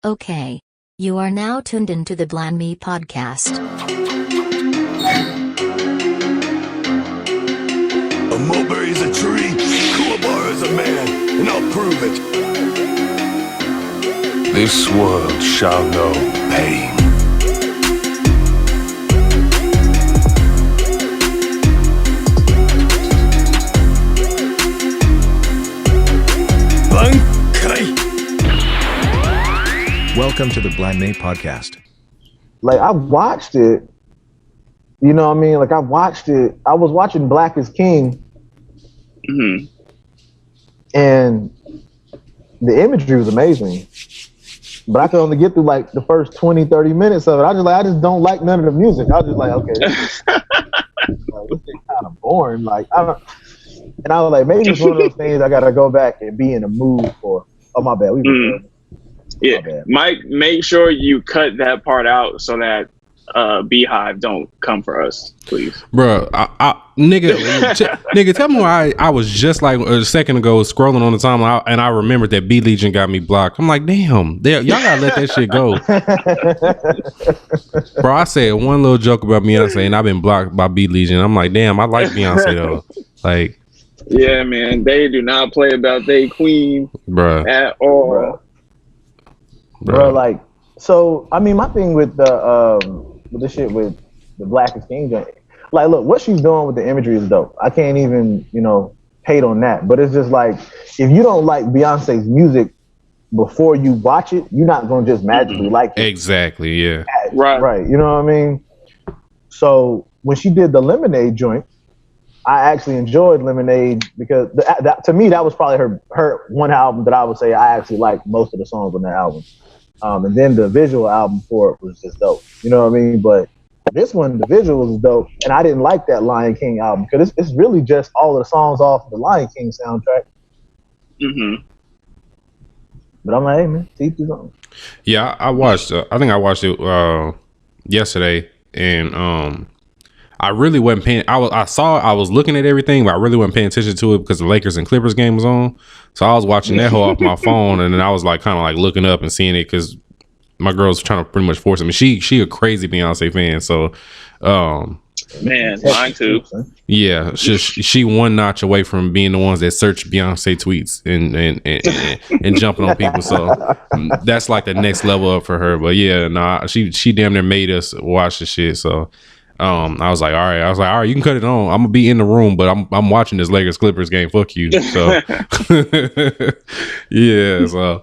Okay. You are now tuned into the Blanime podcast. A mulberry is a tree, Kuwabar is a man, and I'll prove it. This world shall know pain. Welcome to the Blanime podcast. Like, I watched it, you know what I mean? Like, I watched it. I was watching Black is King, and the imagery was amazing. But I could only get through, like, the first 20, 30 minutes of it. I just don't like none of the music. I was just like, okay, this is kind of boring. Like, and I was like, maybe it's one of those things I got to go back and be in a mood for. Oh, my bad. Yeah, Mike, make sure you cut that part out so that Beehive don't come for us, please. Bro, nigga, tell me why I was just like a second ago scrolling on the timeline and I remembered that B Legion got me blocked. I'm like, damn, y'all gotta let that shit go. Bro, I said one little joke about Beyonce and I've been blocked by B Legion. I'm like, damn, I like Beyonce though. Like, yeah, man, they do not play about they queen, bro, at all. Bro, like, so I mean, my thing with the shit with the Black is King joint, like, look, what she's doing with the imagery is dope. I can't even, hate on that. But it's just like, if you don't like Beyonce's music before you watch it, you're not gonna just magically like it. Exactly, yeah. Right. You know what I mean? So when she did the Lemonade joint, I actually enjoyed Lemonade because to me that was probably her one album that I would say I actually liked most of the songs on that album. And then the visual album for it was just dope. You know what I mean? But this one, the visuals is dope. And I didn't like that Lion King album because it's really just all of the songs off the Lion King soundtrack. But I'm like, hey, man, see these songs. Yeah, I watched, I think I watched it yesterday. And I really wasn't paying, I was looking at everything, but I really wasn't paying attention to it because the Lakers and Clippers game was on. So I was watching that whole off my phone, and then I was like kind of like looking up and seeing it because my girl's trying to pretty much force it. I mean, she a crazy Beyonce fan, so man, mine too. Yeah, she one notch away from being the ones that search Beyonce tweets and jumping on people. So that's like the next level up for her. But yeah, nah, she damn near made us watch the shit. So I was like, all right, you can cut it on. I'm gonna be in the room, but I'm watching this Lakers Clippers game. Fuck you. So yeah, so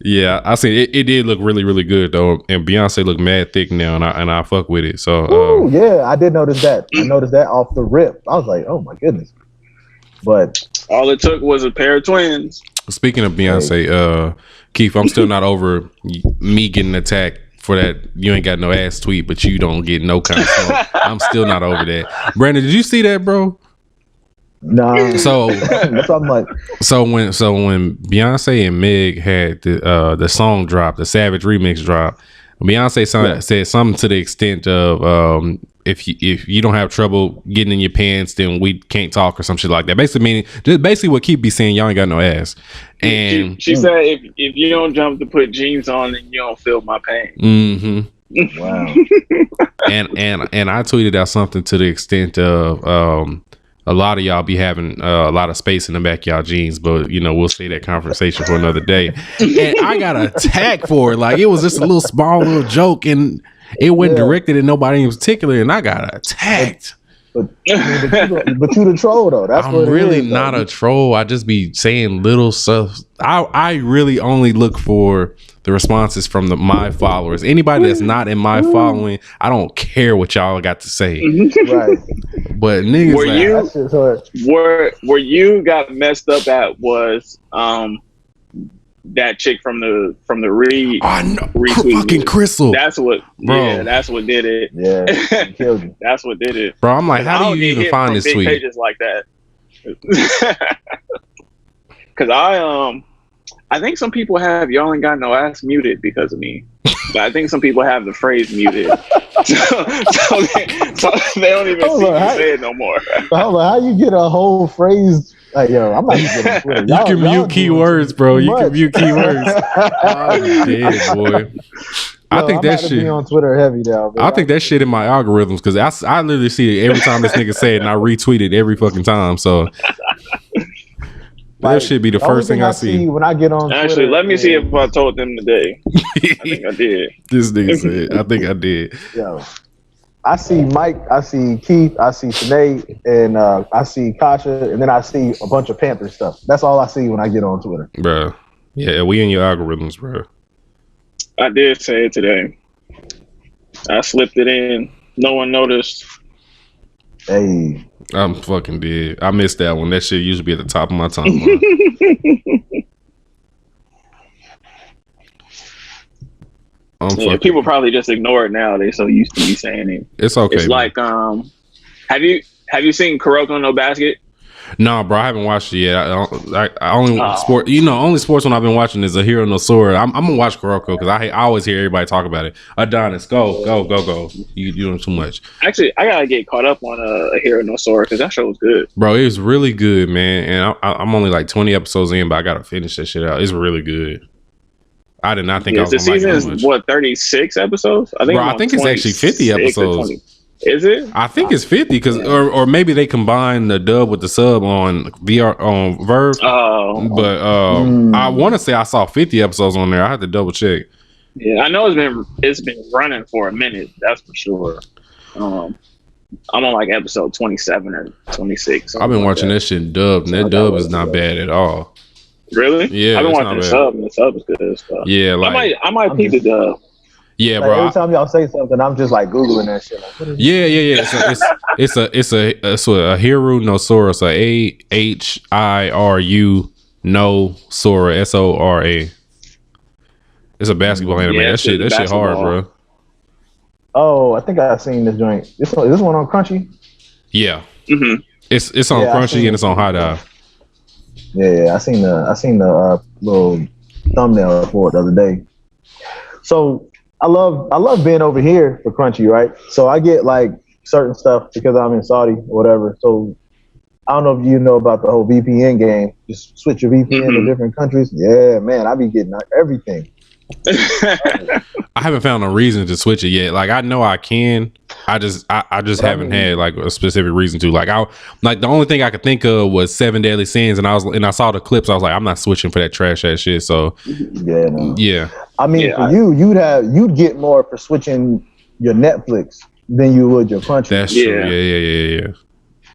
yeah, I see it did look really, really good though, and Beyonce looked mad thick now, and I fuck with it. So yeah, I did notice that. I noticed that off the rip. I was like, oh my goodness. But all it took was a pair of twins. Speaking of Beyonce, Keith, I'm still not over me getting attacked for that you ain't got no ass tweet, but you don't get no kind of smoke. I'm still not over that. Brandon, did you see that, bro? No. So that's what I'm like. So when Beyonce and Meg had the song drop, the Savage remix drop, Beyonce said something to the extent of if you don't have trouble getting in your pants, then we can't talk or some shit like that. Basically meaning just basically what Keith be saying, y'all ain't got no ass. And she said if you don't jump to put jeans on, then you don't feel my pain. Wow. and I tweeted out something to the extent of a lot of y'all be having a lot of space in the back of y'all jeans, but we'll save that conversation for another day. And I got attacked for it. Like, it was just a little small little joke, and it wasn't directed at nobody in particular, and I got attacked. But you the troll though. That's I'm really not a troll. I just be saying little stuff. I really only look for the responses from my followers. Anybody that's not in my following, I don't care what y'all got to say. Right. But niggas, where you got messed up at was that chick from the read. I know, fucking Crystal. That's what, bro. Yeah, that's what did it. Yeah, killed you. That's what did it, bro. I'm like, how do you even find this tweet? Pages like that. Because I think some people have "y'all ain't got no ass" muted because of me, but I think some people have the phrase muted, so they don't even see you say it no more. How you get a whole phrase Like, yo, I'm not getting on Twitter. You can mute keywords, bro. You can mute keywords. I'm dead, boy. I think that shit be on Twitter heavy now. I think that shit in my algorithms because I literally see it every time this nigga say it, and I retweet it every fucking time. So that should be the first thing I see when I get on. Actually, Twitter, let me see if I told them today. I think I did. This nigga said, I think I did. Yo, I see Mike, I see Keith, I see Sinead, and I see Kasha, and then I see a bunch of Panther stuff. That's all I see when I get on Twitter. Bro, yeah, we in your algorithms, bro. I did say it today. I slipped it in. No one noticed. Hey, I'm fucking dead. I missed that one. That shit used to be at the top of my timeline. People probably just ignore it now. They so used to me saying it. It's okay. It's like, have you seen Kuroko no Basket? No, bro, I haven't watched it yet. I only sport. You know, only sports one I've been watching is A Hero No Sword. I'm gonna watch Kuroko because I always hear everybody talk about it. Adonis, go. You doing too much. Actually, I gotta get caught up on A Hero No Sword because that show was good, bro. It was really good, man. And I'm only like 20 episodes in, but I gotta finish that shit out. It's really good. I did not think I was the gonna season like it is much. What, 36 episodes? I think it's actually 50 episodes. Is it? I think it's 50 because, or maybe they combine the dub with the sub on VR on Verve. Oh, but I want to say I saw 50 episodes on there. I had to double check. Yeah, I know it's been running for a minute. That's for sure. I'm on like episode 27 or 26. I've been watching that shit dubbed, and that dub is not bad at all. Really? Yeah, I've been watching the sub, and the sub is good as stuff. Yeah, like I might peep the dub. Yeah, like bro. Every time y'all say something, I'm just like Googling that shit. Like, yeah. It's a Hero No Sora. It's a AHIRU No Sora SORA. It's a basketball anime. That shit hard, bro. Oh, I think I've seen this joint. Is this one on Crunchy? Yeah. Mm-hmm. It's on Crunchy and it's on High Dive. Yeah. I seen the little thumbnail for it the other day. So I love being over here for Crunchy, right? So I get like certain stuff because I'm in Saudi or whatever. So I don't know if you know about the whole VPN game. Just switch your VPN to different countries. Yeah, man, I be getting everything. I haven't found a reason to switch it yet. Like I know I can. I just haven't had like a specific reason to. Like the only thing I could think of was 7 Deadly Sins, and I saw the clips. I was like, I'm not switching for that trash ass shit. So yeah. I mean, for you'd get more for switching your Netflix than you would your Crunchy. That's true. Yeah.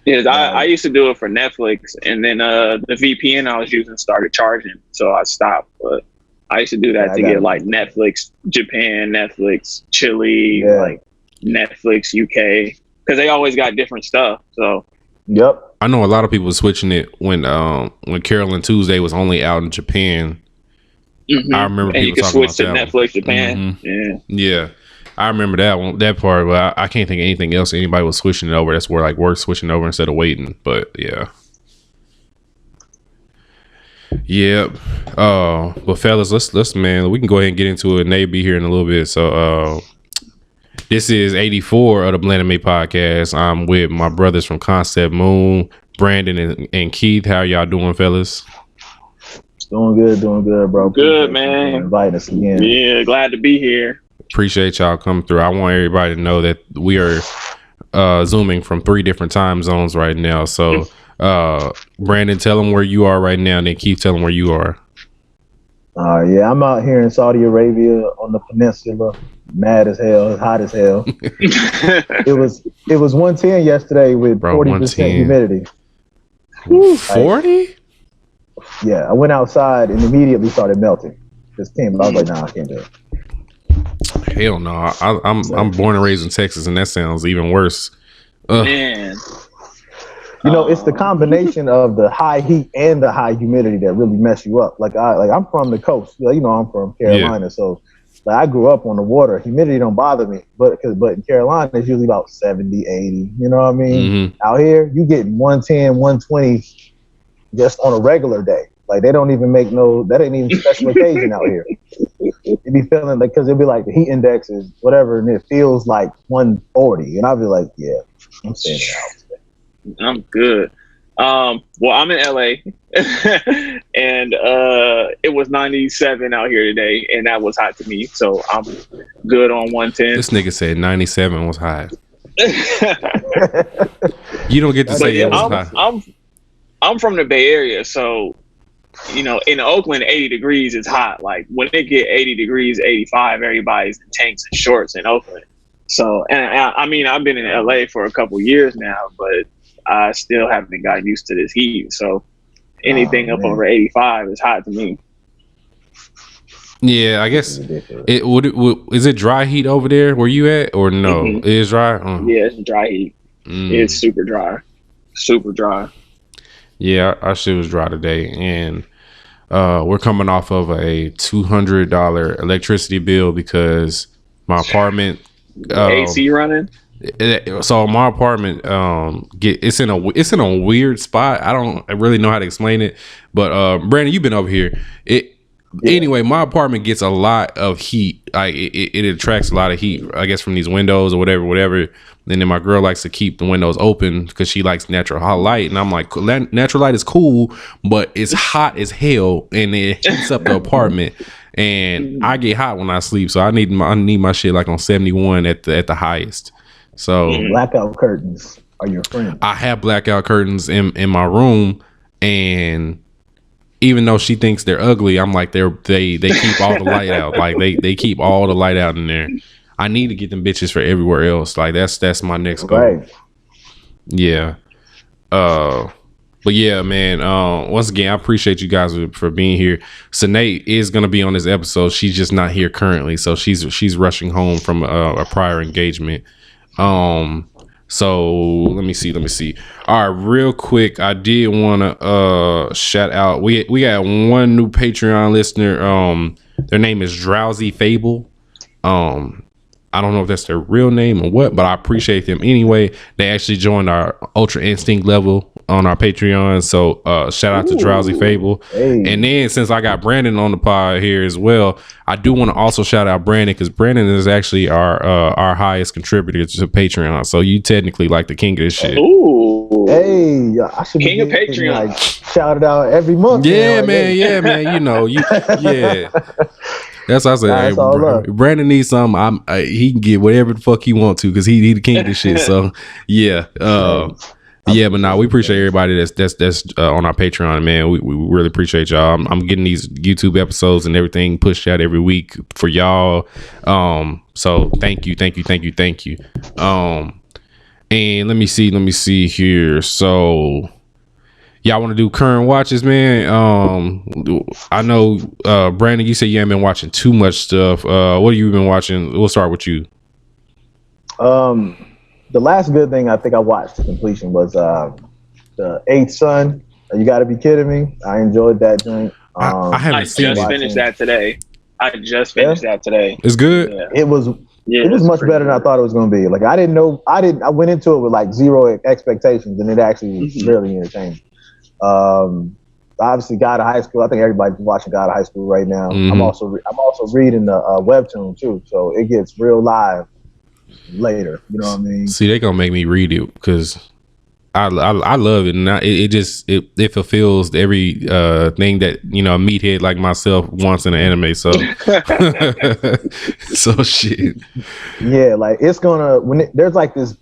Yeah, I used to do it for Netflix, and then the VPN I was using started charging, so I stopped. But I used to do that to get like Netflix Japan, Netflix Chile, like Netflix UK, because they always got different stuff. So yep, I know a lot of people switching it when Carolyn Tuesday was only out in Japan. Mm-hmm. I remember and you people can talking switch to about Netflix Japan. Mm-hmm. Yeah. I remember that part, but I can't think of anything else anybody was switching it over. That's where like work switching over instead of waiting. But yeah. Yep. But fellas, let's man, we can go ahead and get into it. Nate be here in a little bit. So this is 84 of the Blanime podcast. I'm with my brothers from Concept Moon, Brandon and Keith. How y'all doing, fellas? Doing good, bro. Good, man. Inviting us again. Yeah, glad to be here. Appreciate y'all coming through. I want everybody to know that we are zooming from 3 different time zones right now. So Brandon, tell them where you are right now, and then Keith, tell them where you are. Yeah, I'm out here in Saudi Arabia on the peninsula. Mad as hell, hot as hell. It was 110 yesterday with 40% humidity. 40? Yeah, I went outside and immediately started melting. Just came, I was like, nah, I can't do it. Hell no. I'm born and raised in Texas, and that sounds even worse. Man. You know, it's the combination of the high heat and the high humidity that really mess you up. I'm from the coast. You know, I'm from Carolina, so like I grew up on the water. Humidity don't bother me, but in Carolina it's usually about 70, 80. You know what I mean? Mm-hmm. Out here, you get 110, 120 just on a regular day. Like they don't even make that ain't even special occasion out here. You be feeling like, because it'll be like the heat index is whatever, and it feels like 140, and I'll be like, yeah, I'm staying out. I'm good. Well, I'm in LA, and it was 97 out here today, and that was hot to me. So I'm good on 110. This nigga said 97 was hot. You don't get to say it was hot. I'm from the Bay Area, so in Oakland, 80 degrees is hot. Like when it get 80 degrees, 85, everybody's in tanks and shorts in Oakland. So, and I mean, I've been in LA for a couple years now, but I still haven't got used to this heat. So anything up over 85 is hot to me. Yeah, I guess is it dry heat over there where you at, or no? Mm-hmm. It is dry. Yeah, it's dry heat. It's super dry. Yeah, our shit was dry today, and we're coming off of a $200 electricity bill because my apartment AC running. So my apartment it's in a weird spot. I don't really know how to explain it, but Brandon, you've been over here. Anyway, my apartment gets a lot of heat. Like it attracts a lot of heat, I guess, from these windows or whatever. And then my girl likes to keep the windows open because she likes natural light. And I'm like, natural light is cool, but it's hot as hell and it heats up the apartment. And I get hot when I sleep, so I need my shit like on 71 at the highest. So blackout curtains are your friend. I have blackout curtains in my room, and even though she thinks they're ugly, I'm like they keep all the light out. Like they keep all the light out in there. I need to get them bitches for everywhere else. Like that's my next goal. Right. Yeah. But yeah, man. Once again, I appreciate you guys for being here. Sinead is gonna be on this episode. She's just not here currently, so she's rushing home from a prior engagement. So let me see. All right, real quick, I did want to shout out. We got one new Patreon listener. Their name is Drowsy Fable. I don't know if that's their real name or what, but I appreciate them anyway. They actually joined our Ultra Instinct level on our Patreon. So shout out to Drowsy Fable. Hey. And then since I got Brandon on the pod here as well, I do want to also shout out Brandon, because Brandon is actually our highest contributor to Patreon. So you technically like the king of this shit. Ooh. Hey, I should king of Patreon. Like, shout it out every month. Yeah, man. Yeah, man. Yeah. That's what I said. Hey, Brandon needs something. He can get whatever the fuck he want to, because he the king of this shit. So yeah. Yeah, but we appreciate everybody that's on our Patreon, man. We really appreciate y'all. I'm getting these YouTube episodes and everything pushed out every week for y'all. So thank you. And let me see here. So y'all want to do current watches, man? I know Brandon, you said you haven't been watching too much stuff. What have you been watching? We'll start with you. The last good thing I think I watched to completion was the Eighth Son. You got to be kidding me! I enjoyed that joint. I haven't seen it. I just finished that today. It's good. Yeah. It was much better than I thought it was going to be. Like I went into it with like zero expectations, and it actually was really entertaining. Obviously, God of High School. I think everybody's watching God of High School right now. Mm-hmm. I'm also reading the webtoon too, so it gets real live later. You know what I mean? See, they gonna make me read it because I love it, and it fulfills every thing that a meathead like myself wants in an anime. So so shit. Yeah, like it's gonna there's like this.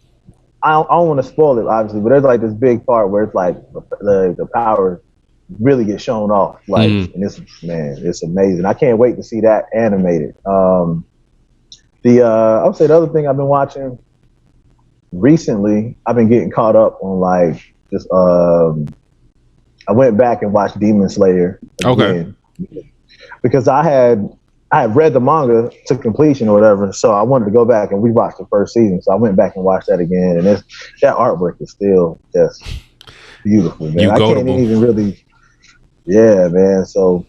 I don't want to spoil it, obviously, but there's like this big part where it's like the power really gets shown off. Like, and it's amazing. I can't wait to see that animated. I would say the other thing I've been watching recently, I've been getting caught up on like just I went back and watched Demon Slayer again, because I had read the manga to completion or whatever, so I wanted to go back and rewatch the first season. So I went back and watched that again, and that artwork is still just beautiful, man. I can't even really, yeah, man. So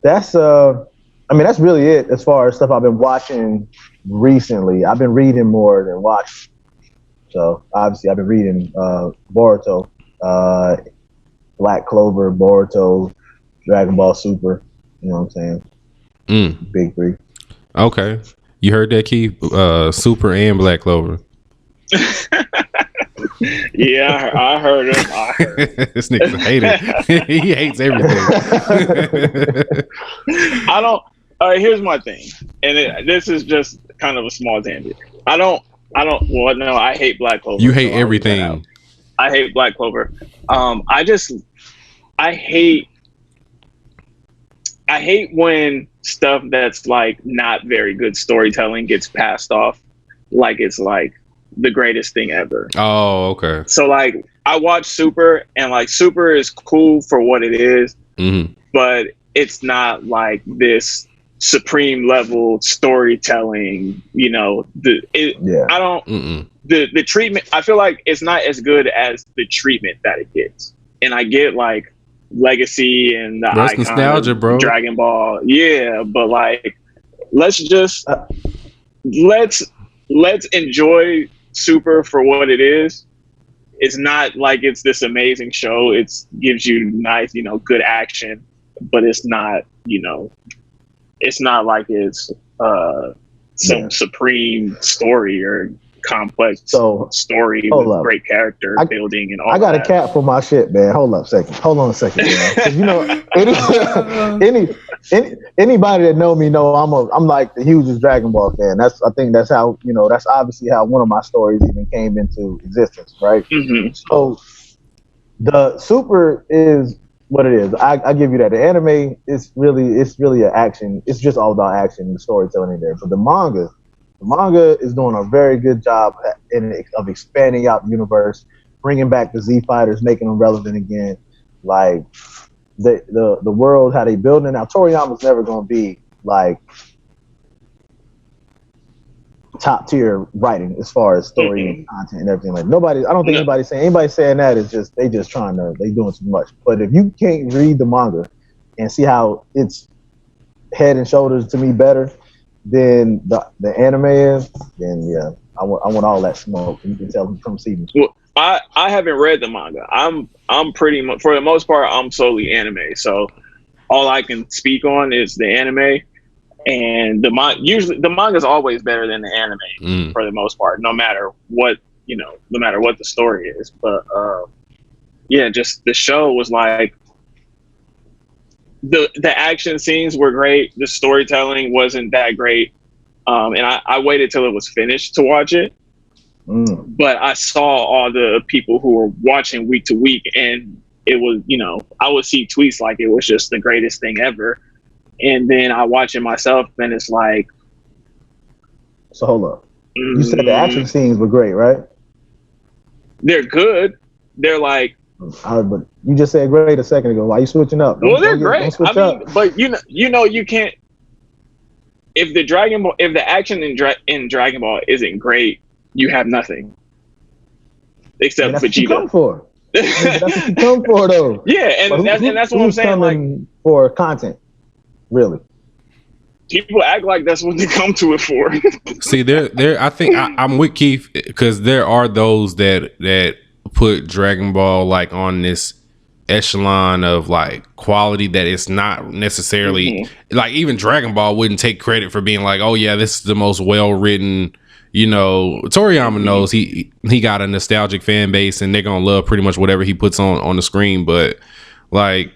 that's that's really it as far as stuff I've been watching recently. I've been reading more than watching. So obviously I've been reading Boruto, Black Clover, Boruto, Dragon Ball Super. You know what I'm saying? Big three. Okay. You heard that, Keith? Super and Black Clover. Yeah, I heard him. I heard him. This nigga's a hater. He hates everything. I don't. All right, here's my thing, and this is just kind of a small tangent. I don't. Well, no, I hate Black Clover. You hate everything. I hate Black Clover. I hate when stuff that's like not very good storytelling gets passed off like it's like the greatest thing ever. Oh, okay. So like I watch Super, and like Super is cool for what it is, but it's not like this supreme level storytelling. You know, I don't. The treatment, I feel like it's not as good as the treatment that it gets. And I get like Legacy and the That's icon nostalgia, bro. Dragon Ball, yeah, but like let's enjoy Super for what it is. It's not like it's this amazing show. It gives you nice, good action, but it's not, it's not like it's some supreme story or complex story with great character building and all. I got that. a cap for my shit, man. Hold on a second, man. 'Cause, anybody that know me know I'm like the hugest Dragon Ball fan. I think that's how that's obviously how one of my stories even came into existence, right? So the Super is what it is. I give you that. The anime is really an action. It's just all about action and storytelling in there. But the manga is doing a very good job of expanding out the universe, bringing back the Z Fighters, making them relevant again. Like the world, how they building it now. Toriyama's never going to be like top tier writing as far as story and content and everything. Like I don't think anybody saying that is just they doing too much. But if you can't read the manga and see how it's head and shoulders to me better than the anime is, then yeah, I want all that smoke. You can tell them come see me. Well, I haven't read the manga. I'm pretty much, for the most part, I'm solely anime. So all I can speak on is the anime, and usually the manga is always better than the anime for the most part, no matter what the story is. But yeah, just the show was like the action scenes were great. The storytelling wasn't that great, and I waited till it was finished to watch it. But I saw all the people who were watching week to week, and it was, I would see tweets like it was just the greatest thing ever. And then I watch it myself, and it's like. So hold up. You said the action scenes were great, right? They're good. They're like. But you just said great a second ago. Why are you switching up? They're great. But you can't. If the action in Dragon Ball isn't great, you have nothing. Except that's Vegeta. What you come for. That's what you come for, though. Yeah, and that's what I'm saying. Like for content, really. People act like that's what they come to it for. See, I think I'm with Keith, because there are those that put Dragon Ball like on this echelon of like quality that it's not necessarily like. Even Dragon Ball wouldn't take credit for being like, oh yeah, this is the most well written. Toriyama knows he got a nostalgic fan base, and they're gonna love pretty much whatever he puts on the screen. But like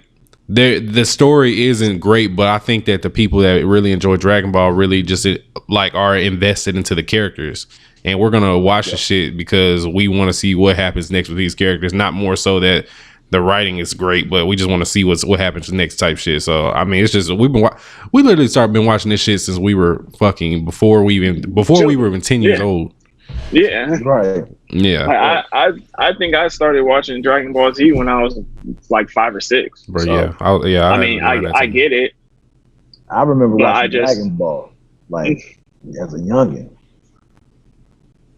the story isn't great, but I think that the people that really enjoy Dragon Ball really just like are invested into the characters, and we're gonna watch the shit because we want to see what happens next with these characters, not more so that the writing is great, but we just want to see what happens next type shit. So I mean, it's just we literally been watching this shit since we were fucking before we were even 10 years old. Yeah, right. Yeah, I think I started watching Dragon Ball Z when I was like 5 or 6. But so, I get it. I remember watching Dragon Ball like as a youngin.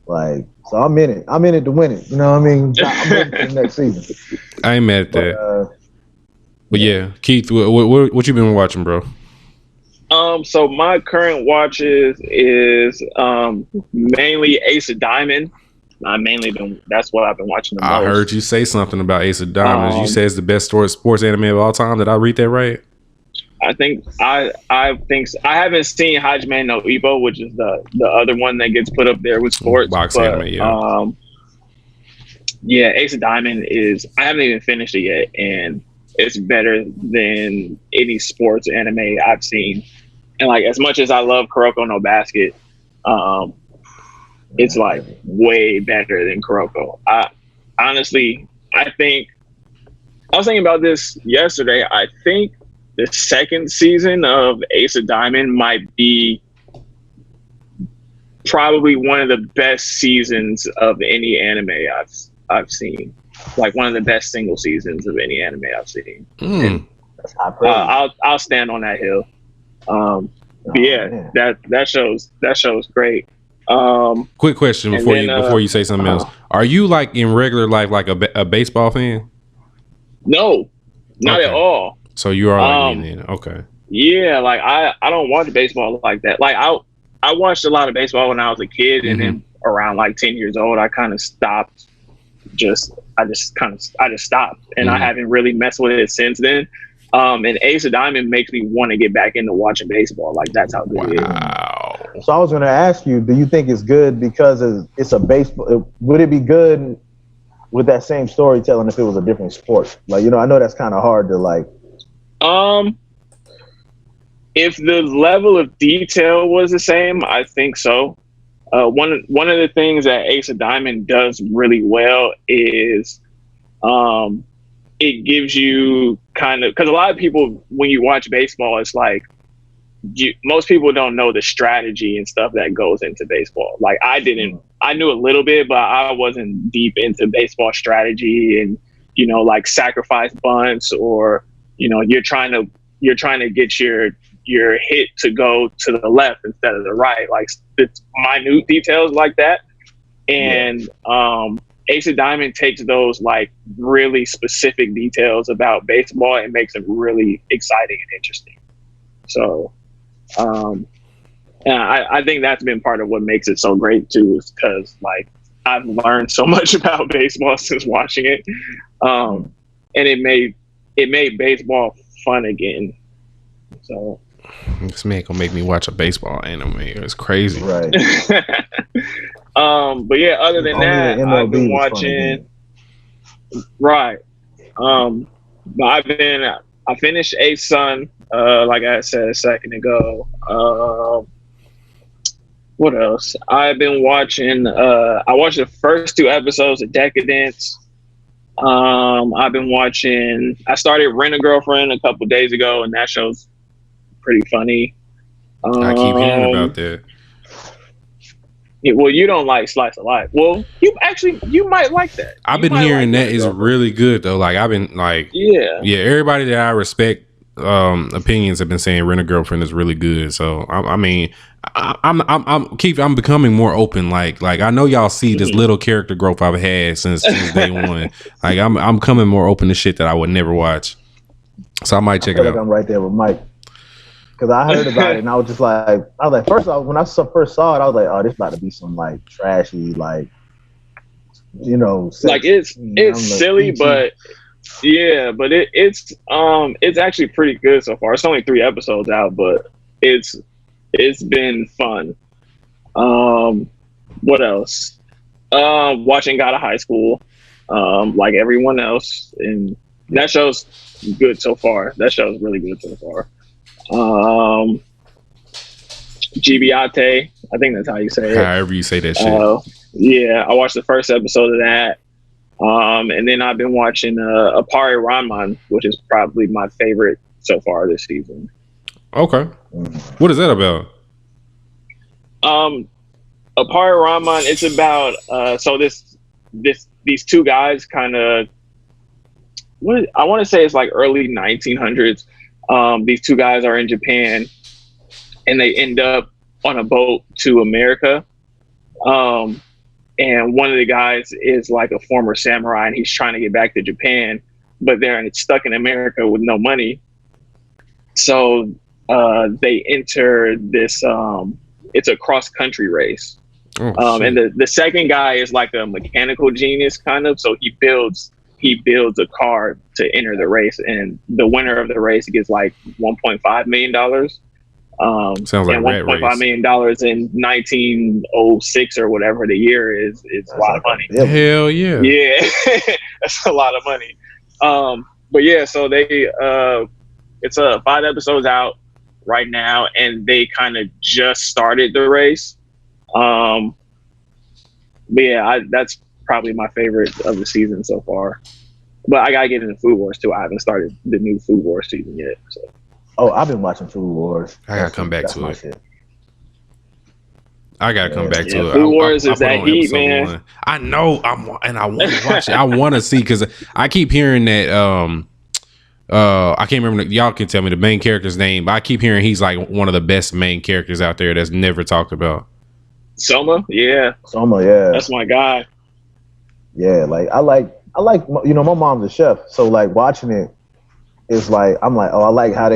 Like, so I'm in it to win it. You know what I mean? I'm ready for the next season. I ain't mad at that. But yeah, Keith, what you been watching, bro? So my current watches is mainly Ace of Diamond. That's what I've been watching the most. I heard you say something about Ace of Diamonds. You said it's the best sports anime of all time. Did I read that right? I think I haven't seen Hajime no Ippo, which is the other one that gets put up there with sports. Box anime, yeah. Yeah, Ace of Diamond is. I haven't even finished it yet, and it's better than any sports anime I've seen. And like, as much as I love Kuroko no Basket, um, it's like way better than Kuroko. I honestly, I think I was thinking about this yesterday. I think the second season of Ace of Diamond might be probably one of the best seasons of any anime I've seen. Like one of the best single seasons of any anime I've seen. And, I'll stand on that hill. But yeah, that show's great. Quick question before you say something else. Are you like in regular life like a baseball fan? No, not at all. So you are like me then. Okay. Yeah, like I don't watch baseball like that. Like I watched a lot of baseball when I was a kid, and then around like 10 years old, I kind of stopped. I just stopped, and I haven't really messed with it since then. And Ace of Diamond makes me want to get back into watching baseball. Like that's how good it is. So I was going to ask you, do you think it's good because it's a baseball? Would it be good with that same storytelling if it was a different sport? Like, you know, I know that's kind of hard to like. If the level of detail was the same, I think so. One of the things that Ace of Diamond does really well is it gives you kind of, because a lot of people, when you watch baseball, it's like most people don't know the strategy and stuff that goes into baseball. Like I knew a little bit, but I wasn't deep into baseball strategy and, you know, like sacrifice bunts, or, you know, you're trying to get your hit to go to the left instead of the right, like it's minute details like that. And Ace of Diamond takes those like really specific details about baseball and makes them really exciting and interesting. So I think that's been part of what makes it so great too, is because like I've learned so much about baseball since watching it, and it made baseball fun again. So this man gonna make me watch a baseball anime. It's crazy, right? But yeah, other than that, I've been watching. Right. But I finished Ace Sun, like I said a second ago. What else? I've been watching. I watched the first 2 episodes of Decadence. I've been watching. I started Rent a Girlfriend a couple days ago, and that show's pretty funny. I keep hearing about that. Yeah, well, you don't like slice of life. Well, you might like that. I've been hearing that is really good though. Like I've been like, yeah. Everybody that I respect opinions have been saying Rent a Girlfriend is really good. So I'm becoming more open. Like I know y'all see this little character growth I've had since day one. Like I'm coming more open to shit that I would never watch. So I might check it out. I'm right there with Mike. Because I heard about it and I was like, first off, when I first saw it, I was like, oh, this about to be some like trashy, like, you know, like it's silly, but yeah, but it's actually pretty good so far. It's only 3 episodes out, but it's been fun. What else? Watching God of High School, like everyone else, and that show's good so far. That show's really good so far. Gibiate, I think that's how you say it. However you say that shit. Yeah, I watched the first episode of that. And then I've been watching Apari Ranman, which is probably my favorite so far this season. Okay. What is that about? Apari Ranman, it's about so these 2 guys kind of, I want to say it's like early 1900s. These 2 guys are in Japan and they end up on a boat to America. And one of the guys is like a former samurai and he's trying to get back to Japan, but they're stuck in America with no money. So they enter this, it's a cross country race. And the second guy is like a mechanical genius kind of. So he builds a car to enter the race, and the winner of the race gets like $1.5 million. Sounds like and Rat Race. $1.5 million in 1906 or whatever the year is a lot of money. Hell yeah. Yeah, that's a lot of money. But yeah, so they it's 5 episodes out right now, and they kind of just started the race. But yeah, that's probably my favorite of the season so far. But I gotta get into Food Wars too. I haven't started the new Food Wars season yet. So. Oh, I've been watching Food Wars. I gotta come back to it. Shit. I gotta come back to it. Food Wars is that heat, man. 1. I know. And I want to watch it. I want to see because I keep hearing that. I can't remember. Y'all can tell me the main character's name. But I keep hearing he's like one of the best main characters out there that's never talked about. Soma, yeah. That's my guy. Yeah, like I like my mom's a chef, so like watching it is like I'm like, oh, I like how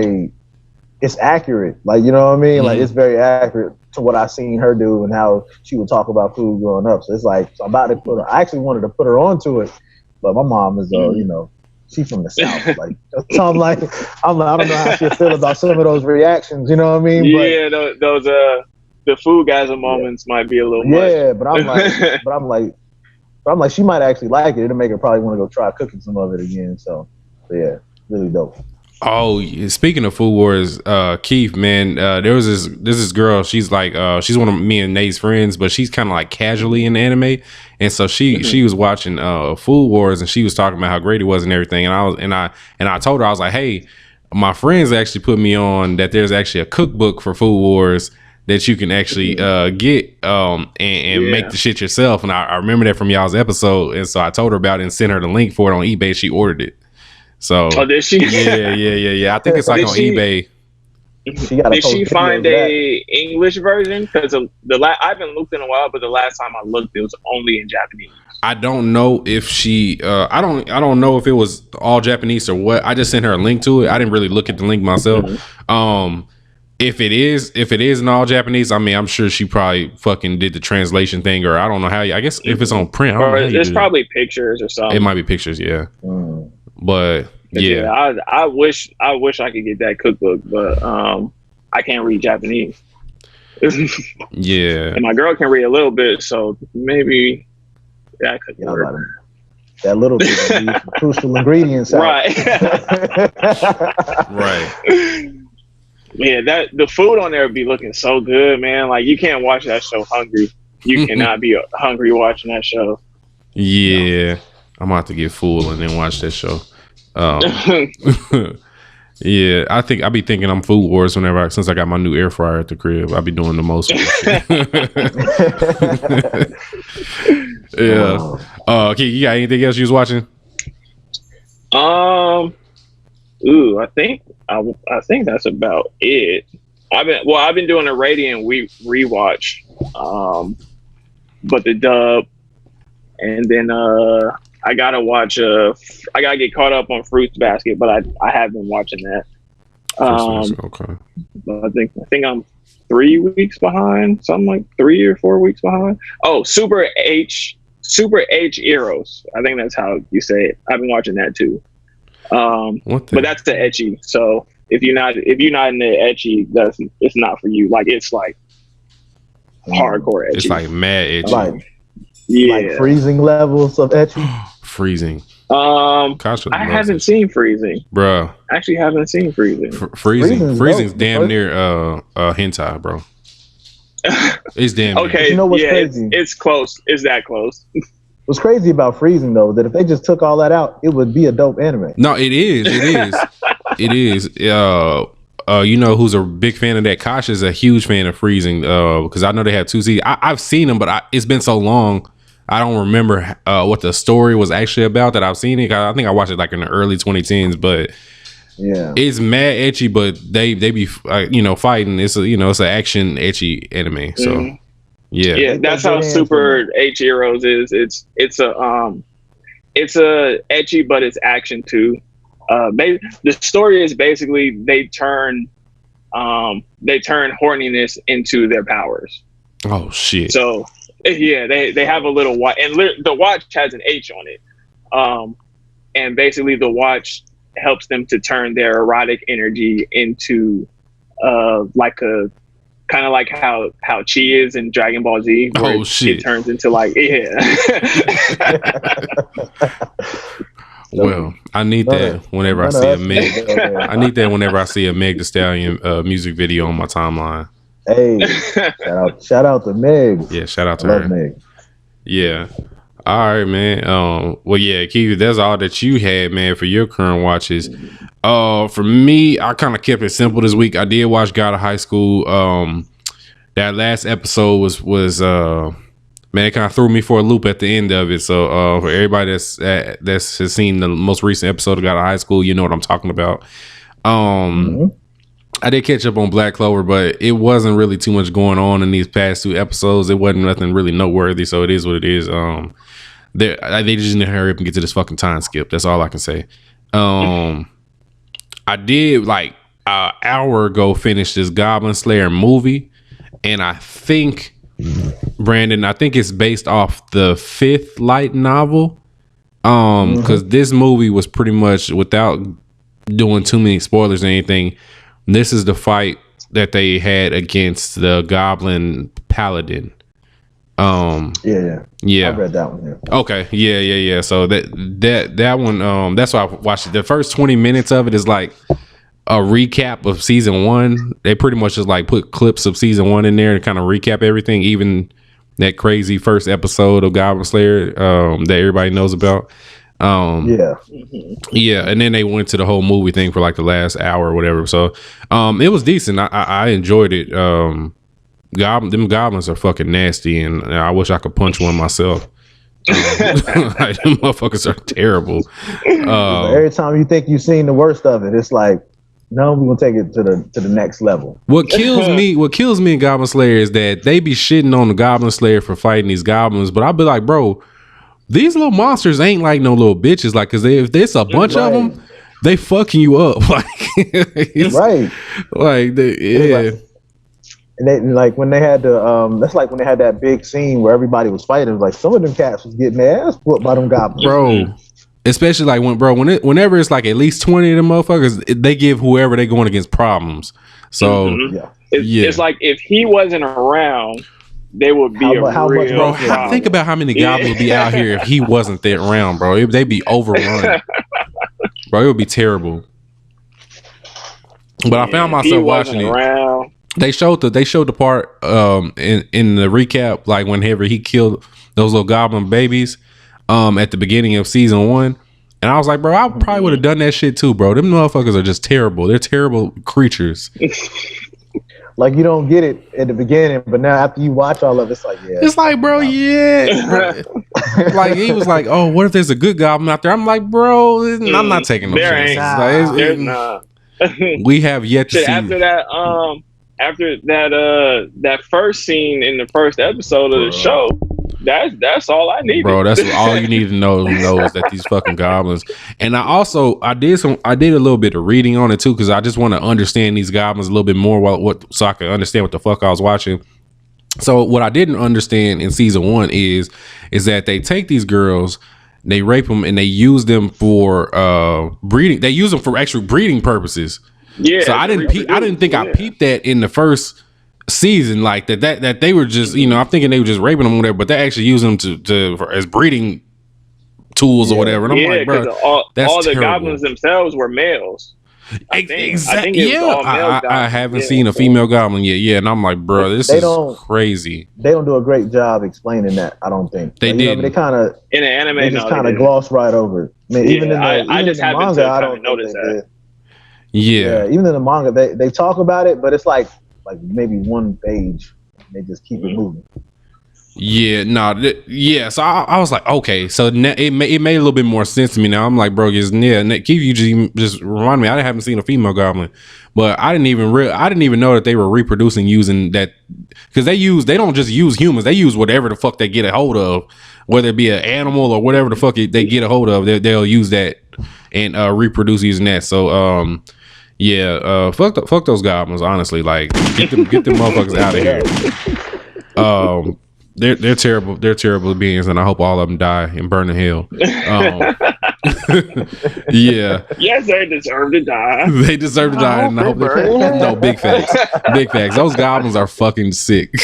it's accurate, like, you know what I mean? Like it's very accurate to what I seen her do and how she would talk about food growing up. So it's like, so I'm about to I actually wanted to put her onto it, but my mom is she's from the South, like, so I'm like I don't know how she feel about some of those reactions, you know what I mean? Yeah, those the food guys moments might be a little much. Yeah, but I'm like, she might actually like it. It'll make her probably want to go try cooking some of it again. So yeah, really dope. Oh, speaking of Food Wars, Keith, man, there was this girl. She's like, she's one of me and Nate's friends, but she's kind of like casually in anime, and so she was watching Food Wars, and she was talking about how great it was and everything. And I told her, I was like, hey, my friends actually put me on that. There's actually a cookbook for Food Wars that you can actually get and make the shit yourself. And I remember that from y'all's episode, and so I told her about it and sent her the link for it on eBay. She ordered it. So did she? Yeah. I think it's like on eBay. Did she find a English version? Because I haven't looked in a while, but the last time I looked, it was only in Japanese. I don't know if she. I don't know if it was all Japanese or what. I just sent her a link to it. I didn't really look at the link myself. If it is in all Japanese, I mean, I'm sure she probably fucking did the translation thing, or I don't know how. I guess if it's on print, or there's probably pictures or something. It might be pictures, yeah. But yeah, I wish I could get that cookbook, but I can't read Japanese. Yeah, and my girl can read a little bit, so maybe that could work. That little bit of crucial ingredients, right? Right. Yeah, the food on there would be looking so good, man. Like, you can't watch that show hungry. You cannot be hungry watching that show. Yeah, I'm about to get full and then watch that show. Yeah, I think I be thinking I'm Food Wars since I got my new air fryer at the crib. I be doing the most. Yeah. Okay, you got anything else you was watching? I think that's about it. I've been doing a Radiant rewatch, but the dub, and then I gotta watch I gotta get caught up on Fruits Basket, but I have been watching that. Okay. But I think I'm 3 weeks behind, something like 3 or 4 weeks behind. Oh, Super H Eros. I think that's how you say it. I've been watching that too. But that's the ecchi. So if you're not in the ecchi, it's not for you. Like, it's like hardcore ecchi. It's like mad ecchi. Like freezing levels of ecchi. Freezing. I haven't seen freezing, bro. I actually haven't seen freezing. Freezing's damn near hentai, bro. It's damn near. Okay. You know what's crazy? It's close. It's that close. What's crazy about freezing though, that if they just took all that out, it would be a dope anime. No, it is. It is. You know who's a big fan of that? Kosh is a huge fan of freezing. Because I know they have 2 seasons. I've seen them, but it's been so long. I don't remember what the story was actually about that I've seen it. I think I watched it like in the early 2010s, but yeah, it's mad ecchi. But they be fighting. It's an action ecchi anime. So yeah, that's how Super H Heroes is. It's a ecchi, but it's action too. The story is basically they turn horniness into their powers. Oh shit! So yeah, they have a little watch, and the watch has an H on it. And basically the watch helps them to turn their erotic energy into like a kind of like how Chi is in Dragon Ball Z. Oh shit! It turns into like Well, I need that whenever I see a Meg. I need that whenever I see a Meg Thee Stallion music video on my timeline. Hey, shout out to Meg. Yeah, shout out to her. Meg. Yeah. All right, man. Well, yeah, Keith, that's all that you had, man, for your current watches. For me, I kind of kept it simple this week. I did watch God of High School. That last episode was man, it kind of threw me for a loop at the end of it. So for everybody that's has seen the most recent episode of God of High School, you know what I'm talking about. I did catch up on Black Clover, but it wasn't really too much going on in these past 2 episodes. It wasn't nothing really noteworthy, so it is what it is. They just need to hurry up and get to this fucking time skip. That's all I can say. I did like an hour ago finish this Goblin Slayer movie, and I think Brandon, it's based off the 5th light novel. Because this movie was pretty much, without doing too many spoilers or anything, this is the fight that they had against the Goblin Paladin. Yeah. I read that one. Yeah. Okay. Yeah. So that one, that's why I watched it. The first 20 minutes of it is like a recap of season 1. They pretty much just like put clips of season 1 in there to kind of recap everything, even that crazy first episode of Goblin Slayer that everybody knows about. Yeah, and then they went to the whole movie thing for like the last hour or whatever. So it was decent. I enjoyed it. Them goblins are fucking nasty, and I wish I could punch one myself. Like, them motherfuckers are terrible. Every time you think you've seen the worst of it, it's like, no, we're gonna take it to the next level. What kills me in Goblin Slayer is that they be shitting on the Goblin Slayer for fighting these goblins, but I'll be like, bro, these little monsters ain't like no little bitches. Like, cause if there's a bunch of them, they fucking you up. Like, right? Like, and they, like when they had the that's like when they had that big scene where everybody was fighting. Like some of them cats was getting their ass whooped by them goblins, bro. Especially like whenever it's like at least 20 of them motherfuckers, they give whoever they going against problems. So it's like if he wasn't around, they would be think about how many goblins would be out here if he wasn't there around, bro. They'd be overrun. Bro, it would be terrible. But I found myself watching it. They showed the part in the recap, like whenever he killed those little goblin babies at the beginning of season 1. And I was like, bro, I probably would have done that shit too, bro. Them motherfuckers are just terrible. They're terrible creatures. Like you don't get it at the beginning, but now after you watch all of it, it's like, yeah. It's like, bro, yeah. Like he was like, oh, what if there's a good goblin out there? I'm like, bro, I'm not taking no chances. We have yet to see. After that first scene in the first episode of the show, that's all I needed. Bro, that's all you need to know is that these fucking goblins. And I did a little bit of reading on it too, because I just want to understand these goblins a little bit more so I can understand what the fuck I was watching. So what I didn't understand in season 1 is that they take these girls, they rape them, and they use them for breeding. They use them for actual breeding purposes. Yeah. So I didn't think I peeped that in the first season, like that they were just, I'm thinking they were just raping them or whatever, but they actually use them as breeding tools or whatever. And I'm like, bro, that's all the terrible. goblins themselves were males. Exactly. I haven't seen a female goblin yet. Yeah, and I'm like, bro, this is crazy. They don't do a great job explaining that. I don't think they did. They kind of in the anime, they just kind of gloss right over it. I mean, even in the manga, I don't notice that. Yeah, even in the manga, they talk about it, but it's like maybe one page. They just keep it moving. Yeah, So I was like, okay, so it made a little bit more sense to me now. I'm like, bro, Keith, you just remind me. I haven't seen a female goblin, but I didn't even know that they were reproducing using that, because they don't just use humans. They use whatever the fuck they get a hold of, whether it be an animal or whatever the fuck they get a hold of. They'll use that and reproduce using that. So fuck those goblins. Honestly, like get them motherfuckers out of here. They're terrible. They're terrible beings, and I hope all of them die and burn in hell. Yeah. Yes, they deserve to die. They deserve to die. And I hope no, big facts. Big facts. Those goblins are fucking sick.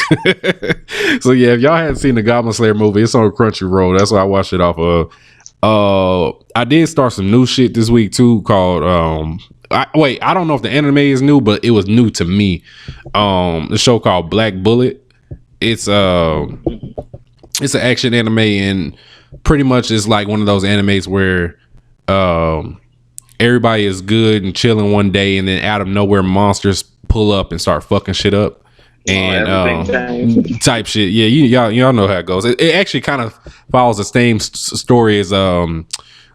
So yeah, if y'all hadn't seen the Goblin Slayer movie, it's on Crunchyroll. That's what I watched it off of. I did start some new shit this week too called I don't know if the anime is new, but it was new to me. The show called Black Bullet. It's an action anime, and pretty much it's like one of those animes where everybody is good and chilling one day, and then out of nowhere monsters pull up and start fucking shit up. And type shit. Yeah, y'all know how it goes. It actually kind of follows the same story as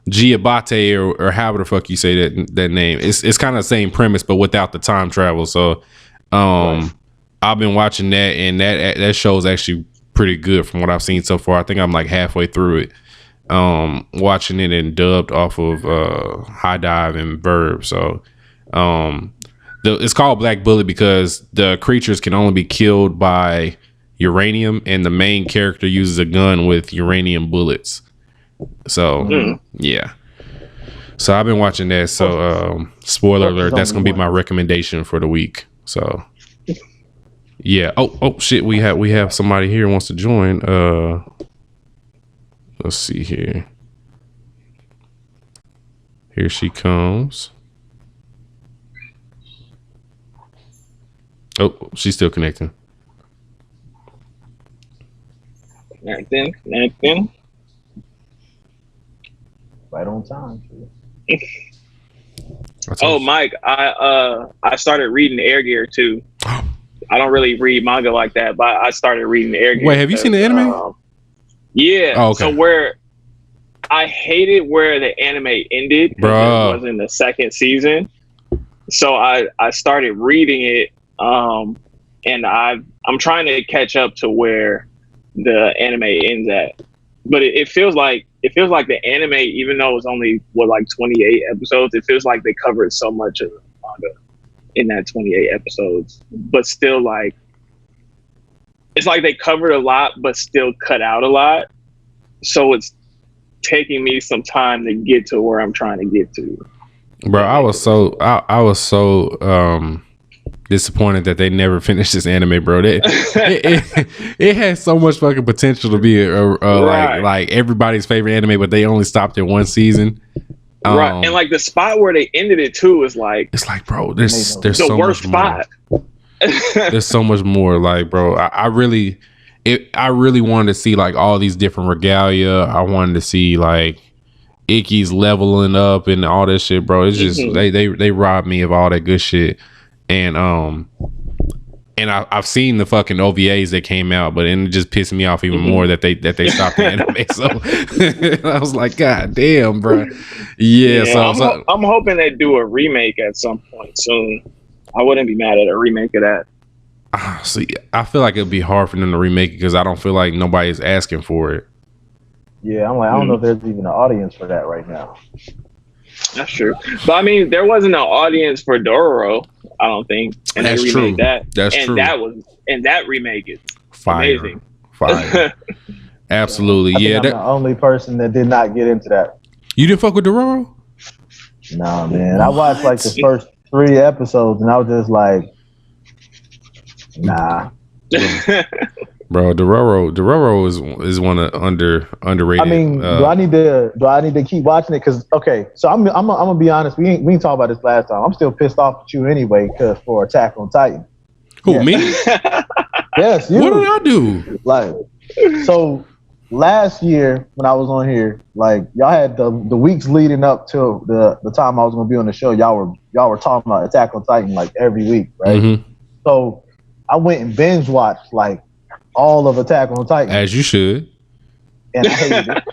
Giabate or however the fuck you say that name. It's kind of the same premise, but without the time travel. So I've been watching that, and that show is actually pretty good from what I've seen so far. I think I'm like halfway through it. Watching it and dubbed off of High Dive and Verb. So it's called Black Bullet because the creatures can only be killed by uranium, and the main character uses a gun with uranium bullets. So yeah. So I've been watching that. So spoiler alert, that's gonna be my recommendation for the week. So yeah. Oh shit, we have somebody here who wants to join. Let's see here. Here she comes. Oh, she's still connecting. Connecting. Right on time. Oh, Mike, I started reading Air Gear too. I don't really read manga like that, but I started reading Air Gear. Wait, have you seen the anime? Yeah. Oh, okay. So where I hated where the anime ended because it was in the second season. So I started reading it, and I'm trying to catch up to where the anime ends at. But it feels like the anime, even though it's only 28 episodes, it feels like they covered so much of the manga in that 28 episodes. But still, like, it's like they covered a lot, but still cut out a lot. So it's taking me some time to get to where I'm trying to get to. Bro, I was so disappointed that they never finished this anime, bro. It has so much fucking potential to be Right. like everybody's favorite anime, but they only stopped at one season. Right, and like the spot where they ended it too is like, it's like, bro, there's the so worst much more. spot. There's so much more. Like, bro, I really wanted to see like all these different regalia. I wanted to see like Icky's leveling up and all that shit, bro. It's just they robbed me of all that good shit. And I've seen the fucking OVAs that came out, but it just pissed me off even more that they stopped the anime. So I was like, God damn, bro. Yeah. So I'm hoping they do a remake at some point soon. I wouldn't be mad at a remake of that. See, I feel like it'd be hard for them to remake it because I don't feel like nobody's asking for it. Yeah, I'm like, I don't know if there's even an audience for that right now. That's true. But I mean, there wasn't an audience for Dororo, I don't think. And That's they remade true. that. That's and true. That remake is Fire. amazing. Fire. Absolutely. I think Yeah. I'm the only person that did not get into that. You didn't fuck with Dororo? Nah, man. I watched like the first 3 episodes, and I was just like, nah. Bro, Dororo is one of underrated. I mean, do I need to keep watching it? Because okay, so I'm gonna be honest. We didn't talk about this last time. I'm still pissed off at you anyway, cause for Attack on Titan. Who, me? Yes, you. What did I do? Like, so last year when I was on here, like y'all had the weeks leading up to the time I was gonna be on the show. Y'all were talking about Attack on Titan like every week, right? Mm-hmm. So I went and binge watched like all of Attack on Titan. As you should. And I hated it.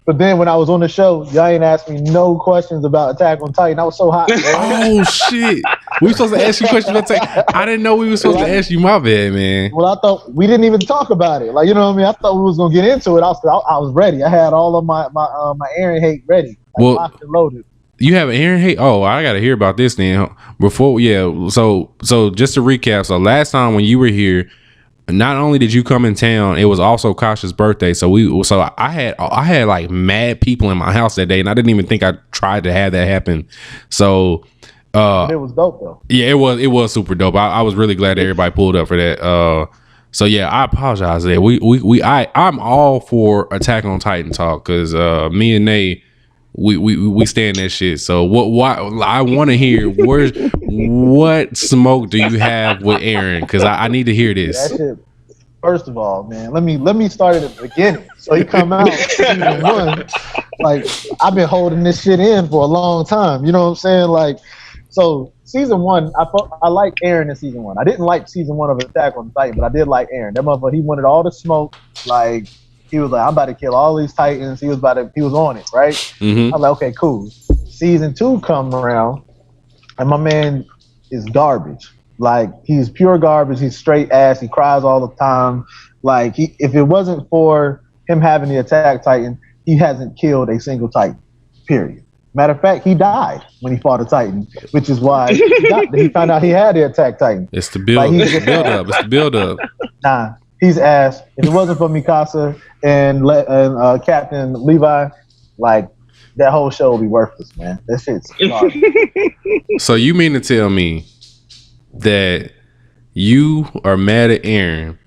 But then when I was on the show, y'all ain't asked me no questions about Attack on Titan. I was so hot. Oh shit. We were supposed to ask you questions about Attack. I didn't know we were supposed to ask you. My bad, man. Well, I thought we didn't even talk about it. Like, you know what I mean? I thought we was gonna get into it. I was ready. I had all of my Eren hate ready. Well, locked and loaded. You have an Eren hate? Oh, I gotta hear about this then. Before, yeah. So just to recap. So last time when you were here, not only did you come in town, it was also Kasha's birthday. So I had like mad people in my house that day, and I didn't even think I tried to have that happen. So it was dope though. Yeah, it was super dope. I was really glad that everybody pulled up for that. So yeah, I apologize there. I'm all for Attack on Titan talk because me and Nate we stand that shit. So what I want to hear what smoke do you have with Eren? Because I need to hear this. That shit, first of all, man, let me start at the beginning. So he come out season 1, like I've been holding this shit in for a long time. You know what I'm saying? Like, so season 1, I like Eren in season 1. I didn't like season 1 of Attack on Titan, but I did like Eren. That motherfucker, he wanted all the smoke. Like, he was like, I'm about to kill all these Titans. He was on it, right? Mm-hmm. I was like, okay, cool. Season 2 come around, and my man is garbage. Like, he's pure garbage. He's straight ass. He cries all the time. Like, if it wasn't for him having the Attack Titan, he hasn't killed a single Titan, period. Matter of fact, he died when he fought a Titan, which is why he found out he had the Attack Titan. It's the build. Like, it's the build up. Nah, he's ass. If it wasn't for Mikasa and Captain Levi, like, that whole show would be worthless, man. That shit's garbage. So you mean to tell me that you are mad at Eren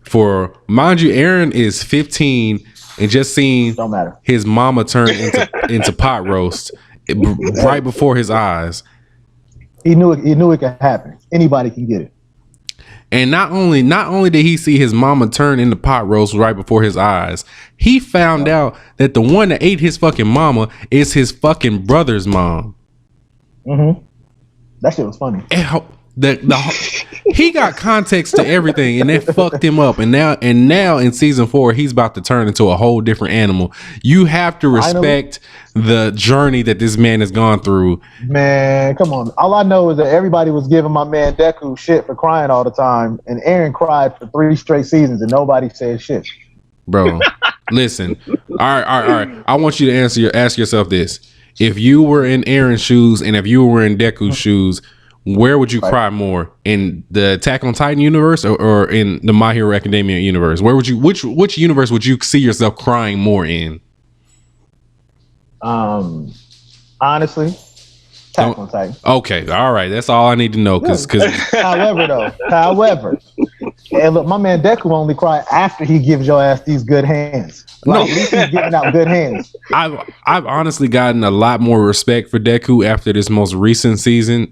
for, mind you, Eren is 15 and just seen his mama turn into pot roast right before his eyes. He knew it could happen. Anybody can get it. And not only did he see his mama turn into pot roast right before his eyes, he found out that the one that ate his fucking mama is his fucking brother's mom. Mm-hmm. That shit was funny. He got context to everything, and it fucked him up. And now in season 4, he's about to turn into a whole different animal. You have to respect the journey that this man has gone through. Man, come on. All I know is that everybody was giving my man Deku shit for crying all the time, and Eren cried for 3 straight seasons, and nobody said shit. Bro, listen. All right. I want you to ask yourself this: if you were in Eren's shoes and if you were in Deku's shoes, where would you cry more, in the Attack on Titan universe or in the My Hero Academia universe? Where would you which universe would you see yourself crying more in? Honestly, Attack on Titan. Okay, all right, that's all I need to know. Because however, and look, my man Deku only cry after he gives your ass these good hands. Like, at least he's giving out good hands. I've honestly gotten a lot more respect for Deku after this most recent season.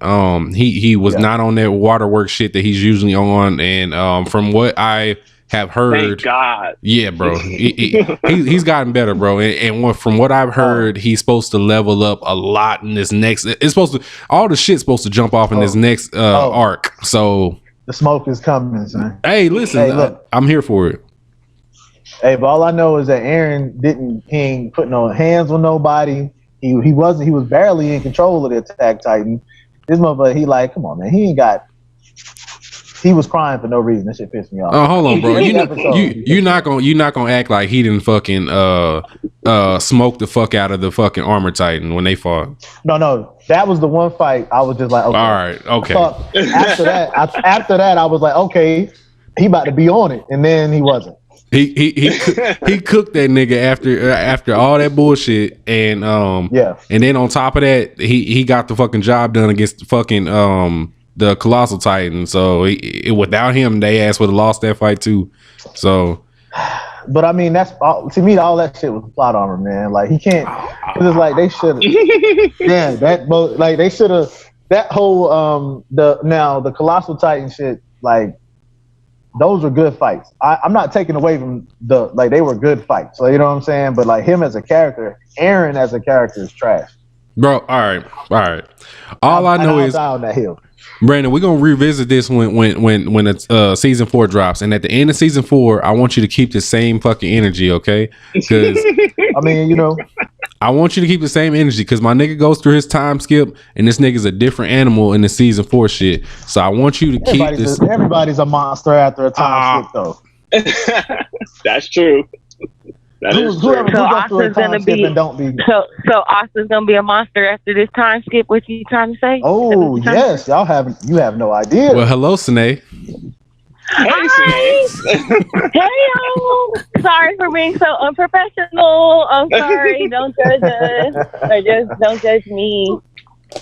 He was not on that waterworks shit that he's usually on, and from what I have heard, thank God. Yeah, bro, he's gotten better, bro. And from what I've heard, he's supposed to level up a lot in this next. It's supposed to, all the shit's supposed to jump off in this next arc. So the smoke is coming, son. Hey, listen, look, I'm here for it. Hey, but all I know is that Eren he ain't put no hands on nobody. He was barely in control of the Attack Titan. This motherfucker, he like, come on, man, he was crying for no reason. That shit pissed me off. Oh, hold on, bro. You're not gonna act like he didn't fucking smoke the fuck out of the fucking Armor Titan when they fought. No, that was the one fight I was just like, okay. All right, okay. After that, I was like, okay, he about to be on it, and then he wasn't. He cooked that nigga after all that bullshit, and and then on top of that, he got the fucking job done against the fucking the Colossal Titan. So without him, they ass would have lost that fight too. So, but I mean, that's to me, all that shit was plot armor, man. Like, he can't. It's like they should have. They should have. That whole the Colossal Titan shit, like, those were good fights. I'm not taking away from they were good fights. So, you know what I'm saying? But like, him as a character, Eren as a character is trash. Bro, all right. All I know is down that hill. Brandon, we're gonna revisit this when it's season 4 drops, and at the end of season 4, I want you to keep the same fucking energy, okay? Because I mean, you know, I want you to keep the same energy because my nigga goes through his time skip, and this nigga's a different animal in the season 4 shit. So I want you to keep this. Everybody's a monster after a time skip, though. That's true. That is true. So Austin's gonna be a monster after this time skip. What you trying to say? Oh yes, you have no idea. Well, hello, Sine. Hey, sis. Hey, y'all. Sorry for being so unprofessional. I'm sorry. Don't judge us. Or just don't judge me.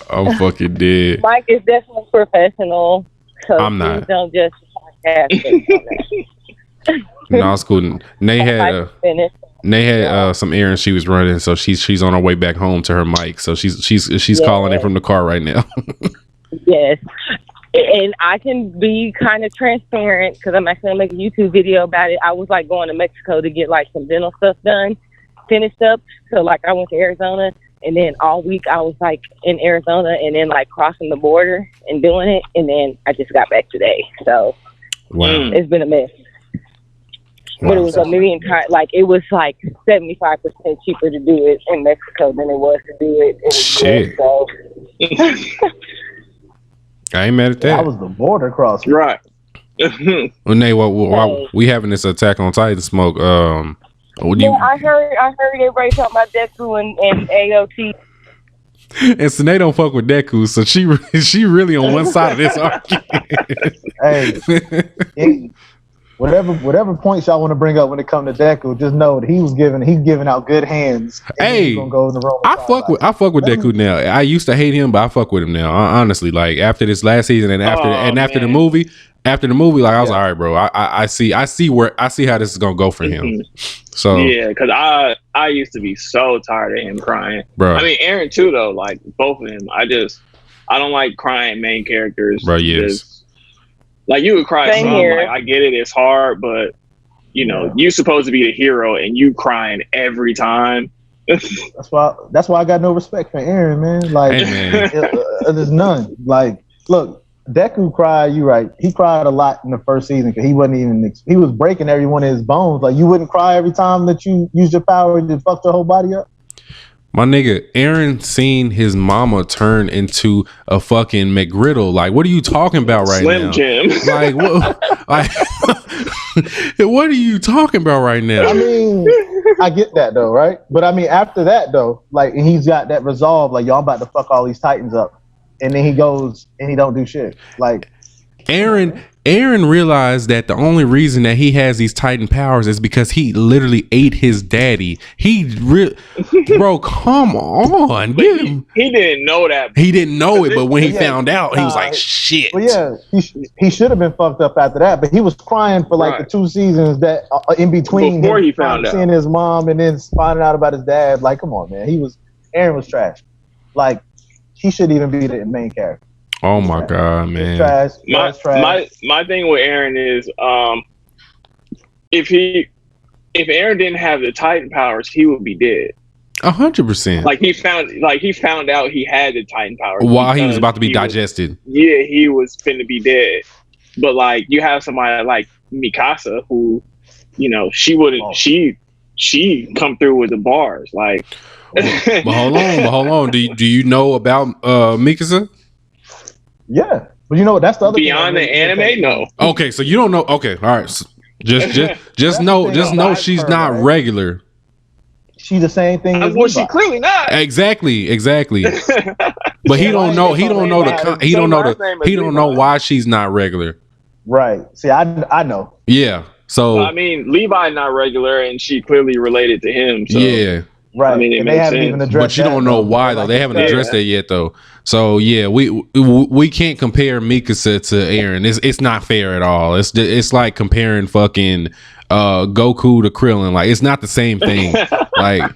I'm fucking dead. Mike is definitely professional. So I'm not. please don't judge the podcast. No, it's cool. Nate had some errands she was running, so she's on her way back home to her mic. So she's calling in from the car right now. Yes. And I can be kind of transparent because I'm actually going to make a YouTube video about it. I was like going to Mexico to get like some dental stuff done, finished up. So like I went to Arizona, and then all week I was like in Arizona and then like crossing the border and doing it. And then I just got back today. So it's been a mess. But it was a million times, like it was like 75% cheaper to do it in Mexico than it was to do it in Shit. So. I ain't mad at that. That was the border crossing. Right. Well, Nate, while we having this Attack on Titan smoke, I heard everybody talking about Deku and AOT. And Sinead don't fuck with Deku, so she really on one side of this argument. Hey, whatever points y'all want to bring up when it comes to Deku, just know that he's giving out good hands. Hey, he's gonna go in the road. I fuck with Deku now. I used to hate him, but I fuck with him now. Honestly, like after this last season and after the movie, like I was like, all right, bro. I see how this is gonna go for him. So yeah, because I used to be so tired of him crying, bro. I mean, Eren too, though. Like both of them, I don't like crying main characters, bro. Yes. Like you would cry Same some, here. like I get it, it's hard, but you know, you're supposed to be the hero and you crying every time. That's why I got no respect for Eren, man. Like hey, man. There's none. Like, look, Deku cried, you right. He cried a lot in the first season because he was breaking every one of his bones. Like you wouldn't cry every time that you used your power and just fucked your whole body up. My nigga, Eren seen his mama turn into a fucking McGriddle. Like, what are you talking about right now? Slim Jim. Like, what? Like, what are you talking about right now? I mean, I get that though, right? But I mean, after that though, like he's got that resolve. Like, y'all about to fuck all these Titans up, and then he goes and he don't do shit. Like, Eren realized that the only reason that he has these Titan powers is because he literally ate his daddy. Bro, come on. He didn't know that. He didn't know it, but when he found out, he was like, shit. Well, yeah, he should have been fucked up after that, but he was crying for like the 2 seasons that in between before he found out, seeing his mom and then finding out about his dad. Like, come on, man. Eren was trash. Like, he shouldn't even be the main character. Oh my god, man! Trash. My thing with Eren is, if Eren didn't have the Titan powers, he would be dead. 100%. Like he found out he had the Titan powers while he was about to be digested. He was finna be dead. But like you have somebody like Mikasa, who, you know, she wouldn't. She come through with the bars. Like, but hold on. Do you know about Mikasa? Yeah, but you know what? That's the other beyond thing the anime. No. Okay, so you don't know. Okay, all right. So just know she's not regular. She's the same thing. Well, she clearly not. Exactly. But he don't know. He don't know why she's not regular. Right. See, I know. Yeah. So I mean, Levi not regular, and she clearly related to him. So. Yeah. Right. I mean, and they haven't even addressed. But you don't know why though. They haven't addressed that yet though. So yeah, we can't compare Mikasa to Eren. It's not fair at all. It's like comparing fucking Goku to Krillin. Like it's not the same thing. Like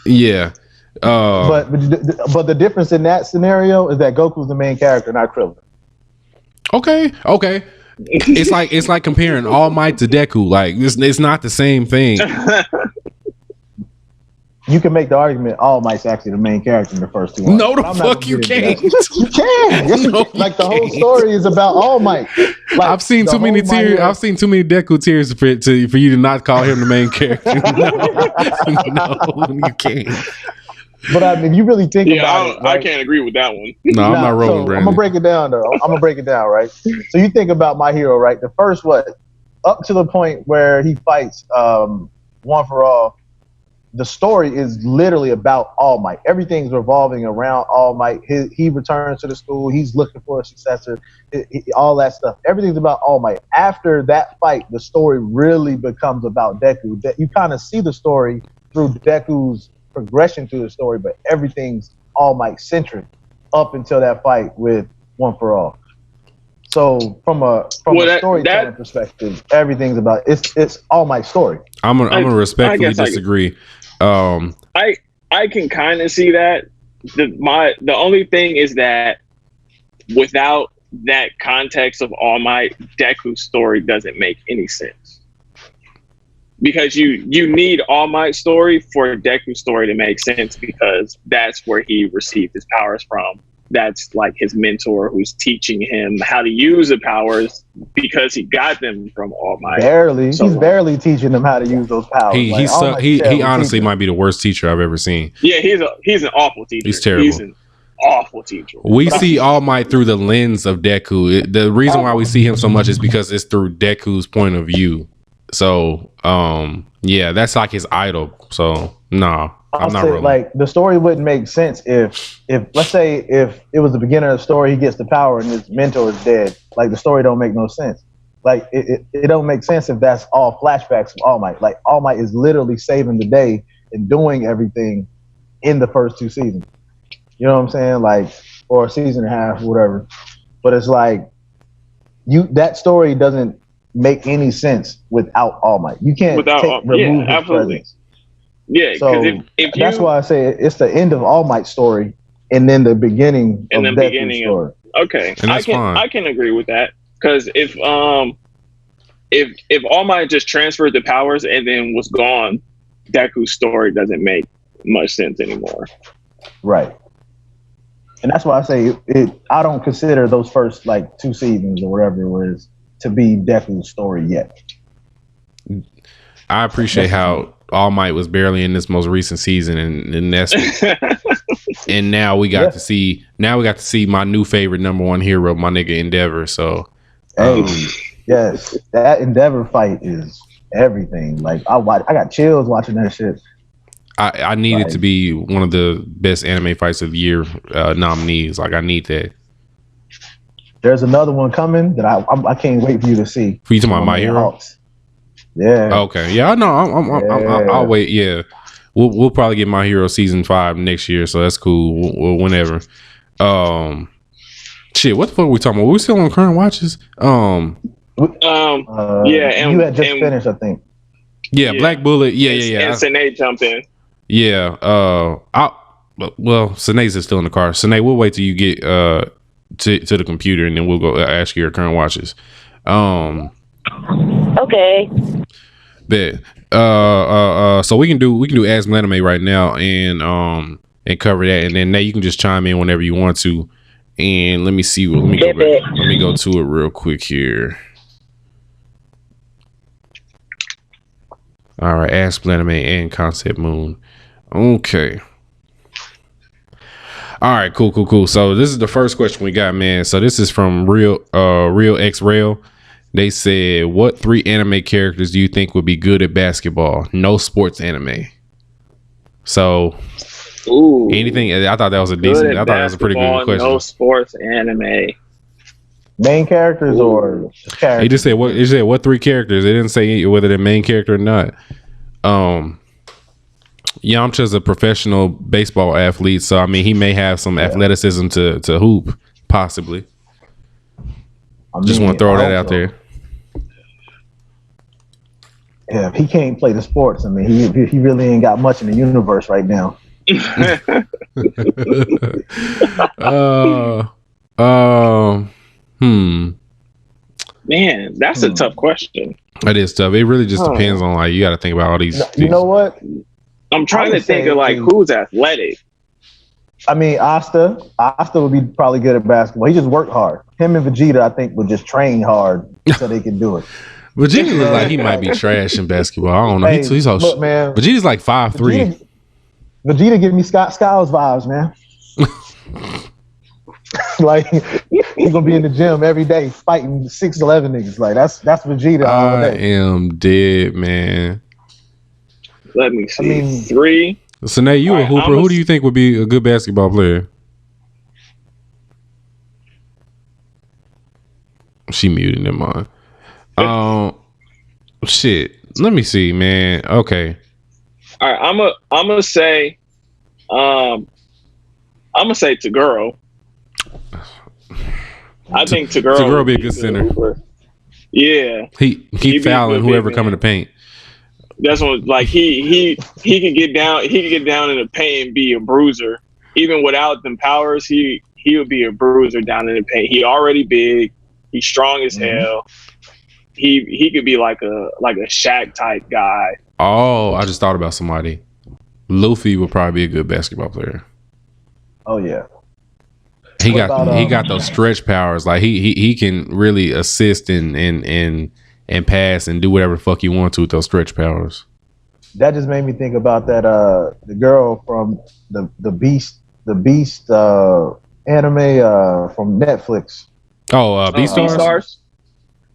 yeah. But the difference in that scenario is that Goku's the main character, not Krillin. Okay. It's like comparing All Might to Deku. Like it's not the same thing. You can make the argument All Might's actually the main character in the first 2 No, the fuck you can't. You can. Yes, no, like the whole story is about All Might. Like, I've seen too many tears. I've seen too many Deku tears for you to not call him the main character. No, you can't. But I mean, if you really think about it, right? I can't agree with that one. No, I'm not rolling. So I'm gonna break it down though. I'm gonna break it down, right? So you think about My Hero, right? The first up to the point where he fights One for All. the story is literally about All Might. Everything's revolving around All Might. He returns to the school. He's looking for a successor. All that stuff. Everything's about All Might. After that fight, the story really becomes about Deku. That you kind of see the story through Deku's progression through the story, but everything's All Might centric up until that fight with One for All. So from a storytelling perspective, everything's about it's All Might's story. I'm gonna respectfully disagree. I can kind of see that. The only thing is that without that context of All Might, Deku's story doesn't make any sense. Because you need All Might's story for Deku's story to make sense, because that's where he received his powers from. That's like his mentor who's teaching him how to use the powers because he got them from All Might. Barely. So, he's barely teaching them how to use those powers. He honestly might be the worst teacher I've ever seen. Yeah, he's an awful teacher. He's terrible. He's an awful teacher. We see All Might through the lens of Deku. The reason why we see him so much is because it's through Deku's point of view. So, yeah, that's like his idol. So, no. I'm not rolling. Like the story wouldn't make sense if let's say if it was the beginning of the story, he gets the power and his mentor is dead. Like the story don't make no sense. Like it don't make sense if that's all flashbacks of All Might. Like All Might is literally saving the day and doing everything in the first 2 seasons. You know what I'm saying? Like, or a season and a half, whatever. But it's like that story doesn't make any sense without All Might. You can't remove his presence. Yeah, so if that's why I say it's the end of All Might's story and then the beginning of Deku's story. Okay, and that's fine. I can agree with that, because if All Might just transferred the powers and then was gone, Deku's story doesn't make much sense anymore. Right, and that's why I say I don't consider those first like 2 seasons or whatever it was to be Deku's story yet. I appreciate how All Might was barely in this most recent season, and that's and now we got to see my new favorite #1 hero, my nigga Endeavor. So, yes, that Endeavor fight is everything. Like I got chills watching that shit. I need it to be one of the best anime fights of the year nominees. Like I need that. There's another one coming that I can't wait for you to see. For you talking about My Hero? Hawks. Yeah. Okay. Yeah. No. I'll wait. Yeah. We'll probably get My Hero season 5 next year, so that's cool. Whenever. Shit. What the fuck are we talking about? We still on current watches? Yeah. And you had just finished, I think. Yeah. Black Bullet. Yeah. And Sine jumped in. Yeah. Sinead's is still in the car. Sinead, we'll wait till you get to the computer, and then we'll go ask you your current watches. Okay. Bet. So we can do Ask Blanime right now and cover that, and then you can just chime in whenever you want to. And let me see. Let me go back. Let me go to it real quick here. All right, Ask Blanime and Concept Moon. Okay. All right, cool. So this is the first question we got, man. So this is from Real X Rail. They said, what 3 anime characters do you think would be good at basketball? No sports anime. So, anything? I thought that was a decent. I thought that was a pretty good question. No sports anime. Main characters or characters? He just said what? He said what 3 characters? They didn't say whether they're main character or not. Yamcha's a professional baseball athlete, so I mean he may have some athleticism to hoop, possibly. Just want to throw that out there. Yeah, if he can't play the sports, I mean, he really ain't got much in the universe right now. Man, that's a tough question. It is tough. It really just depends on, like, you got to think about all these. You know what? I'm trying to think of like who's athletic. I mean, Asta would be probably good at basketball. He just worked hard. Him and Vegeta, I think, would just train hard so they can do it. Vegeta looks like he might be trash in basketball. I don't know. Hey, he's all man. Vegeta's like 5'3". Vegeta give me Skiles vibes, man. Like he's gonna be in the gym every day fighting 6'11" niggas. Like that's Vegeta all day. I am dead, man. Let me see. 3. So now you a hooper. Who do you think would be a good basketball player? She muted him on. Shit. Let me see, man. Okay. All right. I'm gonna say Taguro. I think Taguro would be a good center. Hooper. Yeah. He fouling whoever come in the paint. That's what, like, he can get down. He can get down in the paint and be a bruiser. Even without them powers, he would be a bruiser down in the paint. He already big. He's strong as hell. He could be like a Shaq type guy. Oh, I just thought about somebody. Luffy would probably be a good basketball player. Oh yeah. He got those stretch powers. Like he can really assist and pass and do whatever the fuck you want to with those stretch powers. That just made me think about that the girl from the Beast anime from Netflix. Oh, Beastars?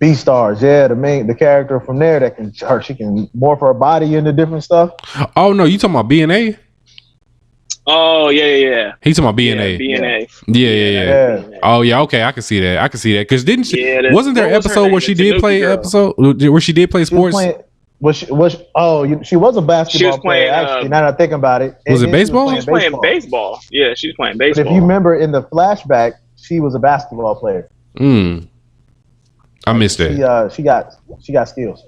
Beastars, yeah, the character from there that she can morph her body into different stuff. Oh no, you talking about BNA? Oh yeah. He's talking about BNA. Yeah. Yeah. Oh yeah, okay, I can see that. Because didn't she? Yeah, wasn't there an episode where she did play sports? She was a basketball player. Actually, now that I think about it, was it baseball? She was playing baseball. Yeah, she was playing baseball. But if you remember in the flashback, she was a basketball player. I missed that. She got skills.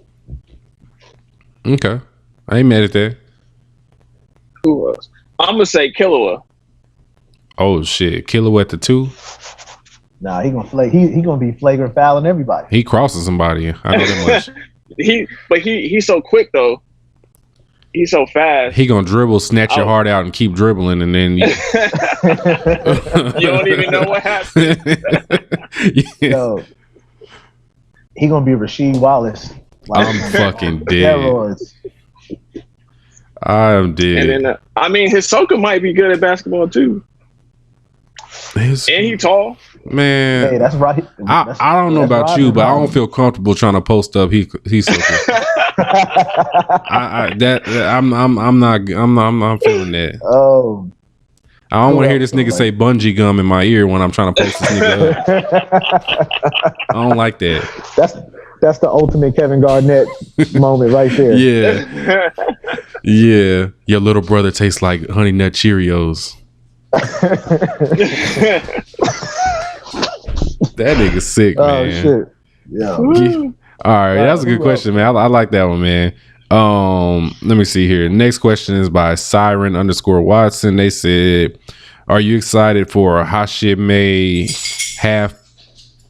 Okay, I ain't mad at that. Who was? I'm gonna say Killua. Oh shit, Killua at the 2. Nah, he gonna be flagrant fouling everybody. He crossing somebody. I know that much. He's so quick though. He's so fast. He gonna dribble, snatch your heart out, and keep dribbling, and then you don't even know what happened. Yo, he gonna be Rasheed Wallace. I'm fucking dead. I am dead. And then, Hisoka might be good at basketball too. And he tall. Man, hey, that's right. I don't know about you, but I don't feel comfortable trying to post up. He's so good. I'm not feeling that. Oh, I don't want to hear this nigga say bungee gum in my ear when I'm trying to post this nigga up. I don't like that. That's the ultimate Kevin Garnett moment right there. Yeah. Yeah. Your little brother tastes like Honey Nut Cheerios. That nigga's sick, man. Oh shit. Yeah. All right, that's a good question, man. I like that one, man. Let me see here. Next question is by Siren_Watson. They said, "Are you excited for Hashime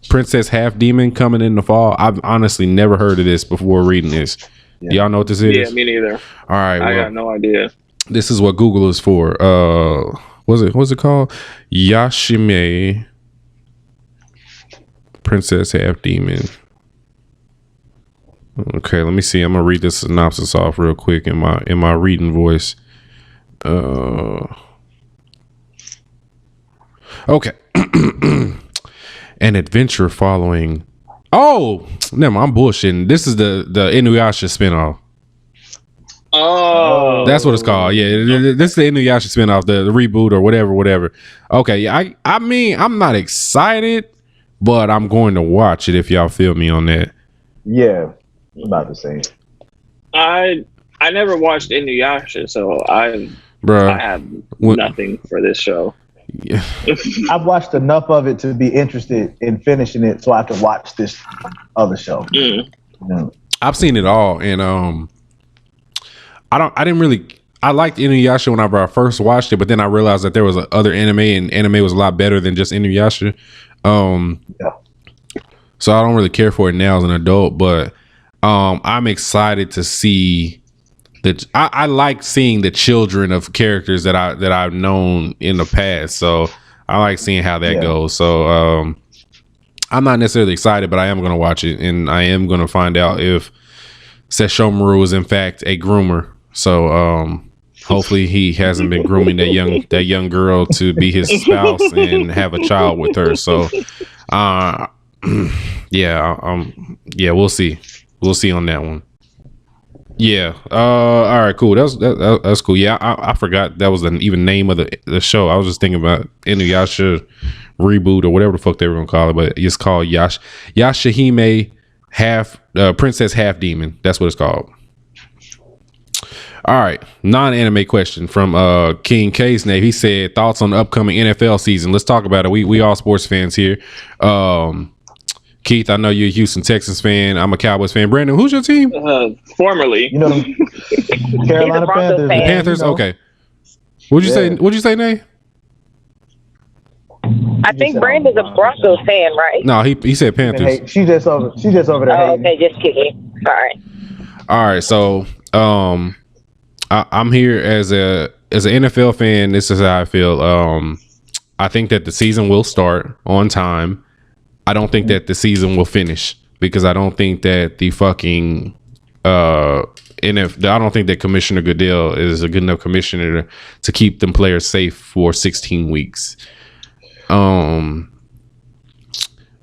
Princess Half Demon coming in the fall?" I've honestly never heard of this before reading this. Yeah. Do y'all know what this is? Yeah, me neither. All right, I got no idea. This is what Google is for. What's it called? Yashime Princess Half Demon. Okay, let me see. I'm gonna read this synopsis off real quick in my reading voice. Okay. An adventure following. Oh, never mind, I'm bullshitting. This is the Inuyasha spinoff. Oh, that's what it's called. Yeah, this is the Inuyasha spinoff, the reboot or whatever. Okay, yeah, I mean, I'm not excited, but I'm going to watch it if y'all feel me on that. Yeah, I'm about the same. I never watched Inuyasha, so I have nothing for this show. Yeah. I've watched enough of it to be interested in finishing it, so I can watch this other show. Mm. Yeah. I've seen it all, and I liked Inuyasha whenever I first watched it, but then I realized that there was other anime, and anime was a lot better than just Inuyasha. Yeah. So I don't really care for it now as an adult, but I'm excited to see that. I like seeing the children of characters that I've known in the past. So I like seeing how that goes. So I'm not necessarily excited, but I am going to watch it, and I am going to find out if Sesshomaru is in fact a groomer. So hopefully he hasn't been grooming that young girl to be his spouse and have a child with her. So yeah, we'll see on that one. Yeah. All right. Cool. That's cool. Yeah. I forgot that was the even name of the show. I was just thinking about Inuyasha reboot or whatever the fuck they were gonna call it, but it's called Yashahime Princess Half Demon. That's what it's called. All right, non-anime question from King K's name. He said thoughts on the upcoming NFL season. Let's talk about it. We all sports fans here. Keith, I know you're a Houston Texans fan. I'm a Cowboys fan. Brandon, who's your team? Formerly, You know, Carolina Panthers. The Panthers. You know. Okay. What'd you say, Nay? I think Brandon's a Broncos fan, right? No, he said Panthers. She's just over there. Oh, okay, just kidding. Sorry. All right, so I'm here as an NFL fan. This is how I feel. I think that the season will start on time. I don't think that the season will finish because I don't think that the fucking I don't think that Commissioner Goodell is a good enough commissioner to keep them players safe for 16 weeks. I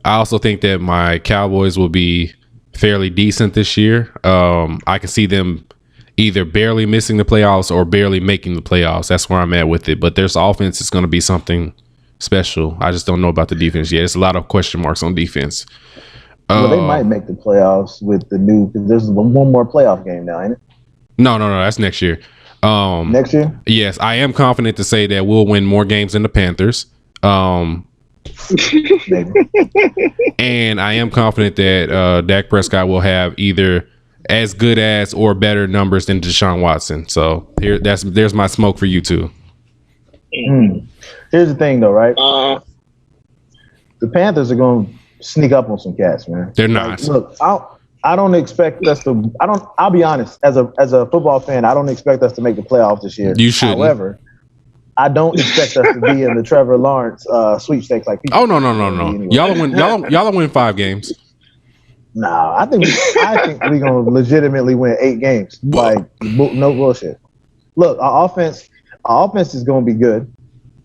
also think that my Cowboys will be fairly decent this year. I can see them either barely missing the playoffs or barely making the playoffs. That's where I'm at with it. But their offense is going to be something special. I just don't know about the defense yet. There's a lot of question marks on defense. Well, they might make the playoffs with the new. Because there's one more playoff game now, ain't it? No. That's next year. Next year? Yes, I am confident to say that we'll win more games than the Panthers. Maybe. And I am confident that Dak Prescott will have either as good as or better numbers than Deshaun Watson. So there's my smoke for you too. Here's the thing, though, right? The Panthers are going to sneak up on some cats, man. They're not. Look, I don't expect us to. I'll be honest. As a football fan, I don't expect us to make the playoffs this year. You shouldn't. However, I don't expect us to be in the Trevor Lawrence sweepstakes like people. Oh no. Y'all win 5 games. Nah, I think we're gonna legitimately win 8 games. Like no bullshit. Look, our offense is gonna be good.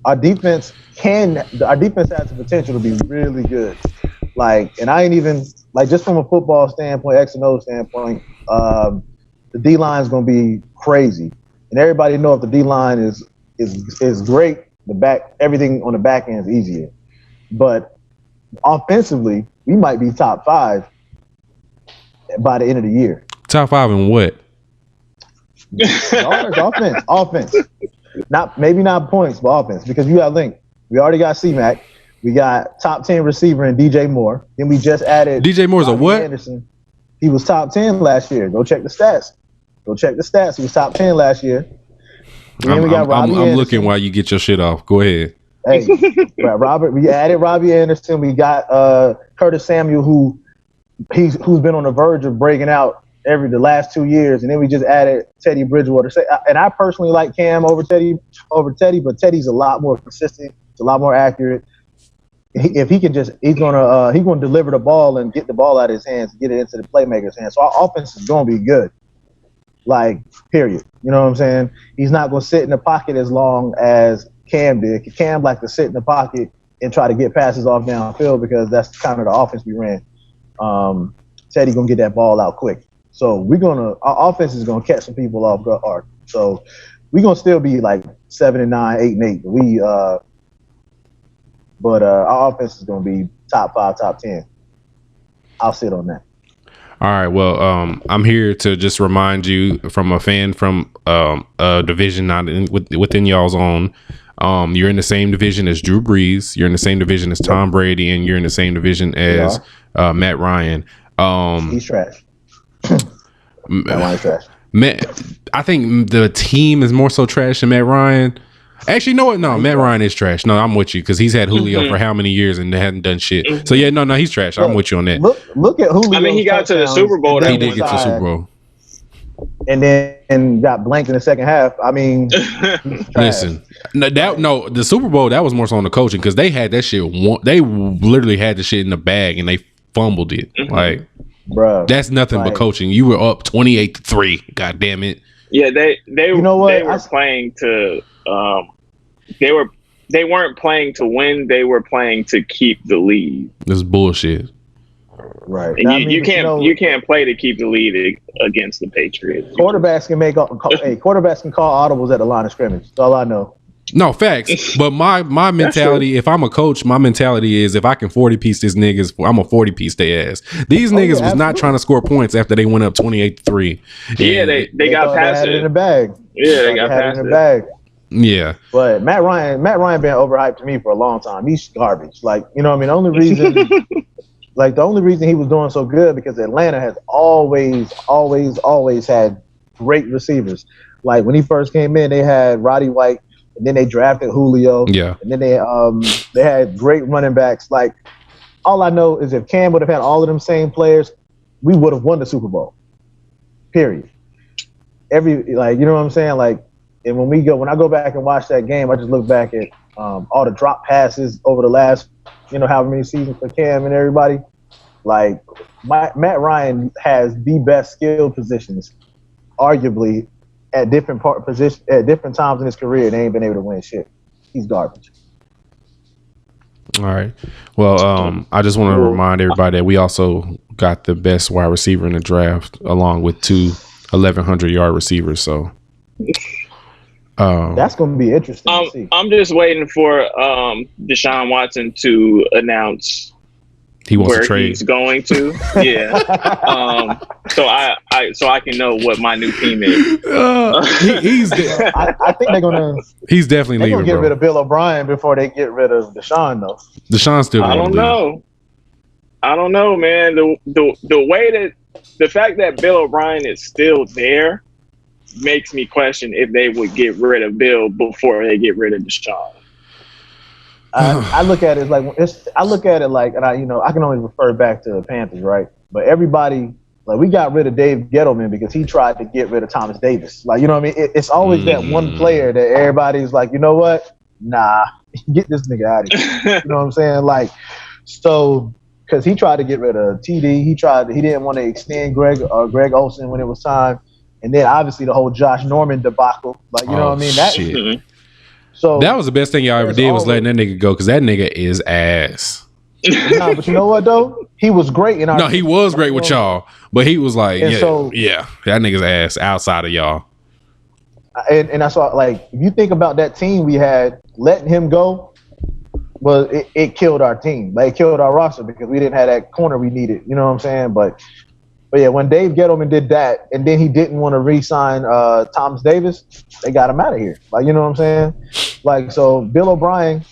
Our defense has the potential to be really good. Like, and I ain't even like just from a football standpoint, X and O standpoint, the D line is gonna be crazy. And everybody know if the D line is great, everything on the back end is easier. But offensively, we might be top 5 by the end of the year. Top 5 in what? Offense. Maybe not points, but offense. Because you got Link. We already got C-Mac. We got top 10 receiver in DJ Moore. Then we just added DJ Moore's Robbie a what? Anderson. He was top 10 last year. Go check the stats. He was top 10 last year. I'm looking while you get your shit off. Go ahead. Hey, Robert. We added Robbie Anderson. We got Curtis Samuel, who's been on the verge of breaking out the last 2 years, and then we just added Teddy Bridgewater. And I personally like Cam over Teddy, but Teddy's a lot more consistent. It's a lot more accurate. If he can he's gonna deliver the ball and get the ball out of his hands, get it into the playmaker's hands. So our offense is gonna be good. Like, period. You know what I'm saying? He's not gonna sit in the pocket as long as Cam did. Cam liked to sit in the pocket and try to get passes off downfield because that's kind of the offense we ran. Teddy gonna get that ball out quick. So our offense is gonna catch some people off guard. So we're gonna still be like 7-9, 8-8. But our offense is gonna be top 5, top 10. I'll sit on that. All right. Well, I'm here to just remind you from a fan from a division not within y'all's own. You're in the same division as Drew Brees. You're in the same division as Tom Brady, and you're in the same division as Matt Ryan. He's trash. Matt Ryan's trash. I think the team is more so trash than Matt Ryan. Actually, no, Matt Ryan is trash. No, I'm with you because he's had Julio for how many years and they hadn't done shit. So yeah, no, he's trash. I'm with you on that. Look at Julio. I mean, he got to the Super Bowl. He did get to the Super Bowl, and then got blanked in the second half. I mean, listen, the Super Bowl that was more so on the coaching because they had that shit. They literally had the shit in the bag and they fumbled it. Like, bro, that's nothing but coaching. You were up 28-3. God damn it. Yeah, they you know what? They were playing to. They weren't playing to win. They were playing to keep the lead. This is bullshit. Right. And you can't play to keep the lead against the Patriots. Quarterbacks can call audibles at the line of scrimmage. That's all I know. No, facts. But my mentality, if I'm a coach, my mentality is if I can 40-piece this niggas, I'm a 40-piece their ass. These niggas was not trying to score points after they went up 28-3. Yeah, they got past it in the bag. Yeah, they got past it in the bag. Yeah. But Matt Ryan been overhyped to me for a long time. He's garbage. Like, you know what I mean? The only reason he was doing so good because Atlanta has always had great receivers. Like when he first came in, they had Roddy White, and then they drafted Julio. Yeah. And then they had great running backs. Like, all I know is if Cam would have had all of them same players, we would have won the Super Bowl. Period. You know what I'm saying? Like, and when I go back and watch that game, I just look back at all the drop passes over the last, however many seasons for Cam and everybody. Like, Matt Ryan has the best skill positions, arguably, at different times in his career. They ain't been able to win shit. He's garbage. All right. Well, I just want to remind everybody that we also got the best wide receiver in the draft, along with two 1,100-yard receivers. So that's going to be interesting to see. I'm just waiting for Deshaun Watson to announce he wants where to trade. He's going to. Yeah. So I can know what my new team is. I think they're gonna. He's definitely leaving. They're gonna get rid of Bill O'Brien before they get rid of Deshaun, though. Deshaun's still. I don't know, man. The way that the fact that Bill O'Brien is still there makes me question if they would get rid of Bill before they get rid of Deshaun. I look at it like, and I can only refer back to the Panthers, right? But everybody, like, we got rid of Dave Gettleman because he tried to get rid of Thomas Davis. Like, you know what I mean? It's always that one player that everybody's like, you know what? Nah, get this nigga out of here. You know what I'm saying? Like, so because he tried to get rid of TD, he didn't want to extend Greg Olsen when it was time, and then obviously the whole Josh Norman debacle. Like, you know what I mean? Shit. So that was the best thing y'all ever did was letting that nigga go because that nigga is ass. Nah, but you know what though? He was great in our. No, he was great with y'all, but he was like, that nigga's ass outside of y'all. And I saw, like, if you think about that team we had, letting him go, well, it killed our team. Like, it killed our roster because we didn't have that corner we needed. You know what I'm saying? But yeah, when Dave Gettleman did that, and then he didn't want to re-sign Thomas Davis, they got him out of here. Like, you know what I'm saying? Like, so Bill O'Brien,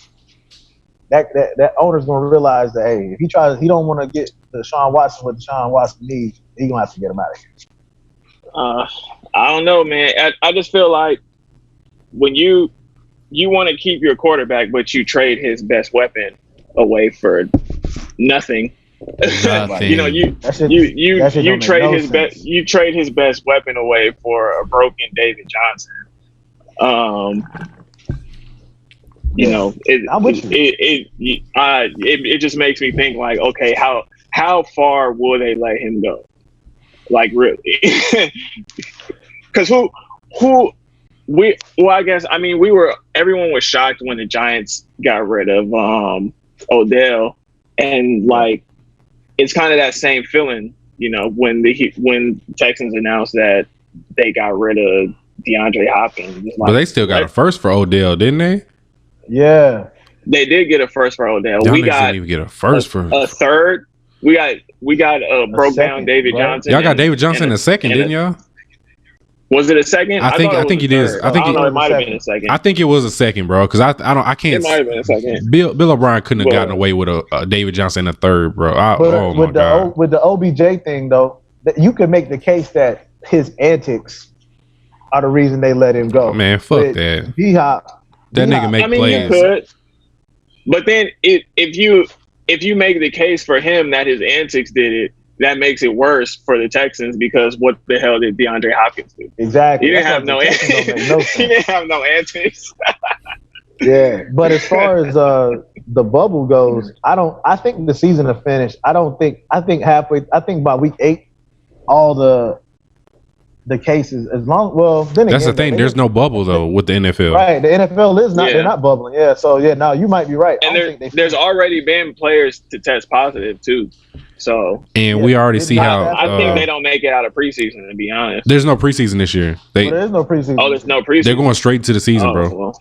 that owner's gonna realize that, hey, if he don't want to get Deshaun Watson what Deshaun Watson needs, he gonna have to get him out of here. I don't know, man. I just feel like when you want to keep your quarterback, but you trade his best weapon away for nothing. You trade his best weapon away for a broken David Johnson. It just makes me think, like, okay, how far will they let him go? Like, really? Because everyone was shocked when the Giants got rid of Odell, and like, it's kind of that same feeling, when Texans announced that they got rid of DeAndre Hopkins. Like, but they still got a first for Odell, didn't they? Yeah, they did get a first for Odell. Y'all didn't even get a first for a third. We got broke down David Johnson. Y'all got David Johnson in a second, didn't y'all? Was it a second? I think it is. I think it might have been a second. I think it was a second, bro. Because I can't. It might have been a second. Bill O'Brien couldn't have gotten away with a David Johnson in a third, bro. With the OBJ thing, though, you could make the case that his antics are the reason they let him go. Man, fuck that. D-Hop, that nigga make plays. You could. But then if you make the case for him that his antics did it, that makes it worse for the Texans because what the hell did DeAndre Hopkins do? Exactly. He didn't have no antics. Yeah, but as far as the bubble goes, I think the season will finish. I think by week 8, all the the cases as long. Well, then that's again, the thing. There's no bubble though with the NFL. Right, the NFL is not. They're not bubbling. Yeah, so no, you might be right. And there's already been players to test positive too. So we already see how. I think they don't make it out of preseason. To be honest, there's no preseason this year. There's no preseason. Oh, there's no preseason. They're going straight to the season, bro. Well.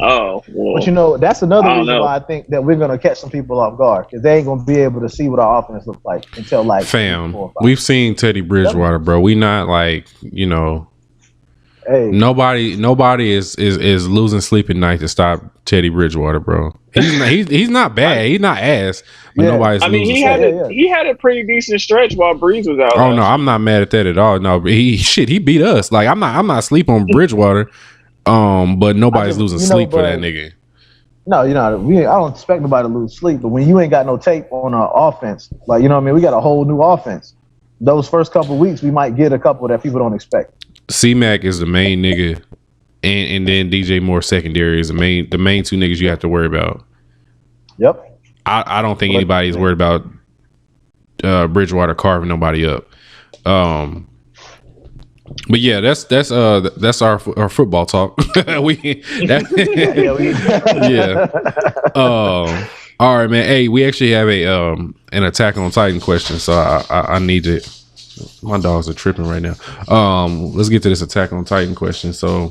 But that's another reason why I think that we're gonna catch some people off guard because they ain't gonna be able to see what our offense looks like until like. Fam, we've seen Teddy Bridgewater, bro. We not like Hey. Nobody is losing sleep at night to stop Teddy Bridgewater, bro. He's not bad. He's not ass. But nobody's. I mean, he had a pretty decent stretch while Breeze was out. Oh no, I'm not mad at that at all. No, he beat us. Like I'm not asleep on Bridgewater. But nobody's losing sleep for that nigga. No, I don't expect nobody to lose sleep. But when you ain't got no tape on our offense, like we got a whole new offense. Those first couple of weeks, we might get a couple that people don't expect. C-Mac is the main nigga, and then DJ Moore secondary is the main two niggas you have to worry about. Yep. I don't think anybody's worried about Bridgewater carving nobody up. But yeah, that's our football talk. All right, man. Hey, we actually have an Attack on Titan question, so I need to. My dogs are tripping right now. Let's get to this Attack on Titan question. So,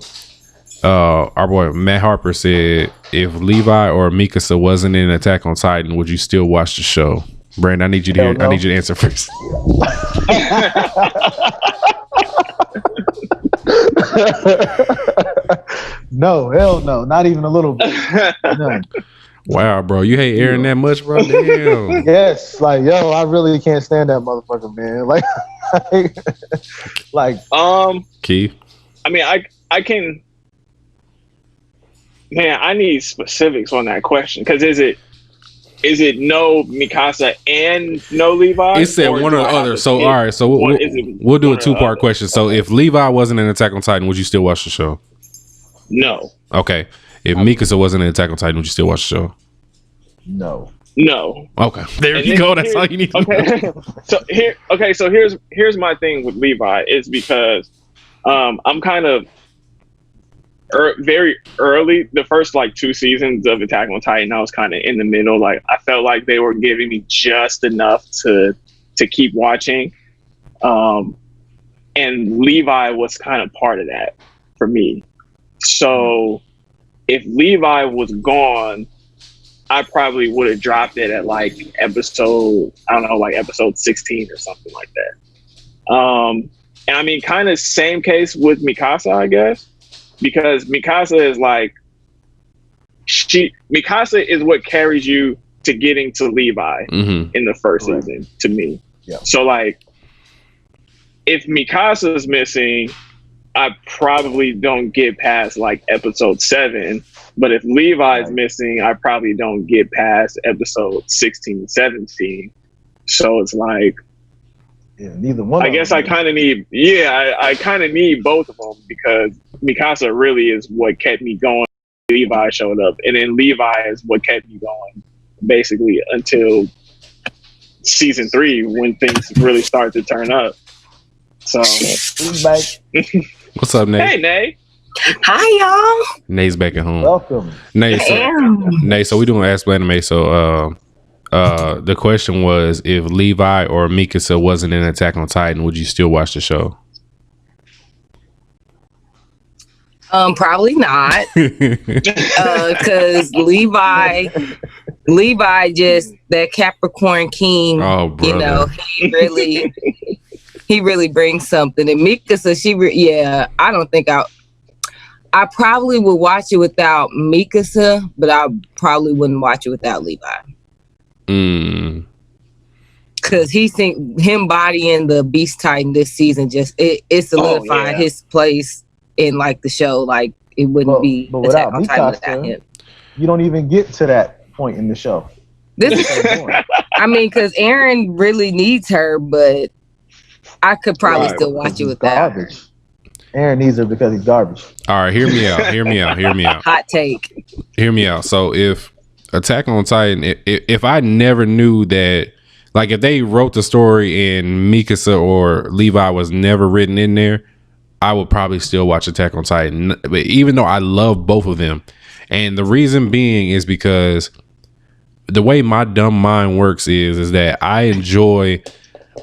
our boy Matt Harper said, if Levi or Mikasa wasn't in Attack on Titan, would you still watch the show? Brandon, I need you to I need you to answer first. No, hell no, not even a little bit. None. Wow, bro, you hate Eren that much, bro? Damn. Yes, I really can't stand that motherfucker, man. Keith. I mean, I can. Man, I need specifics on that question because is it no Mikasa and no Levi? It said one or the other. So all right, so we'll do a 2-part question. So if Levi wasn't in Attack on Titan, would you still watch the show? No. Okay. If Mikasa wasn't in Attack on Titan, would you still watch the show? No. Okay. There you go. That's all you need to know. So here's my thing with Levi is because I'm kind of very early, the first 2 seasons of Attack on Titan, I was kind of in the middle. Like I felt like they were giving me just enough to keep watching, and Levi was kind of part of that for me. So if Levi was gone, I probably would have dropped it at episode 16 or something like that. And I mean, kind of same case with Mikasa, I guess. Because Mikasa is Mikasa is what carries you to getting to Levi in the first season to me. Yeah. So if Mikasa's missing, I probably don't get past episode 7. But if Levi's missing, I probably don't get past episode 16 and 17. So it's neither one. I guess I kind of need, I kind of need both of them because Mikasa really is what kept me going. Levi showed up, and then Levi is what kept me going basically until season 3 when things really start to turn up. So, what's up, Nate? Hey, Nate. Hi, y'all. Nate's back at home. Welcome, Nate. So we doing Ask Blanime. So, the question was, if Levi or Mikasa wasn't in Attack on Titan, would you still watch the show? Probably not. Cause Levi just that Capricorn King. Oh, brother. he really brings something. And Mikasa, I don't think I probably would watch it without Mikasa, but I probably wouldn't watch it without Levi. Cause him bodying the Beast Titan this season it solidified his place in the show. It wouldn't be but without Mikasa, you don't even get to that point in the show. I mean, cause Eren really needs her, but I could probably still watch it without her. Eren needs her because he's garbage. All right, hear me out. Hot take. Hear me out. So if Attack on Titan, if I never knew that, if they wrote the story and Mikasa or Levi was never written in there, I would probably still watch Attack on Titan, but even though I love both of them. And the reason being is because the way my dumb mind works is that I enjoy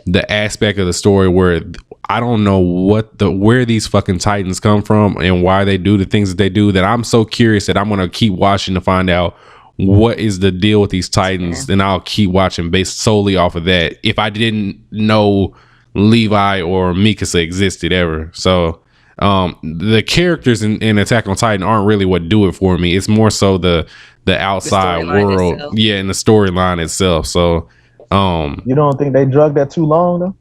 the aspect of the story where I don't know where these fucking Titans come from and why they do the things that they do, that I'm so curious that I'm going to keep watching to find out what is the deal with these Titans. And I'll keep watching based solely off of that if I didn't know Levi or Mikasa existed ever. So the characters in Attack on Titan aren't really what do it for me. It's more so the outside world itself. And the storyline itself. So you don't think they drug that too long though?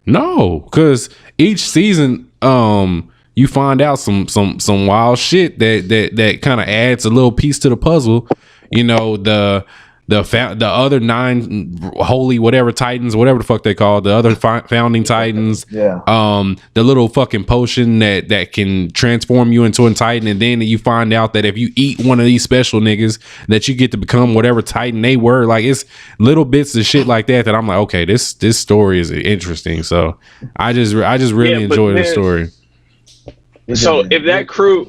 No, because each season you find out some wild shit that kind of adds a little piece to the puzzle. You know, the other 9 holy whatever Titans, whatever the fuck they call the other founding Titans. Yeah. The little fucking potion that can transform you into a Titan, and then you find out that if you eat one of these special niggas, that you get to become whatever Titan they were. Like, it's little bits of shit like that I'm like, okay, this story is interesting. So I just really enjoy this story. So if that crew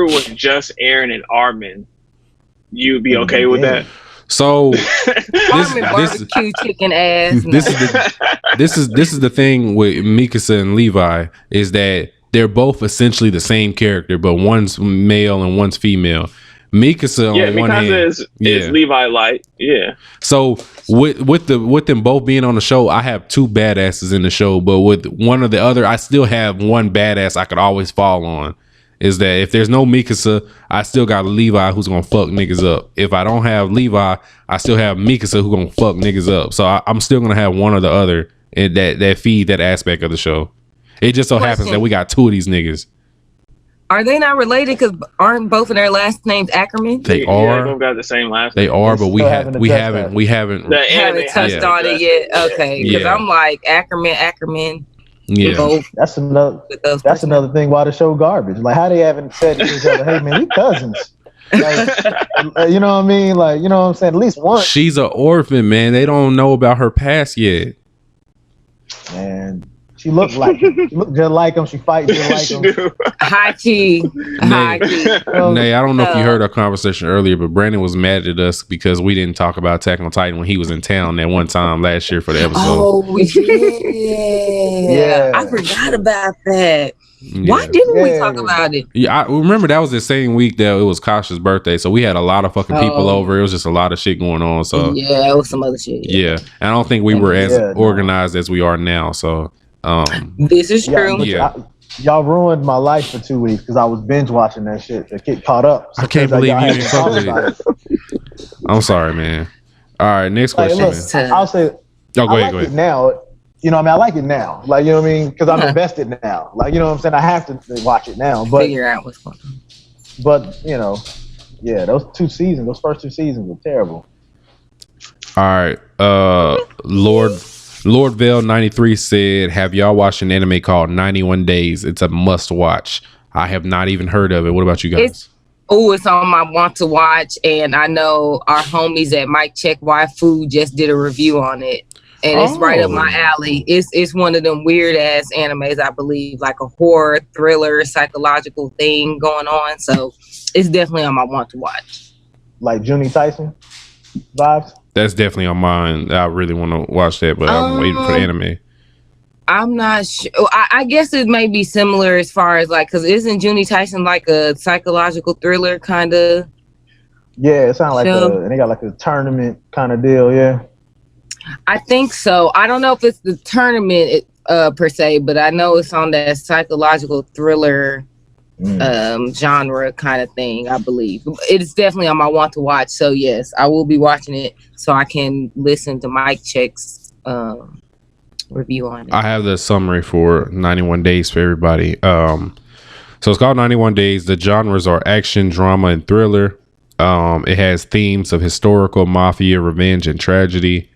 was just Eren and Armin, you'd be okay with that? So barbecue chicken ass. This is the thing with Mikasa and Levi, is that they're both essentially the same character, but one's male and one's female. Mikasa on one hand is Levi light. Yeah. So with them both being on the show, I have 2 badasses in the show, but with one or the other, I still have one badass I could always fall on. Is that if there's no Mikasa, I still got Levi who's gonna fuck niggas up. If I don't have Levi, I still have Mikasa who's gonna fuck niggas up. So I'm still gonna have one or the other that feed that aspect of the show. It just so happens that we got 2 of these niggas. Are they not related? Because aren't both of their last names Ackerman? They are. Yeah, they both got the same last name. They are, but we haven't touched on it yet. Okay, because I'm like Ackerman. Yeah, that's another thing why the show garbage. Like, how they haven't said to each other, "Hey man, we cousins." Like, you know what I mean? Like, you know what I'm saying? At least once. She's an orphan, man. They don't know about her past yet. Man, she looked like him. She looked just like him. She fight just like him. High key. Nay, I don't know if you heard our conversation earlier, but Brandon was mad at us because we didn't talk about Attack on Titan when he was in town that one time last year for the episode. Oh yeah. I forgot about that. Yeah. Why didn't we talk about it? Yeah, I remember that was the same week that it was Kasha's birthday, so we had a lot of fucking people over. It was just a lot of shit going on. So yeah, it was some other shit. Yeah, and I don't think we were as organized as we are now. So this is true. Yeah. Y'all ruined my life for 2 weeks because I was binge watching that shit to get caught up. I can't believe you didn't talk about it. I'm sorry, man. All right, next question. Look, I'll say. Go ahead. It now. You know what I mean? I like it now. Like, you know what I mean? Because I'm invested now. Like, you know what I'm saying? I have to watch it now. But figure out what's going on. But, you know, yeah, those first 2 seasons were terrible. All right. Lord Vale 93 said, have y'all watched an anime called 91 Days? It's a must watch. I have not even heard of it. What about you guys? It's on my want to watch, and I know our homies at Mike Check Waifu just did a review on it. And it's right up my alley. It's one of them weird ass animes, I believe, like a horror, thriller, psychological thing going on. So it's definitely on my want to watch. Like Juni Tyson vibes? That's definitely on mine. I really want to watch that, but I'm waiting for the anime. I'm not sure. I guess it may be similar as far as like, because isn't Juni Tyson like a psychological thriller kind of? Yeah, it sounds like and they got like a tournament kind of deal, yeah. I think so. I don't know if it's the tournament per se, but I know it's on that psychological thriller genre kind of thing, I believe. It's definitely on my want to watch. So yes, I will be watching it so I can listen to Mike Check's review on it. I have the summary for 91 Days for everybody. So it's called 91 Days. The genres are action, drama, and thriller. It has themes of historical, mafia, revenge, and tragedy.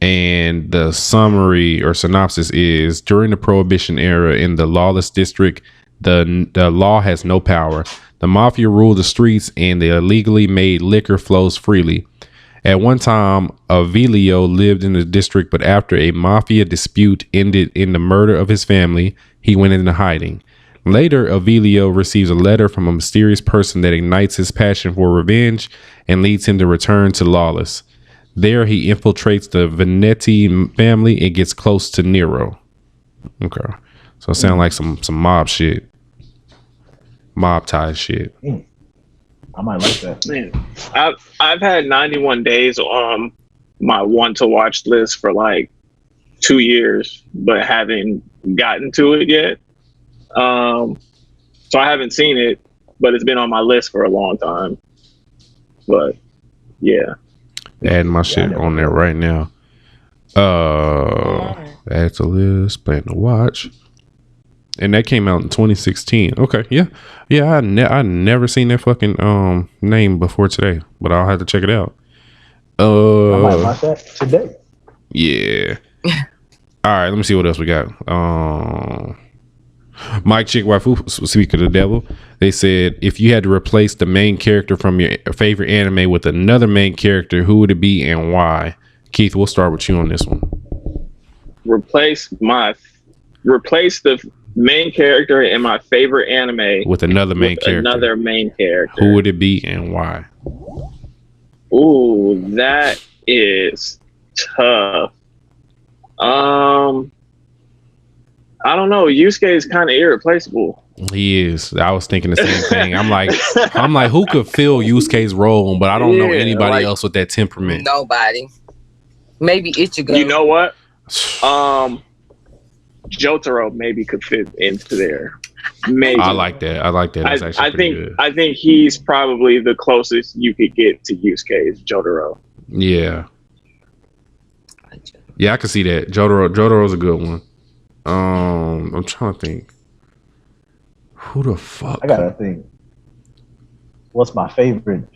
And the summary or synopsis is: during the Prohibition era in the lawless district, the law has no power. The mafia rule the streets, and the illegally made liquor flows freely. At one time, Avilio lived in the district, but after a mafia dispute ended in the murder of his family, he went into hiding. Later, Avilio receives a letter from a mysterious person that ignites his passion for revenge and leads him to return to Lawless. There, he infiltrates the Venetti family and gets close to Nero. Okay. So it sounds like some mob shit. Mob tie shit. I might like that. Man, I've had 91 days on my want to watch list for like 2 years, but haven't gotten to it yet. So I haven't seen it, but it's been on my list for a long time. But yeah, adding my shit on there right now. Add to list, plan to watch. And that came out in 2016. Okay, yeah. I never seen that fucking name before today, but I'll have to check it out. I might watch that today. Yeah. All right, let me see what else we got. Mike Chick Waifu, speak of the devil. They said if you had to replace the main character from your favorite anime with another main character, who would it be and why? Keith, we'll start with you on this one. Replace the main character in my favorite anime with another main character. Another main character. Who would it be and why? Ooh, that is tough. I don't know. Yusuke is kind of irreplaceable. He is. I was thinking the same thing. I'm like, who could fill Yusuke's role? But I don't know anybody else with that temperament. Nobody. Maybe Ichigo. You know what? Jotaro maybe could fit into there. Maybe. I like that. That's actually pretty good. I think he's probably the closest you could get to Yusuke is Jotaro. Yeah. Yeah, I can see that. Jotaro's a good one. I'm trying to think. Who the fuck? I gotta think. Who's my favorite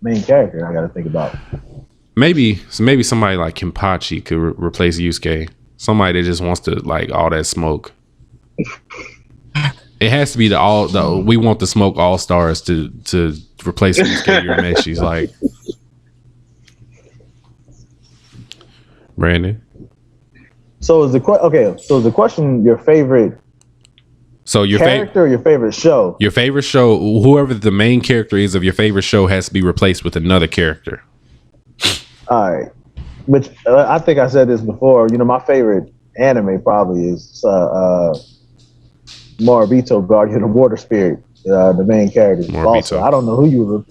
main character? I gotta think about. Maybe somebody like Kenpachi could replace Yusuke. Somebody that just wants to like all that smoke. It has to be we want the smoke all stars to replace Yusuke Urameshi's like. Brandon. So is the question your favorite? So your character or your favorite show? Your favorite show, whoever the main character is of your favorite show, has to be replaced with another character. All right, which I think I said this before. You know, my favorite anime probably is Moribito, Guardian of Water Spirit. The main character. Also, I don't know who you would.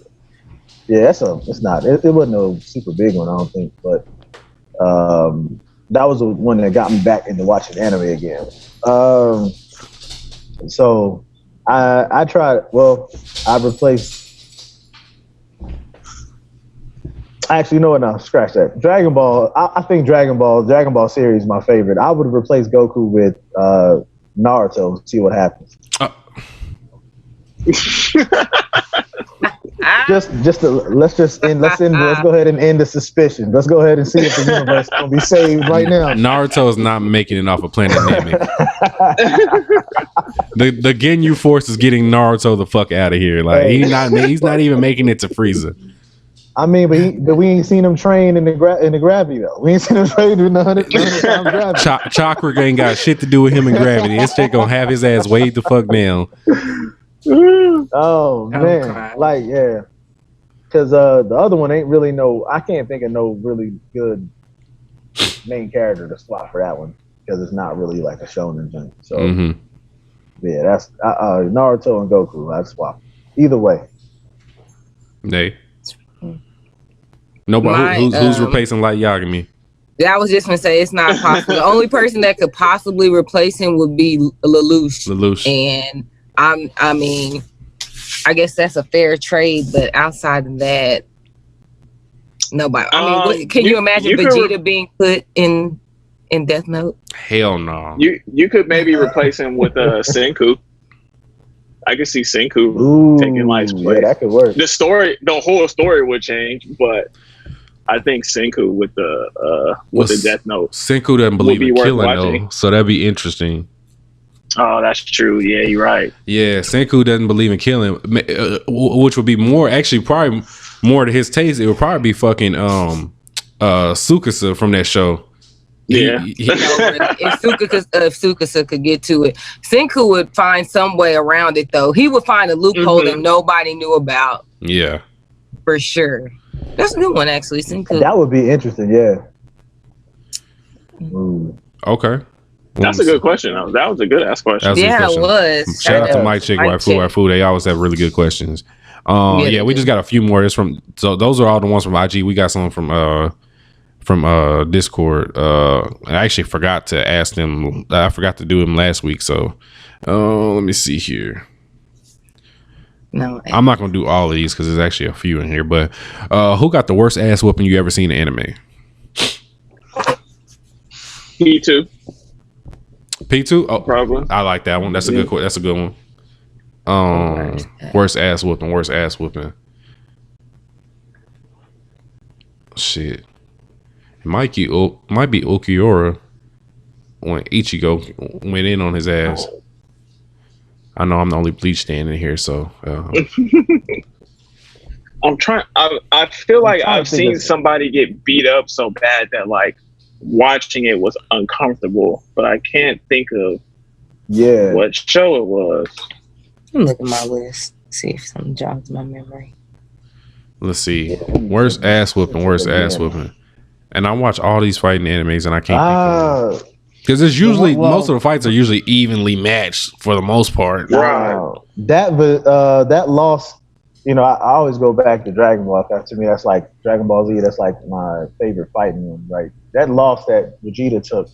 Yeah, it's not. It wasn't no super big one, I don't think, but that was the one that got me back into watching anime again. So I tried. Well, I replaced. Actually, you know what? Now scratch that. Dragon Ball. I think Dragon Ball series is my favorite. I would replace Goku with Naruto. See what happens. Let's go ahead and end the suspicion. Let's go ahead and see if the universe is gonna be saved right now. Naruto is not making it off of Planet Namek. the Ginyu Force is getting Naruto the fuck out of here. Like he's not even making it to Frieza. I mean, but we ain't seen him train in the gravity though. We ain't seen him train in 100 times gravity. Chakra ain't got shit to do with him in gravity. It's just gonna have his ass weighed the fuck down. Oh man, like yeah, because the other one ain't really I can't think of no really good main character to swap for that one because it's not really like a shonen thing. So yeah, that's Naruto and Goku. I'd swap either way. Nay. Nobody who's replacing Light Yagami. I was just gonna say it's not possible. The only person that could possibly replace him would be Lelouch. And I mean, I guess that's a fair trade, but outside of that, nobody. I mean, can you imagine Vegeta being put in Death Note? Hell no. You could maybe replace him with Senku. I could see Senku taking Light's place. Yeah, that could work. The whole story would change, but I think Senku with the Death Note. Senku doesn't believe in killing though, so that'd be interesting. Oh, that's true. Yeah, you're right. Yeah, Senku doesn't believe in killing, which would be probably more to his taste. It would probably be fucking Tsukasa from that show. Yeah. If Tsukasa could get to it, Senku would find some way around it though. He would find a loophole that nobody knew about. Yeah, for sure. That's a good one, actually. Senku. That would be interesting. Yeah. Ooh. Okay. That's a good question. That was a good ass question. Yeah, it was. Shout out to Mike Chick, Waifu. They always have really good questions. We just got a few more. So those are all the ones from IG. We got some from Discord. I actually forgot to ask them. I forgot to do them last week. So let me see here. No, I'm not gonna do all of these because there's actually a few in here. But who got the worst ass whooping you ever seen in anime? P2. P2? Oh, probably. I like that one. That's a good. That's a good one. Worst ass whooping. Shit. It might be Ukiura when Ichigo went in on his ass. I know I'm the only Bleach stand in here, so. I'm trying. I feel like I've seen somebody get beat up so bad that like watching it was uncomfortable, but I can't think of what show it was. I'm looking at my list, see if something jogs my memory. Let's see. Worst ass whooping. And I watch all these fighting animes and I can't think of it. Because it's usually most of the fights are usually evenly matched for the most part. Right. That loss, I always go back to Dragon Ball. To me, that's like Dragon Ball Z. That's like my favorite fighting one. Right. That loss that Vegeta took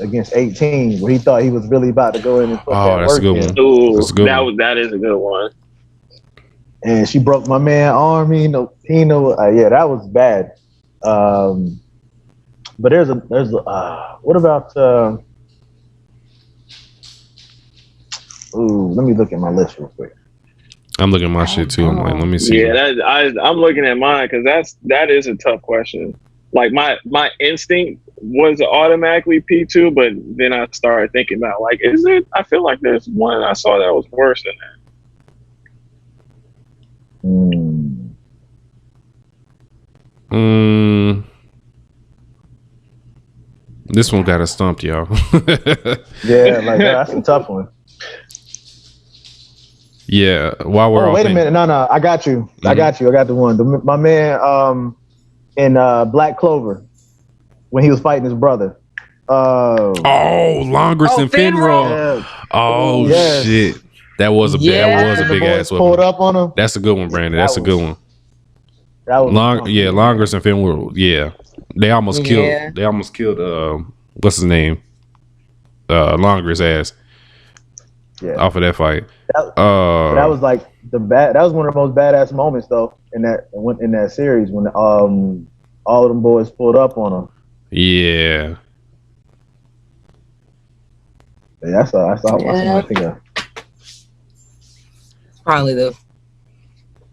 against 18, where he thought he was really about to go in and put that that's work a good in. one. Ooh, that's a good one. That is a good one. And she broke my man arm. That was bad. But there's what about let me look at my list real quick. I'm looking at my shit too. I'm like, let me see. Yeah, I'm looking at mine because that is a tough question. Like my instinct was automatically P2, but then I started thinking about like, is it? I feel like there's one I saw that was worse than that. This one got us stumped, y'all. That's a tough one. Yeah, while we're wait a minute, no, I got you. Mm-hmm. I got the one. My man in Black Clover when he was fighting his brother. Longrus and Finro. Yeah. Shit, that was a big ass pulled up on him. That's a good one, Brandon. That's a good one. That was Longrus and Finro. Yeah, they almost killed. They almost killed. What's his name? Longrus ass. Yeah. Off of that fight. That was like that was one of the most badass moments though in that series when all of them boys pulled up on him. Yeah. That's all I think of. Probably the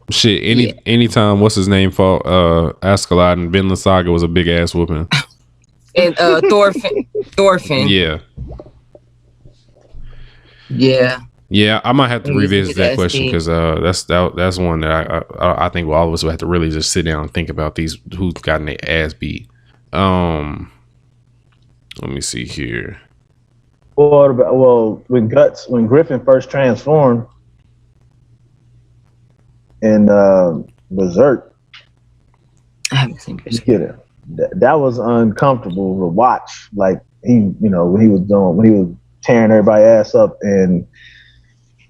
shit. Anytime what's his name fought Askeladd and Vinland Saga was a big ass whooping. And Thorfinn. Yeah, I might have to revisit that question because that's one that I think all of us will have to really just sit down and think about these who's gotten their ass beat. Let me see here. Well, when Griffin first transformed in Berserk, I haven't seen Berserk. That was uncomfortable to watch. Like when he was tearing everybody's ass up and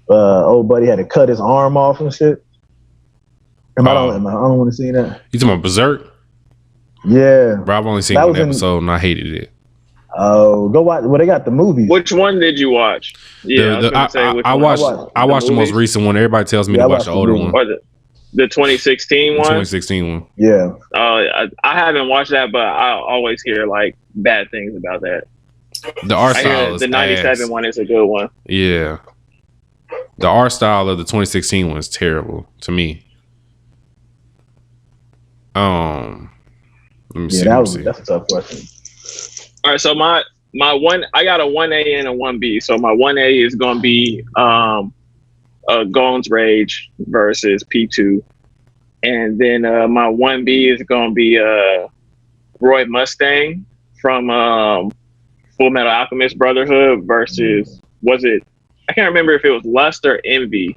old buddy had to cut his arm off and shit. I don't want to see that. You talking about Berserk? Yeah. Bro, I've only seen one episode and I hated it. Oh, go watch. Well, they got the movies. Which one did you watch? Yeah, I watched the most recent one. Everybody tells me to watch the older one. Or the 2016 one? 2016 one. Yeah. I haven't watched that, but I always hear like bad things about that. The art style is the 97 one is a good one. Yeah. The art style of the 2016 one is terrible to me. Let me see. That's a tough question. All right, so my one, I got a 1A and a 1B. So my 1A is gonna be Gon's Rage versus P2, and then my 1B is gonna be Roy Mustang from Full Metal Alchemist Brotherhood versus, was it, I can't remember if it was Lust or Envy.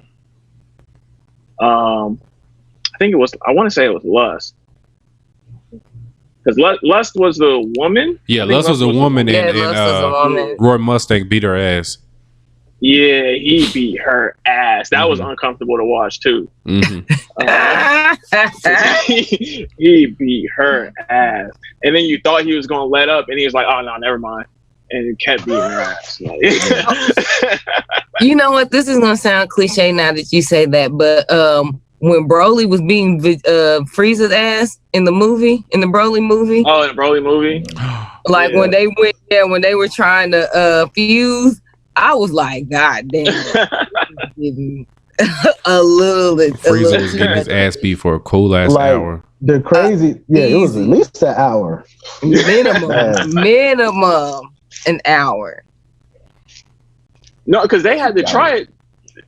I think it was, I want to say it was Lust. Because Lust was the woman? Yeah, Lust was a woman, and Roy Mustang beat her ass. Yeah, he beat her ass. That was uncomfortable to watch, too. Mm-hmm. He beat her ass. And then you thought he was going to let up, and he was like, oh, no, never mind. And it kept beating her ass. You know what? This is going to sound cliche now that you say that, but when Broly was beating Frieza's ass in the movie, in the Broly movie. Oh, in the Broly movie? Like when they went there, when they were trying to fuse, I was like, God damn. a little bit. Frieza was getting his ass beat for a cool ass hour. The crazy, it was at least an hour. Minimum an hour. No, because they had to try it.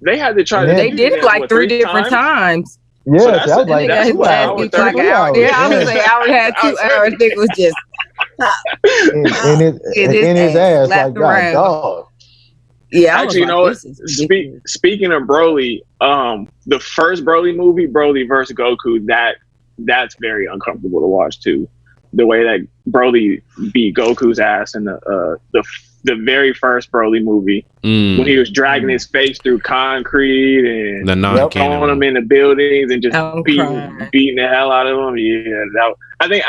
They had to try it. They did it like three different times. Yeah, so I was like, that's like an hour. Yeah, I was like, hour and a half, 2 hours. I think it was just in his ass, like, God, dog. Yeah, actually, you know what? Speaking of Broly, the first Broly movie, Broly versus Goku, that's very uncomfortable to watch too. The way that Broly beat Goku's ass in the very first Broly movie, when he was dragging his face through concrete and throwing him in the buildings and just beating the hell out of him. Yeah, I think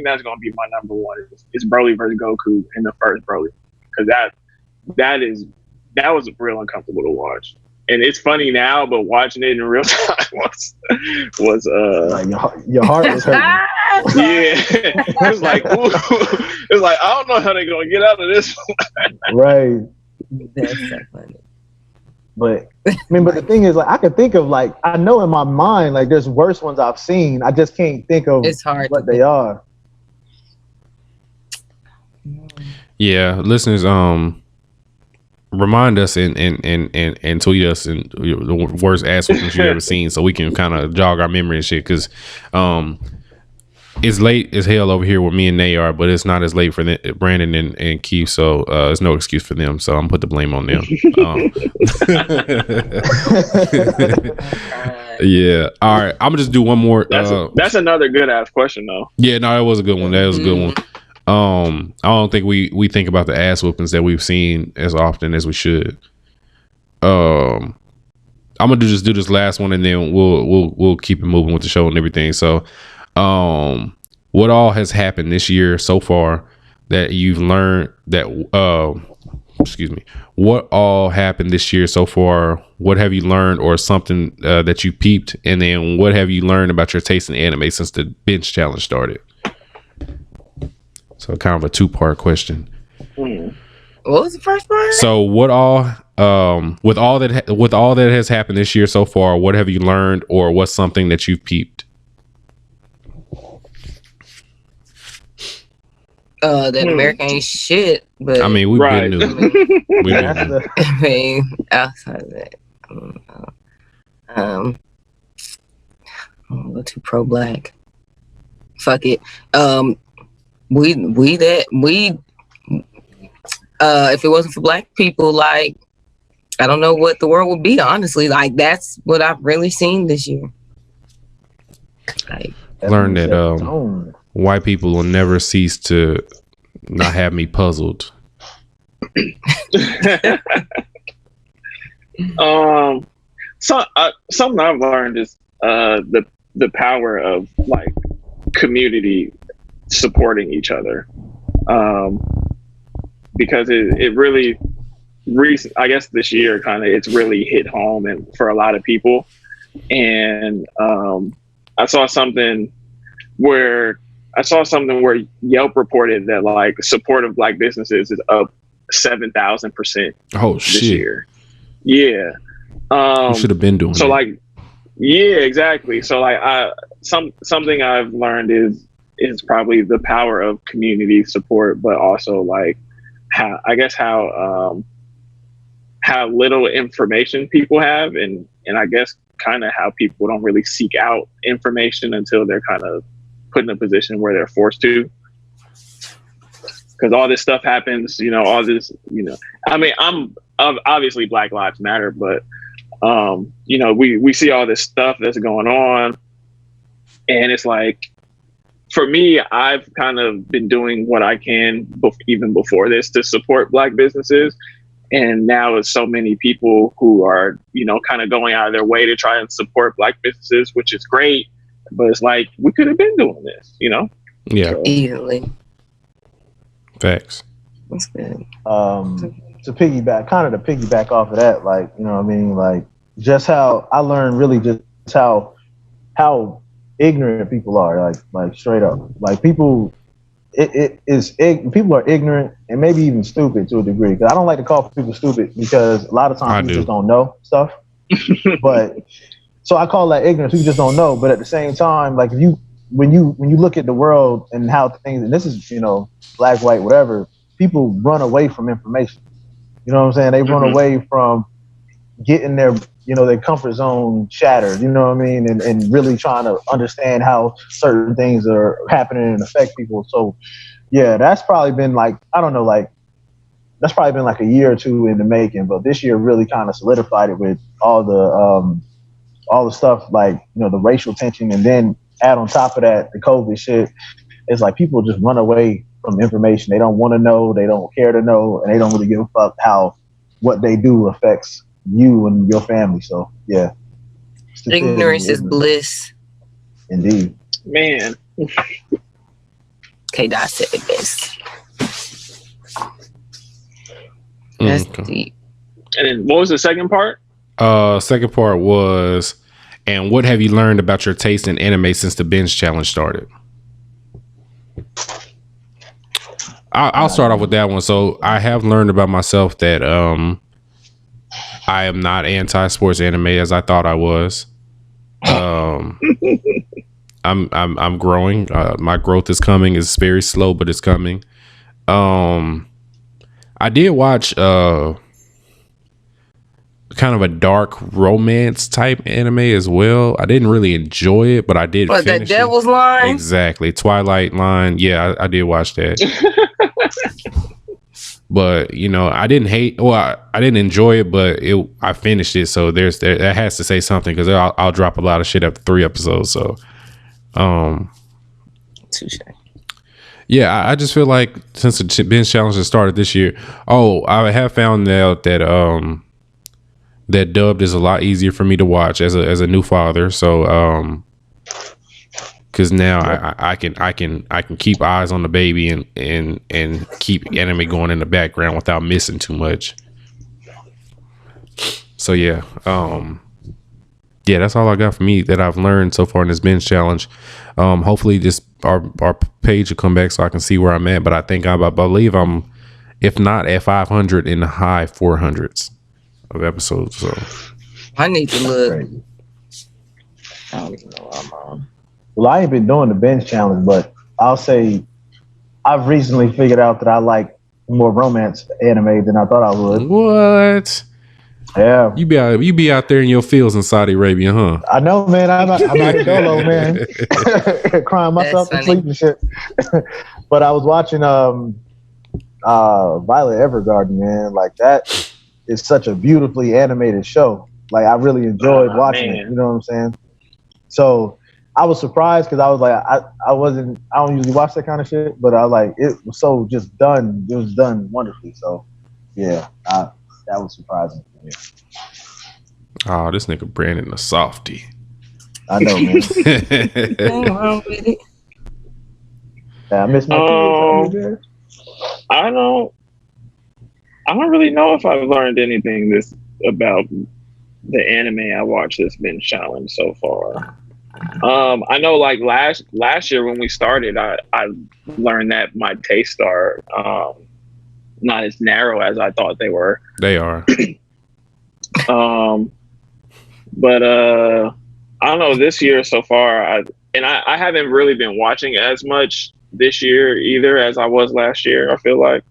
that's gonna be my number one. Is Broly versus Goku in the first Broly, because that was real uncomfortable to watch. And it's funny now, but watching it in real time was like your heart was hurting. Yeah, it's like, ooh. It's like, I don't know how they're gonna get out of this one. Right. That's so funny. But the thing is, like, I can think of, like, I know in my mind, like, there's worse ones I've seen. I just can't think of what they are. Yeah, listeners, remind us and tweet us and the worst ass whoopings you've ever seen, so we can kind of jog our memory and shit. Because it's late as hell over here where me and Nay are, but it's not as late for Brandon and Keith, so there's no excuse for them. So I'm gonna put the blame on them. Yeah. All right. I'm gonna just do one more. That's another good ass question, though. Yeah. No, that was a good one. That was a good one. I don't think we think about the ass whoopings that we've seen as often as we should. I'm gonna just do this last one, and then we'll keep it moving with the show and everything. So, what all has happened this year so far that you've learned that? What all happened this year so far? What have you learned, or something that you peeped, and then what have you learned about your taste in anime since the bench challenge started? So kind of a 2-part question. What was the first part? So what all with all that has happened this year so far, what have you learned, or what's something that you've peeped? That America ain't shit, but I mean, we've been new. I mean, outside of that, I'm gonna go too pro black. Fuck it. If it wasn't for black people, like, I don't know what the world would be, honestly. Like, that's what I've really seen this year. Like, learn that white people will never cease to not have me puzzled. Something I've learned is the power of, like, community supporting each other, because it really I guess this year it's really hit home and for a lot of people. And I saw something where Yelp reported that, like, support of black businesses is up 7,000% this year. Yeah. You should have been doing so it. Like, yeah, exactly. So, like, something I've learned is probably the power of community support, but also, like, how little information people have, and I guess kind of how people don't really seek out information until they're kind of put in a position where they're forced to. because all this stuff happens, all this, I mean, obviously Black Lives Matter, but, we see all this stuff that's going on, and it's like, for me, I've kind of been doing what I can even before this to support Black businesses. And now it's so many people who are, kind of going out of their way to try and support Black businesses, which is great. But it's like, we could have been doing this, Yeah. So. Easily. Facts. That's good. To piggyback off of that, like, you know what I mean? Like, just how I learned really just how ignorant people are, like straight up. Like, people are ignorant and maybe even stupid to a degree. Because I don't like to call people stupid because a lot of times people just don't know stuff. But so I call that ignorance. People just don't know. But at the same time, like, when you look at the world and how things, and this is, black, white, whatever, people run away from information. You know what I'm saying? They run away from getting their comfort zone shattered, you know what I mean? And really trying to understand how certain things are happening and affect people. So yeah, that's probably been like, I don't know, like, that's probably been like a year or two in the making, but this year really kind of solidified it with all the stuff, like, the racial tension, and then add on top of that the COVID shit. It's like people just run away from information. They don't want to know, they don't care to know, and they don't really give a fuck how what they do affects you and your family. So yeah, ignorance is bliss. Indeed, man. K-Dot said it best. That's deep. And then what was the second part? Second part was, and what have you learned about your taste in anime since the binge challenge started? I'll start off with that one. So I have learned about myself that I am not anti-sports anime as I thought I was. I'm growing. My growth is coming. It's very slow, but it's coming. I did watch kind of a dark romance type anime as well. I didn't really enjoy it, but I did finish that Devil's Line? Exactly. Twilight Line. Yeah, I did watch that. But I didn't hate. Well, I didn't enjoy it, but I finished it. So that has to say something, because I'll drop a lot of shit after 3 episodes. So, touche. Yeah, I just feel like since the binge challenge has started this year, I have found out that that dubbed is a lot easier for me to watch as a new father. So, because now I can keep eyes on the baby and keep anime going in the background without missing too much. So yeah, that's all I got for me that I've learned so far in this binge challenge. Hopefully our page will come back so I can see where I'm at. But I think I believe I'm, if not at 500, in the high 400s of episodes. So I need to look. I don't even know what I'm on. Well, I ain't been doing the binge challenge, but I'll say I've recently figured out that I like more romance anime than I thought I would. What? Yeah. You be out there in your fields in Saudi Arabia, huh? I know, man. I'm out of dolo, man. Crying myself to sleep and shit. But I was watching Violet Evergarden, man. Like, that is such a beautifully animated show. Like, I really enjoyed watching it. You know what I'm saying? So I was surprised because I was like, I don't usually watch that kind of shit, but I was like, it was so just done. It was done wonderfully. So yeah, that was surprising for me. Oh, this nigga Brandon a softie. I know, man. Ain't wrong with it. Yeah, I miss my kids. I don't really know if I've learned anything about the anime I watched this binge challenge so far. I know, like, last year when we started, I learned that my tastes are not as narrow as I thought they were. They are. But I don't know, this year so far, I haven't really been watching as much this year either as I was last year, I feel like.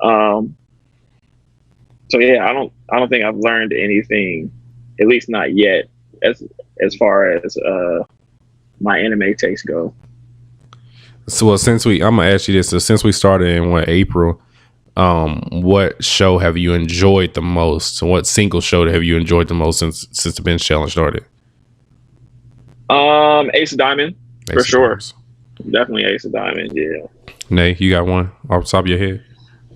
So yeah, I don't think I've learned anything, at least not yet, as far as my anime tastes go. So since I'm gonna ask you this. So since we started in April, what show have you enjoyed the most? So what single show have you enjoyed the most since the bench challenge started? Ace of Diamond for sure. Definitely Ace of Diamond. Yeah. Nay, you got one off the top of your head?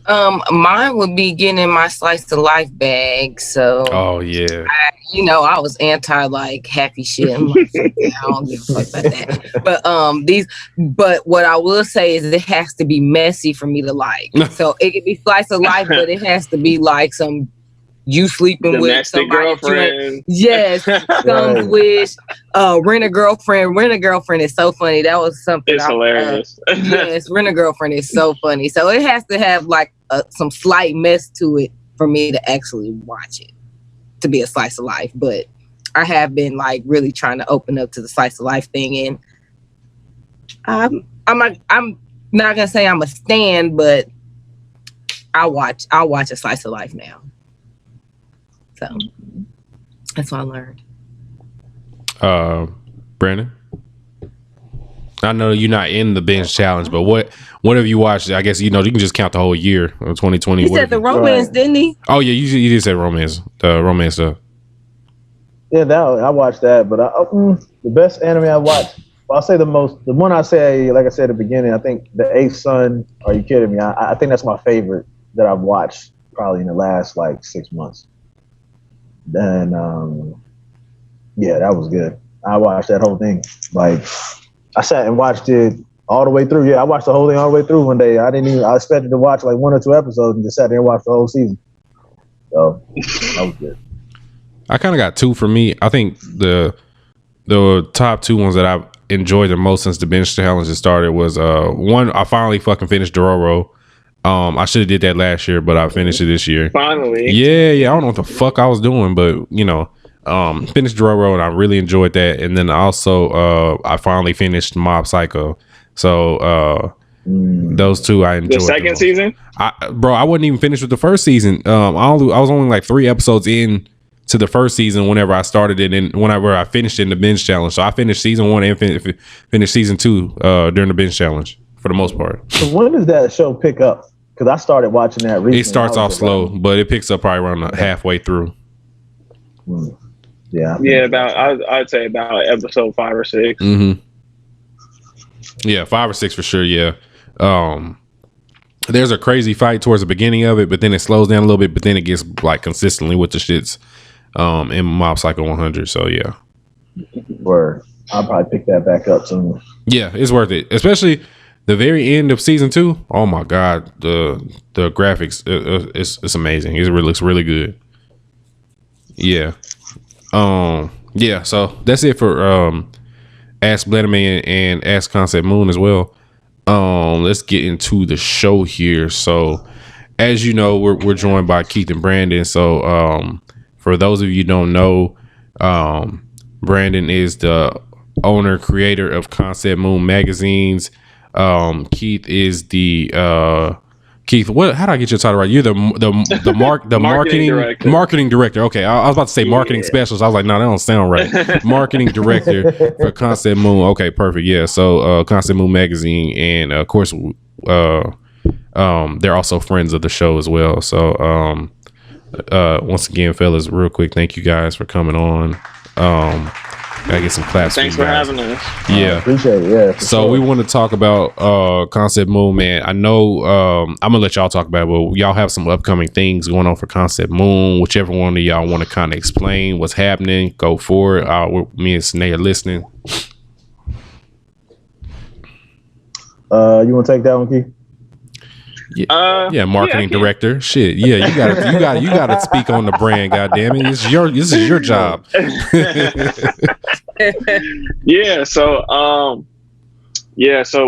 Mine would be getting in my slice of life bag. So, oh yeah, I was anti like happy shit. I'm like, I don't give a fuck about that. But what I will say is it has to be messy for me to like. So it could be slice of life, but it has to be like some you sleeping domestic with somebody. Girlfriend. Yes, some wish. Rent a girlfriend. Rent a girlfriend is so funny. That was something. It's hilarious. Yes, Rent a Girlfriend is so funny. So it has to have like some slight mess to it for me to actually watch it, to be a slice of life. But I have been like really trying to open up to the slice of life thing, and I'm not gonna say I'm a stan, but I'll watch a slice of life now. So that's what I learned. Brandon, I know you're not in the binge challenge, but what have you watched? I guess you can just count the whole year of 2020. He said the romance, didn't he? Oh yeah, you did say romance, the romance stuff. Yeah, I watched that, but the best anime I watched, I'll say the one I say, like I said at the beginning, I think the Eighth Son. Are you kidding me? I think that's my favorite that I've watched probably in the last like 6 months. Then yeah, that was good. I watched that whole thing. Like I sat and watched it all the way through. Yeah, I watched the whole thing all the way through one day. I expected to watch like 1 or 2 episodes and just sat there and watched the whole season. So that was good. I kind of got two for me. I think the top two ones that I've enjoyed the most since the bench challenge has started was one, I finally fucking finished Dororo. I should have did that last year, but I finished it this year. Finally. Yeah. I don't know what the fuck I was doing, but finished Dororo and I really enjoyed that. And then also I finally finished Mob Psycho. So those two I enjoyed. The second season? I wasn't even finished with the first season. I was only like 3 episodes in to the first season whenever I started it, and whenever I finished it in the binge challenge. So I finished season 1 and finished season 2 during the binge challenge for the most part. So when does that show pick up? Because I started watching that recently. It starts off slow, but it picks up probably around halfway through. Yeah. Yeah, I'd say about episode 5 or 6. Mm-hmm. Yeah, 5 or 6 for sure. Yeah. There's a crazy fight towards the beginning of it, but then it slows down a little bit, but then it gets like consistently with the shits in Mob Psycho 100. So yeah. Word. I'll probably pick that back up soon. Yeah, it's worth it, especially the very end of season 2. Oh my god, the graphics it's amazing. It looks really good. Yeah. Yeah. So that's it for Ask Blanime and Ask Concept Moon as well. Let's get into the show here. So, as you know, we're joined by Keith and Brandon. So, for those of you who don't know, Brandon is the owner, creator of Concept Moon magazines. Keith is the Keith. How do I get your title right? You're the marketing director. Okay, I was about to say marketing specialist. I was like, no, that don't sound right. Marketing director for Concept Moon. Okay, perfect. Yeah. So Concept Moon magazine, and of course, they're also friends of the show as well. So once again, fellas, real quick, thank you guys for coming on. Gotta get some claps. Thanks for having us. Yeah, appreciate it. Yeah. So sure. we want to talk about Concept Moon, man. I know I'm gonna let y'all talk about it, but y'all have some upcoming things going on for Concept Moon. Whichever one of y'all want to kind of explain what's happening, go for it. Me and Snay are listening. You want to take that one, Keith? Yeah, marketing director. Shit, yeah, you gotta speak on the brand. Goddamn it, this is your job. Yeah. So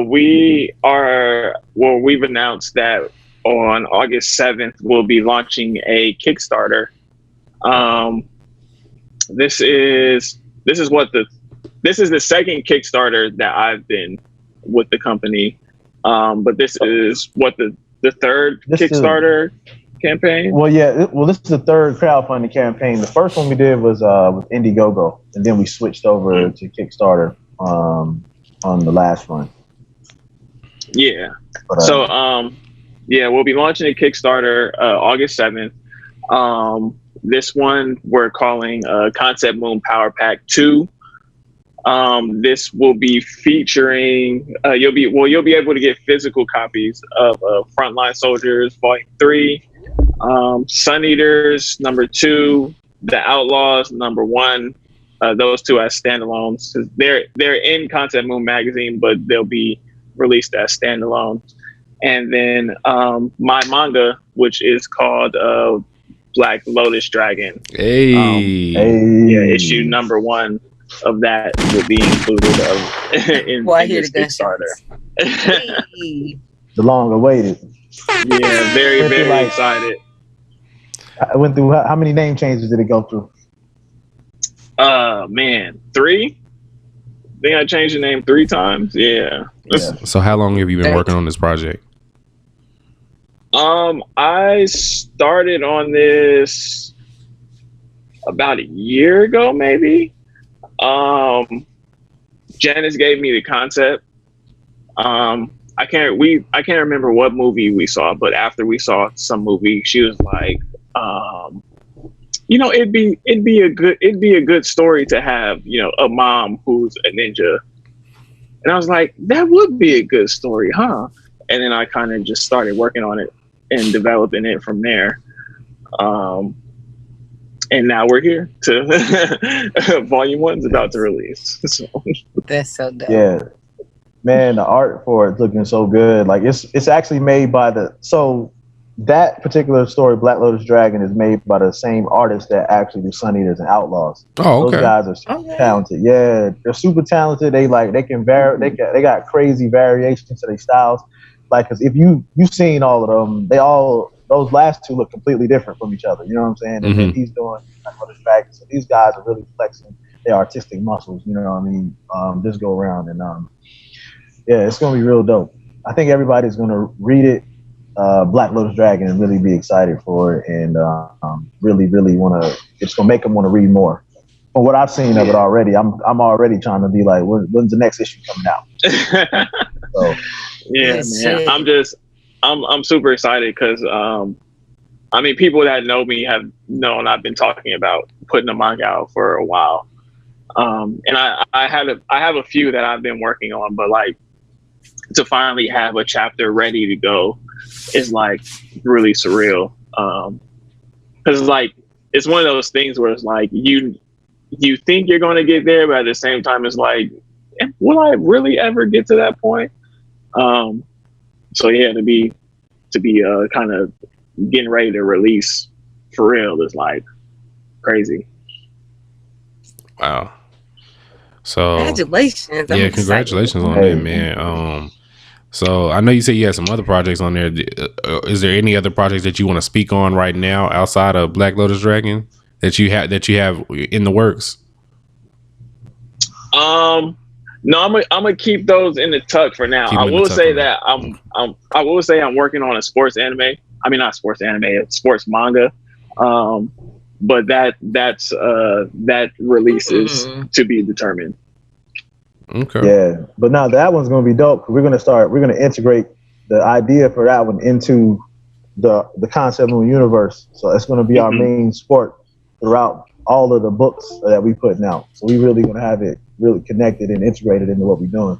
we've announced that on August 7th we'll be launching a Kickstarter. This is the second Kickstarter that I've been with the company. But this is the third Kickstarter campaign. Well, yeah. Well, this is the third crowdfunding campaign. The first one we did was with Indiegogo, and then we switched over to Kickstarter on the last one. Yeah. But, So yeah, we'll be launching a Kickstarter August 7th. This one we're calling Concept Moon Power Pack 2. This will be featuring you'll be able to get physical copies of Frontline Soldiers Volume 3, Sun Eaters number 2, The Outlaws number 1. Those two as standalones. They're in Concept Moon magazine, but they'll be released as standalone. And then my manga, which is called Black Lotus Dragon. Yeah, issue number 1 of that will be included in this Kickstarter. The long awaited. Yeah, very excited. I went through how many name changes did it go through? Man, 3. I think I changed the name 3 times. Yeah. So how long have you been working on this project? I started on this about a year ago, maybe. Janice gave me the concept. I can't remember what movie we saw, but after we saw some movie, she was like, it'd be a good story to have, a mom who's a ninja. And I was like, that would be a good story, huh? And then I kind of just started working on it and developing it from there. And now we're here to Volume 1's about to release. So. That's so dope. Yeah, man, the art for it's looking so good. Like it's actually made by that particular story, Black Lotus Dragon, is made by the same artist that actually do Sun Eaters and Outlaws. Oh, okay. Those guys are super talented. Yeah, they're super talented. They can vary. They got crazy variations to their styles. Like, cause if you've seen all of them, those last two look completely different from each other. You know what I'm saying? And then he's doing Black Lotus Dragon. So these guys are really flexing their artistic muscles. You know what I mean? This go around and yeah, it's gonna be real dope. I think everybody's gonna read it. Black Lotus Dragon and really be excited for it, and really it's gonna make them want to read more. From what I've seen of it already, I'm already trying to be like, when's the next issue coming out? So yeah, man, I'm super excited because people that know me have known I've been talking about putting a manga out for a while, and I have a few that I've been working on, but like to finally have a chapter ready to go is like really surreal. Cause like, it's one of those things where it's like, you think you're going to get there, but at the same time, it's like, will I really ever get to that point? So yeah, to be kind of getting ready to release for real is like crazy. Wow. So congratulations. Yeah, congratulations on that, man. So I know you said you had some other projects on there. Is there any other projects that you want to speak on right now outside of Black Lotus Dragon that you have in the works? No, I'm gonna keep those in the tuck for now. I will say that I'm working on a sports anime. I mean, not sports anime, a sports manga. But that release is to be determined. Okay. Yeah, but now that one's gonna be dope. We're gonna integrate the idea for that one into the Concept Moon universe. So it's gonna be our main sport throughout all of the books that we putting out. So we really gonna have it really connected and integrated into what we're doing.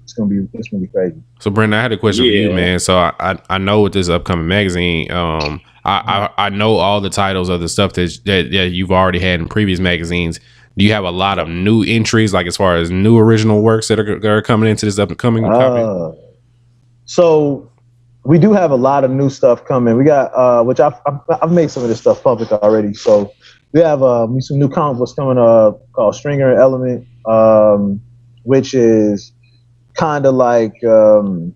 It's gonna be crazy. So Brandon, I had a question for you, man. So I know with this upcoming magazine, I know all the titles of the stuff that you've already had in previous magazines. Do you have a lot of new entries, like as far as new original works that are coming into this upcoming copy? So we do have a lot of new stuff coming. We got which I've made some of this stuff public already. So we have some new comic books coming up called Stringer and Element, which is kind of like so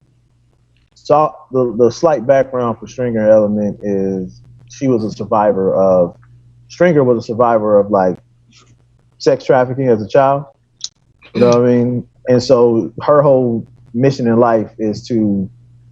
the slight background for Stringer and Element is Stringer was a survivor of like sex trafficking as a child. You know what I mean? And so her whole mission in life is to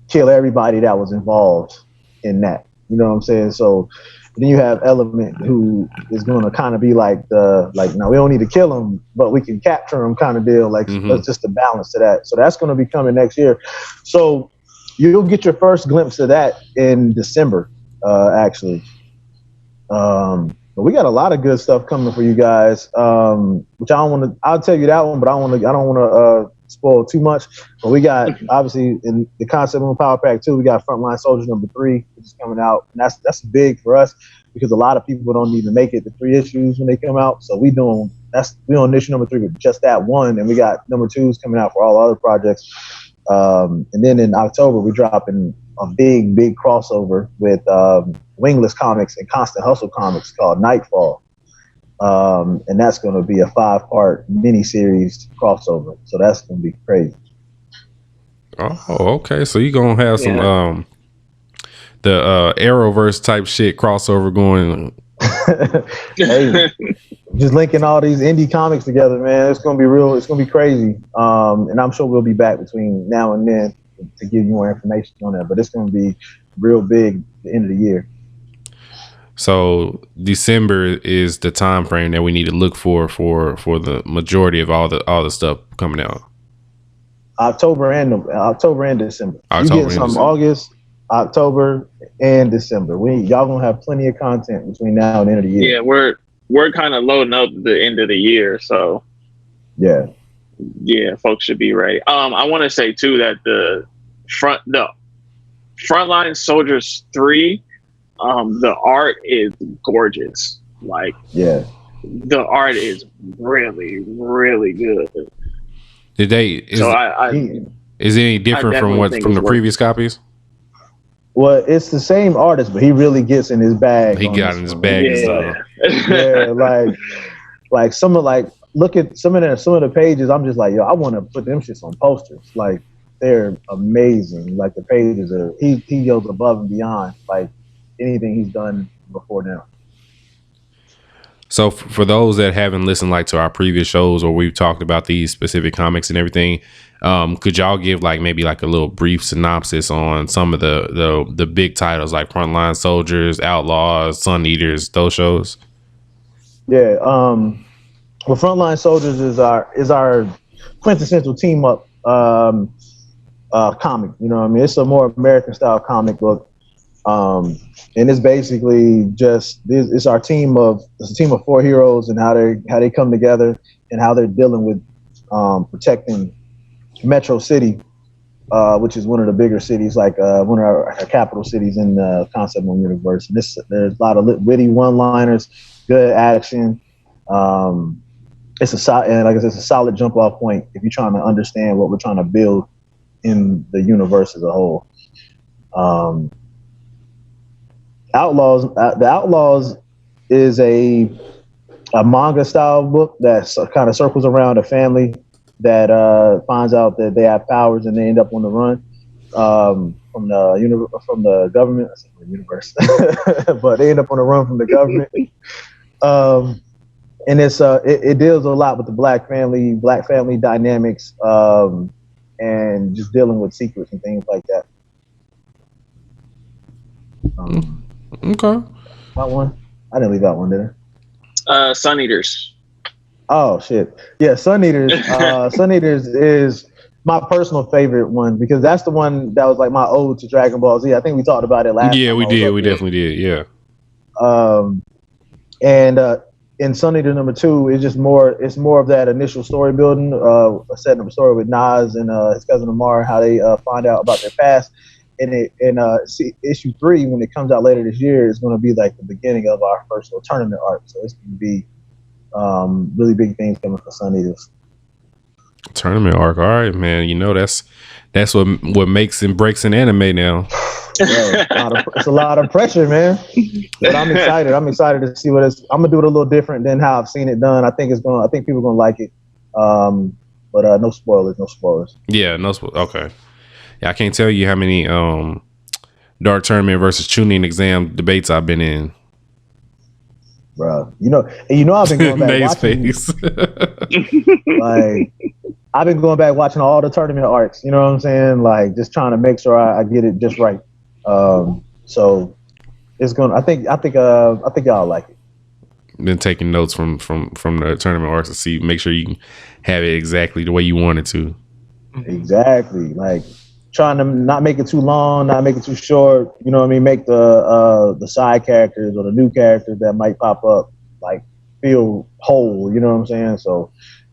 kill everybody that was involved in that. You know what I'm saying? So Then you have Element, who is going to kind of be like no, we don't need to kill him, but we can capture him kind of deal. Like that's just a balance to that. So that's going to be coming next year. So you'll get your first glimpse of that in December, actually. But we got a lot of good stuff coming for you guys. Which I don't want to. I'll tell you that one, but I don't want to spoil too much. But we got obviously in the Concept Moon Power Pack 2, we got Frontline Soldiers #3, which is coming out, and that's big for us because a lot of people don't even make it to 3 issues when they come out. So we on issue #3 with just that one, and we got #2s coming out for all other projects. And then in October we dropping a big crossover with Wingless Comics and Constant Hustle Comics called Nightfall. And that's going to be a 5-part mini-series crossover. So that's going to be crazy. Oh, okay. So you're going to have some the Arrowverse type shit crossover going. Hey, just linking all these indie comics together, man. It's going to be real. It's going to be crazy. And I'm sure we'll be back between now and then to give you more information on that. But it's going to be real big at the end of the year. So December is the time frame that we need to look for the majority of all the stuff coming out. October and December. You get some August, October, and December. Y'all gonna have plenty of content between now and the end of the year. Yeah, we're kind of loading up the end of the year, so yeah, folks should be ready. I want to say too that the Frontline Soldiers 3. The art is gorgeous. Like, the art is really, really good. Is it any different from the previous copies? Well, it's the same artist, but he really gets in his bag. He got in his bag. Like some of look at some of the pages. I'm just like, yo, I want to put them shits on posters. Like, they're amazing. Like, the pages are he goes above and beyond. Like anything he's done before now. So for those that haven't listened to our previous shows or we've talked about these specific comics and everything, could y'all give maybe a little brief synopsis on some of the big titles like Frontline Soldiers, Outlaws, Sun Eaters, those shows? Yeah. Well, Frontline Soldiers is our quintessential team up comic. You know what I mean? It's a more American style comic book. And it's basically it's a team of 4 heroes and how they come together and how they're dealing with protecting Metro City, which is one of the bigger cities, one of our capital cities in the Concept Moon universe. And there's a lot of witty one-liners, good action. It's a solid jump off point if you're trying to understand what we're trying to build in the universe as a whole. Outlaws, the Outlaws is a manga style book that kind of circles around a family that finds out that they have powers and they end up on the run from the government. I said the universe, but they end up on the run from the government. And it deals a lot with the black family dynamics, and just dealing with secrets and things like that. Okay. That one? I didn't leave that one, did I? Sun Eaters. Oh shit! Yeah, Sun Eaters. Sun Eaters is my personal favorite one because that's the one that was my ode to Dragon Ball Z. I think we talked about it last. Yeah, we did. We definitely did. Yeah. And in Sun Eater #2, it's just more. It's more of that initial story building, setting up a story with Nas and his cousin Amar, how they find out about their past. And issue 3, when it comes out later this year, is going to be the beginning of our first little tournament arc. So it's going to be really big things coming for Sun Eaters. Tournament arc, all right, man. That's what makes and breaks an anime now. It's a lot of pressure, man. But I'm excited. I'm excited to see what it's. I'm gonna do it a little different than how I've seen it done. I think people are gonna like it. But no spoilers. Yeah, no spoilers. Okay. Yeah, I can't tell you how many Dark Tournament versus Chunin exam debates I've been in. Bro, I've been going back watching. I've been going back watching all the tournament arcs. You know what I'm saying? Just trying to make sure I get it just right. So it's gonna. I think y'all like it. Been taking notes from the tournament arcs to see, make sure you can have it exactly the way you want it to. Exactly, like trying to not make it too long, not make it too short. You know what I mean? Make the side characters or the new characters that might pop up like feel whole. You know what I'm saying? So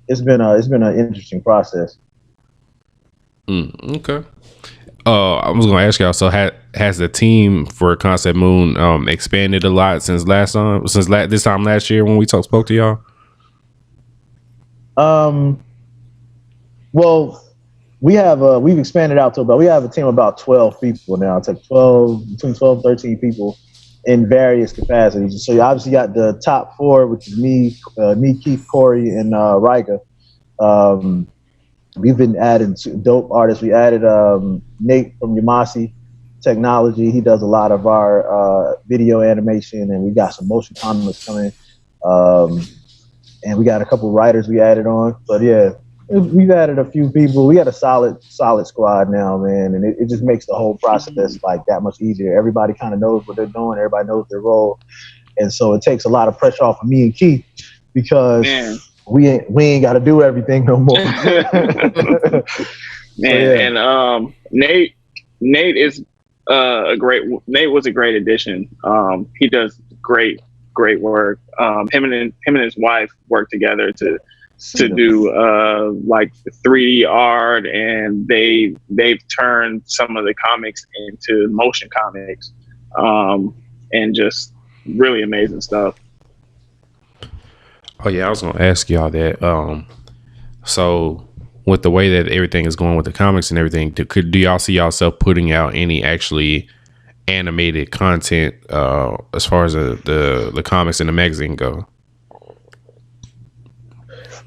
it's been an interesting process. Okay. I was gonna ask y'all. So has the team for Concept Moon expanded a lot since this time last year when we spoke to y'all? Well, we've expanded out to we have a team of about 12 people now. It's like between 12 13 people in various capacities. So you obviously got the top four, which is me, Keith, Corey, and Rika. We've been adding dope artists. We added Nate from Yamasi Technology. He does a lot of our video animation, and we got some motion comics coming. And we got a couple writers we added on. But yeah, we've added a few people. We got a solid squad now, man, and it just makes the whole process like that much easier. Everybody kind of knows what they're doing. Everybody knows their role, and so it takes a lot of pressure off of me and Keith because. Man. We ain't got to do everything no more. Man, and Nate is Nate was a great addition. He does great work. Him and his wife work together to do like 3D art, and they've turned some of the comics into motion comics, and just really amazing stuff. Oh yeah, I was gonna ask y'all that. So with the way that everything is going with the comics and everything, do y'all see yourself putting out any actually animated content as far as the comics and the magazine go?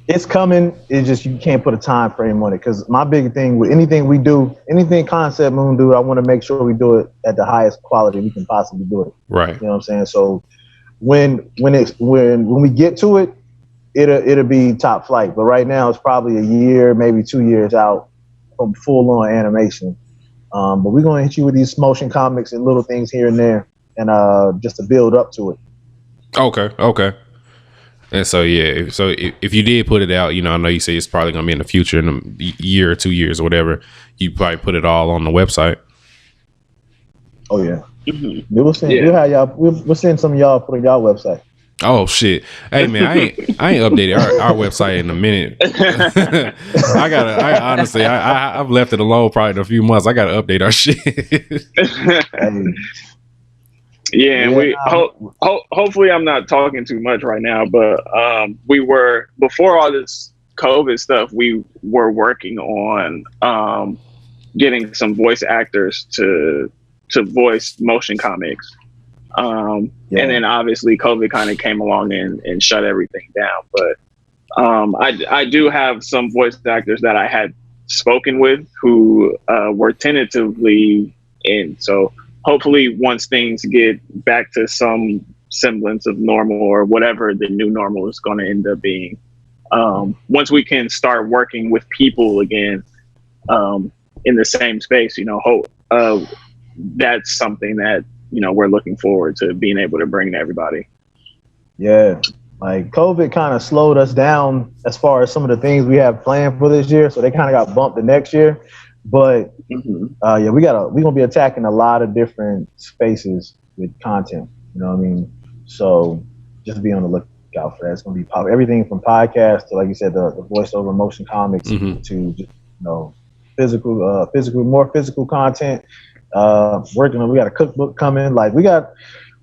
It's coming. It's just you can't put a time frame on it because my big thing with anything we do, anything Concept Moon do, I want to make sure we do it at the highest quality we can possibly do it. Right. You know what I'm saying? So when we get to it, it'll be top flight. But right now it's probably a year, maybe 2 years out from full on animation. But we're gonna hit you with these motion comics and little things here and there, and just to build up to it. Okay. And so yeah, so if you did put it out, I know you say it's probably gonna be in the future, in a year or 2 years or whatever, you probably put it all on the website. Oh yeah. Mm-hmm. We'll send some of y'all put on y'all website. Oh shit! Hey man, I ain't updated our website in a minute. I've left it alone probably in a few months. I gotta update our shit. Yeah, and we hopefully I'm not talking too much right now, but we were, before all this COVID stuff, we were working on getting some voice actors to voice motion comics. And then obviously COVID kind of came along and shut everything down. But I do have some voice actors that I had spoken with who were tentatively in. So hopefully once things get back to some semblance of normal, or whatever the new normal is going to end up being, once we can start working with people again in the same space, that's something that we're looking forward to being able to bring to everybody. Yeah, like COVID kind of slowed us down as far as some of the things we have planned for this year, so they kind of got bumped to next year. But we're gonna be attacking a lot of different spaces with content. You know what I mean? So just be on the lookout for that. It's gonna be everything from podcasts to, like you said, the voiceover motion comics to just, more physical content. Working on, we got a cookbook coming. Like we got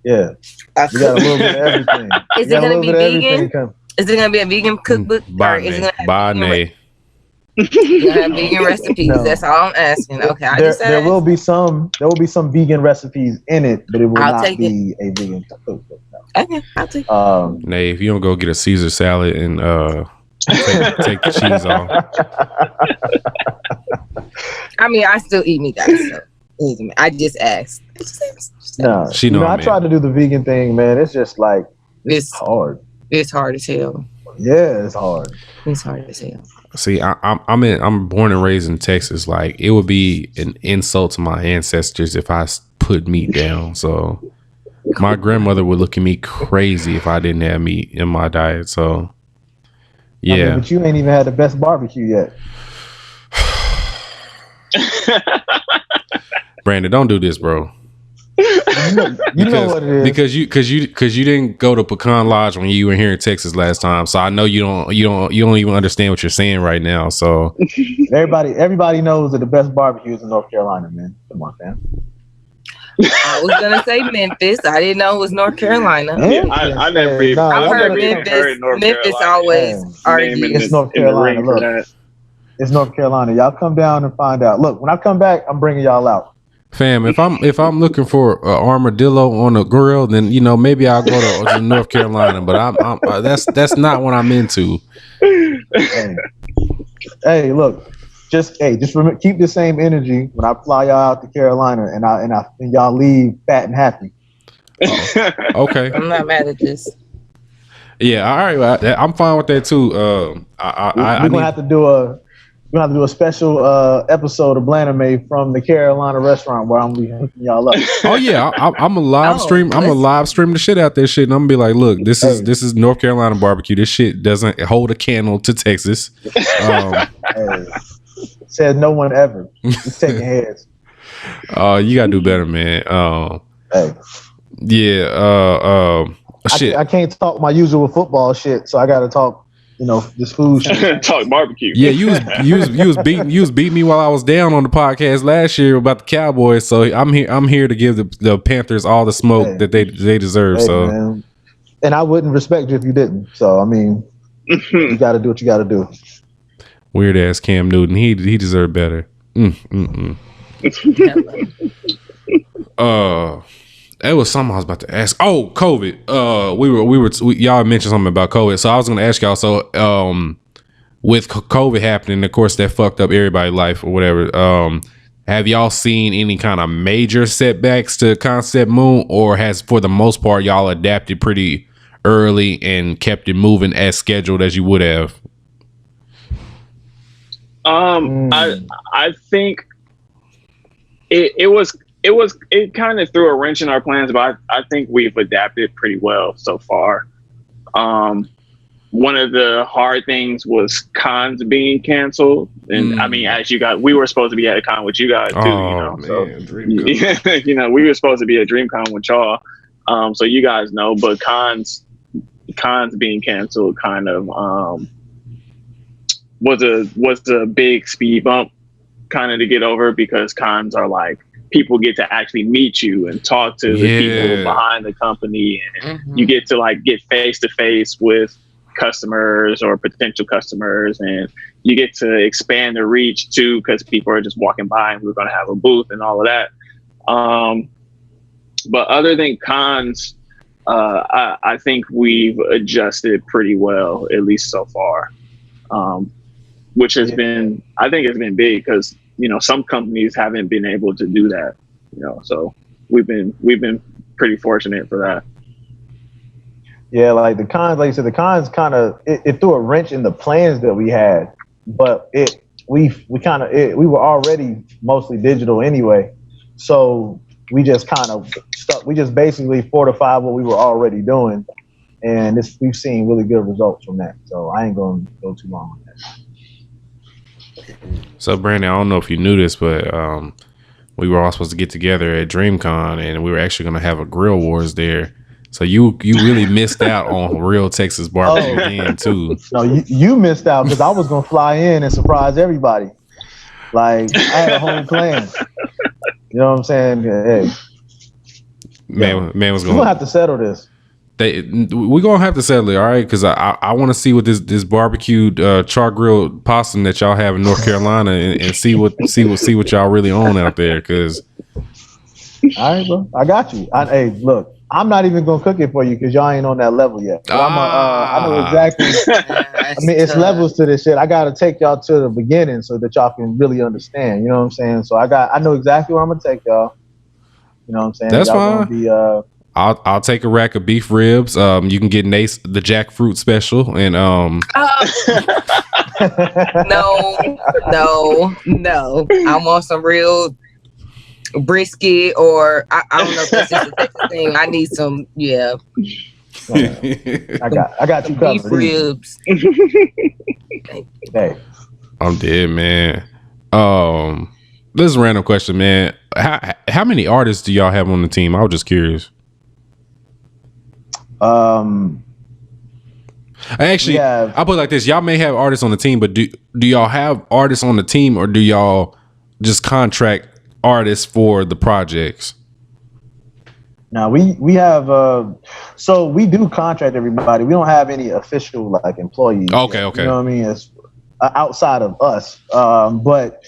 a little bit of everything. Is it gonna be vegan? Is it gonna be a vegan cookbook? Blanime. You have vegan recipes. No. That's all I'm asking. Okay, there will be some vegan recipes in it, but it will not be a vegan cookbook. No. Okay, I'll take it. Nay, if you don't go get a Caesar salad and take the cheese off. I mean, I still eat meat, guys. So. I just asked. No, I tried to do the vegan thing, man. It's just like it's hard. It's hard as hell. Yeah, it's hard. It's hard as hell. See, I'm born and raised in Texas. Like, it would be an insult to my ancestors if I put meat down. So My grandmother would look at me crazy if I didn't have meat in my diet. So, yeah. I mean, but you ain't even had the best barbecue yet. Brandon, don't do this, bro. You know what it is because you didn't go to Pecan Lodge when you were here in Texas last time, so I know you don't even understand what you're saying right now. So everybody knows that the best barbecue is in North Carolina, man. Come on, fam. I was gonna say Memphis. I didn't know it was North Carolina. Yeah, I never even. I've heard Memphis. Memphis always argues. It's North Carolina. Look, it's North Carolina. Y'all come down and find out. Look, when I come back, I'm bringing y'all out. Fam, if I'm looking for an armadillo on a grill, then maybe I'll go to North Carolina. But I'm that's not what I'm into. Hey, look, just remember, keep the same energy when I fly y'all out to Carolina, and y'all leave fat and happy. Okay, I'm not mad at this. Yeah, all right. Well, I'm fine with that too. We're gonna have to do a special episode of Blanime from the Carolina restaurant where I'm gonna be hooking y'all up. Oh yeah, I'm a live stream. I'm a live stream the shit out there shit, and I'm gonna be like, look, this is North Carolina barbecue. This shit doesn't hold a candle to Texas. Said no one ever. It's taking heads. You gotta do better, man. Shit. I can't talk my usual football shit, so I gotta talk. This food shit. Talk barbecue. Yeah, you was beating me while I was down on the podcast last year about the Cowboys. So I'm here to give the Panthers all the smoke that they deserve. Man. And I wouldn't respect you if you didn't. So I mean, you got to do what you got to do. Weird ass Cam Newton. He deserved better. It was something I was about to ask. Oh, COVID. Y'all mentioned something about COVID. So I was going to ask y'all. So, with COVID happening, of course, that fucked up everybody's life or whatever. Have y'all seen any kind of major setbacks to Concept Moon, or has, for the most part, y'all adapted pretty early and kept it moving as scheduled as you would have? I think it kind of threw a wrench in our plans, but I think we've adapted pretty well so far. One of the hard things was cons being canceled, and I mean, we were supposed to be at a con with you guys too. Man, so we were supposed to be at DreamCon with y'all. So you guys know, but cons being canceled kind of was a big speed bump kind of to get over, because cons are like, people get to actually meet you and talk to the people behind the company, and you get to like get face to face with customers or potential customers, and you get to expand the reach too, because people are just walking by and we're going to have a booth and all of that. But other than cons, I think we've adjusted pretty well, at least so far, which has been, I think it's been big, because some companies haven't been able to do that, so we've been pretty fortunate for that. Yeah, like the cons, like you said, the cons kind of it threw a wrench in the plans that we had, but we were already mostly digital anyway, so we just kind of stuck. We just basically fortified what we were already doing, and we've seen really good results from that. So I ain't going to go too long on that. So Brandon, I don't know if you knew this, but we were all supposed to get together at DreamCon, and we were actually going to have a grill wars there. So you really missed out on real Texas barbecue then too. No, you missed out, because I was gonna fly in and surprise everybody. Like, I had a whole plan. You know what I'm saying? Hey, man was we're gonna have to settle this. We're gonna have to settle it, all right? Because I want to see what this barbecued char grilled possum that y'all have in North Carolina, and see what y'all really own out there. Because all right, bro, I got you. Hey, look. I'm not even gonna cook it for you because y'all ain't on that level yet. I know exactly. I mean, it's levels to this shit. I gotta take y'all to the beginning so that y'all can really understand. You know what I'm saying? So I know exactly where I'm gonna take y'all. You know what I'm saying? That's y'all fine. I'll take a rack of beef ribs. You can get Nace the jackfruit special, and no. I want some real brisket, or I don't know if that's just a Texas thing. I need some, I got you beef covered. ribs. Hey, I'm dead, man. This is a random question, man. How many artists do y'all have on the team? I was just curious. Actually, I'll put it like this: y'all may have artists on the team, but do y'all have artists on the team, or do y'all just contract artists for the projects? Now we have so we do contract everybody. We don't have any official like employees. Okay. You know what I mean? It's outside of us, but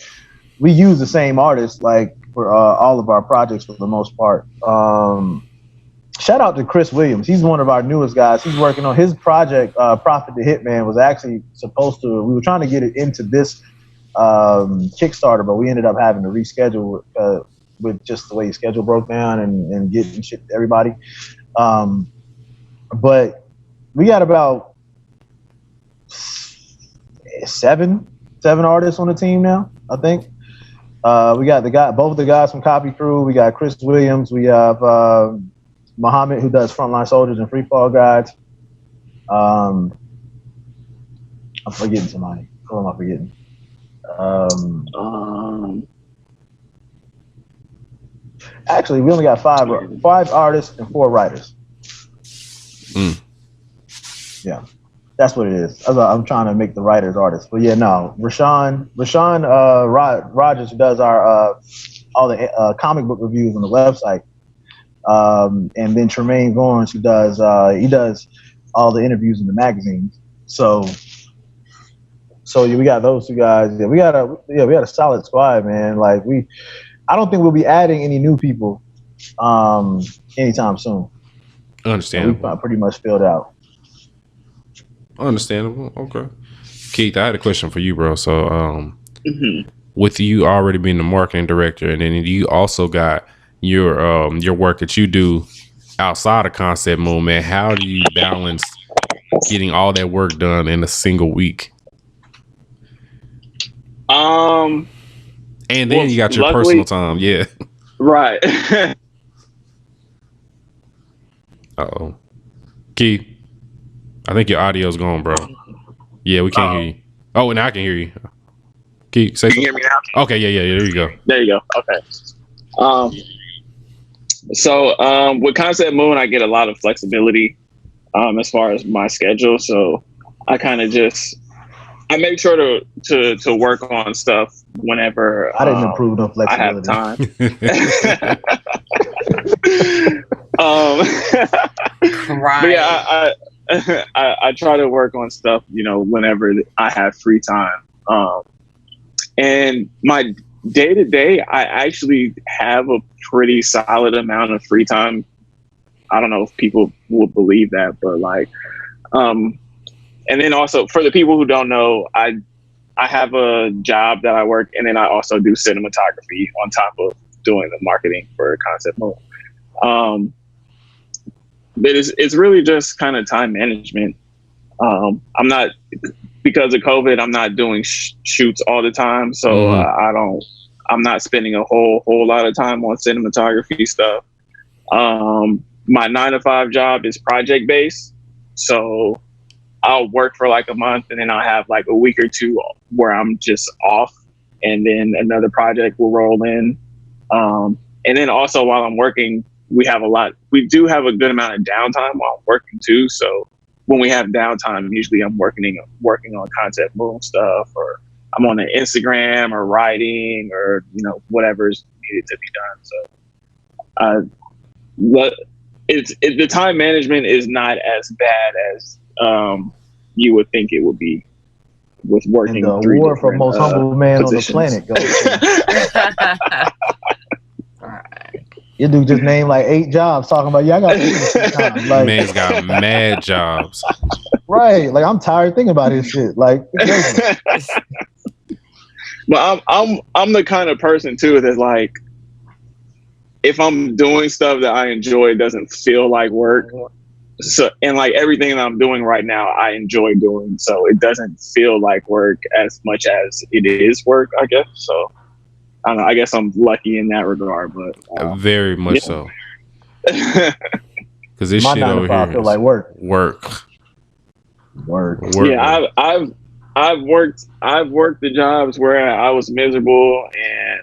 we use the same artists like for all of our projects for the most part. Shout out to Chris Williams. He's one of our newest guys. He's working on his project. Prophet the Hitman was actually supposed to. We were trying to get it into this Kickstarter, but we ended up having to reschedule with just the way his schedule broke down and getting shit to everybody. But we got about seven artists on the team now, I think. We got both the guys from Copy Crew. We got Chris Williams. We have Muhammad, who does Frontline Soldiers and Free Fall Guides. I'm forgetting somebody. Who am I forgetting? Actually, we only got five artists and 4 writers. Yeah, that's what it is. I'm trying to make the writers artists, but yeah, no. Rashawn Rogers, who does our all the comic book reviews on the website, and then Tremaine Gorns, who does he does all the interviews in the magazines. So yeah, we got those 2 guys. Yeah, we got a solid squad, man. Like I don't think we'll be adding any new people anytime soon. Understandable. So we pretty much filled out. Understandable. Okay. Keith, I had a question for you, bro. So with you already being the marketing director, and then you also got your work that you do outside of Concept Moon, man, how do you balance getting all that work done in a single week? And then you got your personal time, yeah. Right. Uh-oh. Keith, I think your audio's gone, bro. Yeah, we can't hear you. Oh, now I can hear you. Keith, say Can you hear me now? Okay, yeah, there you go. There you go. Okay. So with Concept Moon, I get a lot of flexibility as far as my schedule. So I kind of I make sure to work on stuff whenever I didn't improve no flexibility. I have time. Right. But yeah, I try to work on stuff, whenever I have free time. And my day to day, I actually have a pretty solid amount of free time. I don't know if people will believe that, but and then also for the people who don't know, I have a job that I work, and then I also do cinematography on top of doing the marketing for Concept Moon. But it's really just kind of time management. I'm not, because of COVID, I'm not doing shoots all the time, so I'm not spending a whole lot of time on cinematography stuff. My 9-to-5 job is project based, so I'll work for like a month, and then I'll have like a week or 2 where I'm just off, and then another project will roll in. And then also while I'm working, we do have a good amount of downtime while I'm working too. So when we have downtime, usually I'm working on Concept Moon stuff, or I'm on the Instagram or writing, or whatever's needed to be done. So the time management is not as bad as you would think it would be with working. And the award for most humble man positions on the planet goes. You dude just named like 8 jobs, talking about I got time. Like, man's got mad jobs. Right, like I'm tired thinking about this shit. Like, but I'm the kind of person too that's like, if I'm doing stuff that I enjoy, it doesn't feel like work. So, and like everything that I'm doing right now, I enjoy doing. So it doesn't feel like work as much as it is work, I guess. So I don't know. I guess I'm lucky in that regard, but very much so. Because this My shit 9 to over 5 here feel is like work. Yeah, I've worked the jobs where I was miserable, and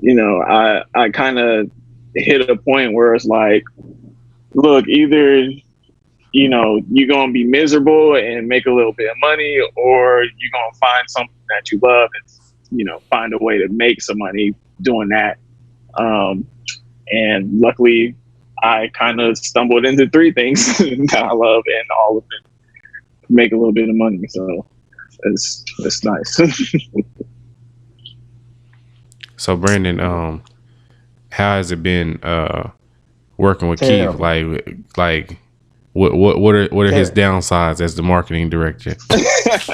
you know, I kind of hit a point where it's like, look, either you know you're gonna be miserable and make a little bit of money, or you're gonna find something that you love and you know find a way to make some money doing that. And luckily, I kind of stumbled into 3 things that I love, and all of them make a little bit of money. So it's nice. So Brandon, how has it been working with Terrible. Keith? Like what are his downsides as the marketing director?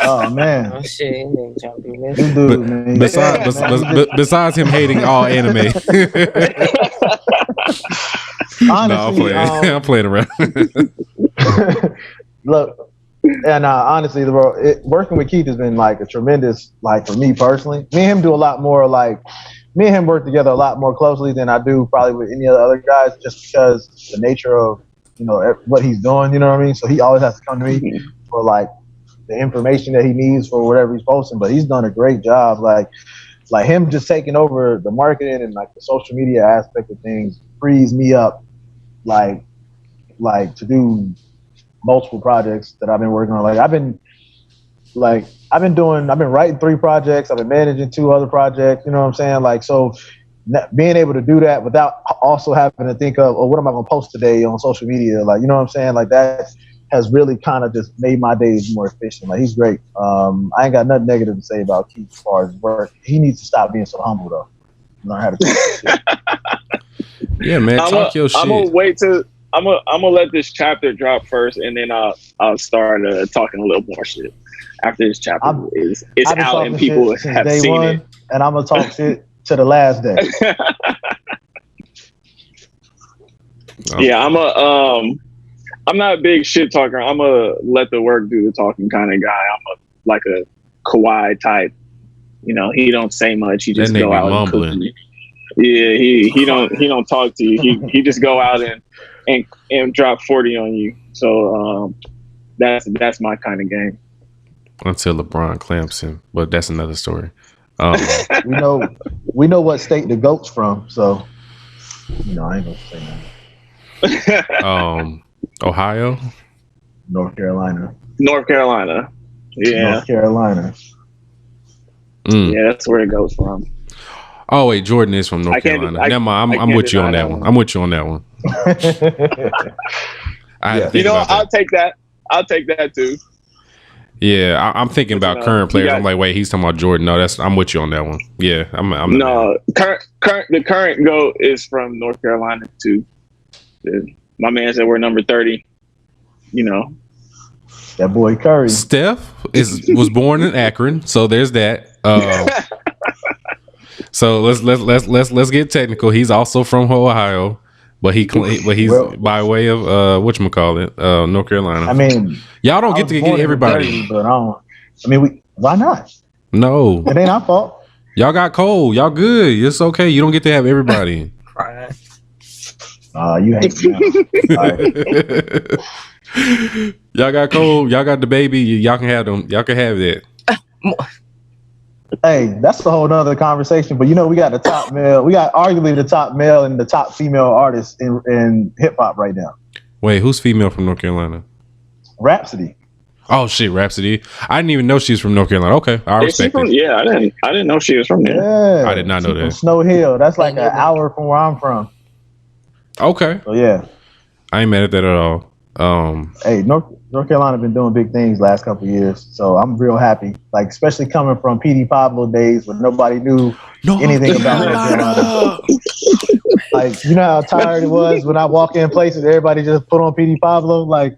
Oh man, Oh shit, he didn't jump in this. this dude, man. Besides him hating all anime. Honestly, I'm playing around. Look, and honestly, working with Keith has been like a tremendous, like for me personally. Me and him do a lot more. Like me and him work together a lot more closely than I do probably with any of the other guys, just because the nature of what he's doing. You know what I mean? So he always has to come to me for like the information that he needs for whatever he's posting. But he's done a great job. Like him just taking over the marketing and like the social media aspect of things frees me up, like to do multiple projects that I've been working on. I've been writing 3 projects. I've been managing 2 other projects. You know what I'm saying? Like, so being able to do that without also having to think of, what am I going to post today on social media? Like, you know what I'm saying? Like that has really kind of just made my days more efficient. Like he's great. I ain't got nothing negative to say about Keith as far as work. He needs to stop being so humble though. Learn how to do shit. Yeah, man. Talk your shit. I'm gonna wait till I'm gonna let this chapter drop first, and then I'll start talking a little more shit after this chapter is out and people have seen it. And I'm gonna talk shit to the last day. Yeah, I'm not a big shit talker. I'm a let the work do the talking kind of guy. I'm like a Kawhi type. You know, he don't say much. He just go out mumbling. And cook. Yeah, he don't talk to you. He just go out and drop 40 on you. So that's my kind of game. Until LeBron clamps him, but that's another story. We know what state the goat's from, so I ain't gonna say nothing. Ohio, North Carolina. Yeah, North Carolina. Yeah, that's where it goes from. Oh wait, Jordan is from North Carolina. Never mind, I'm with you on that one. I'm with you on that one. I'll take that. I'll take that too. Yeah, I'm thinking about current players. I'm like, wait, he's talking about Jordan. No, I'm with you on that one. Yeah, I'm no, the current GOAT is from North Carolina too. My man said we're number 30. You know, that boy Curry. Steph was born in Akron, so there's that. So let's get technical. He's also from Ohio, but he's by way of whatchamacallit, North Carolina. I mean, y'all don't get to get everybody. But why not? No, it ain't our fault. Y'all got cold. Y'all good. It's okay. You don't get to have everybody. You hate me. Right. Y'all got cold. Y'all got the baby. Y'all can have them. Y'all can have that. Hey, that's a whole nother conversation. But we got the top male. We got arguably the top male and the top female artists in hip hop right now. Wait, who's female from North Carolina? Rhapsody. Oh shit, Rhapsody. I didn't even know she's from North Carolina. Okay, I respect it. Yeah, I didn't know she was from there. Yeah, I did not know that. From Snow Hill. That's like an hour from where I'm from. Okay. So yeah, I ain't mad at that at all. Hey, North Carolina been doing big things last couple of years, so I'm real happy. Like especially coming from PD Pablo days when nobody knew anything about North Carolina. Like how tired it was when I walk in places, everybody just put on PD Pablo. Like,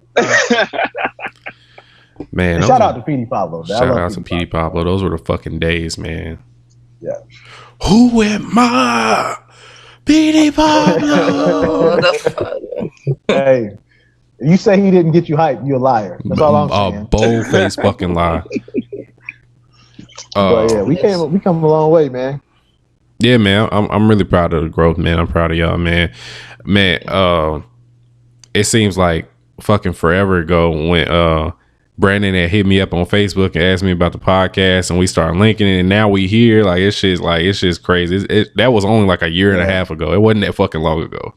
man, shout out to PD Pablo. Shout out to PD Pablo. Those were the fucking days, man. Yeah. Who am I? PD Pablo. Hey. If you say he didn't get you hyped, you're a liar. That's all I'm saying. A bold-faced fucking lie. But yeah, we come a long way, man. Yeah, man. I'm really proud of the growth, man. I'm proud of y'all, man. Man, it seems like fucking forever ago when Brandon had hit me up on Facebook and asked me about the podcast, and we started linking it, and now we here. Like it's just crazy. That was only like a year and a half ago. It wasn't that fucking long ago.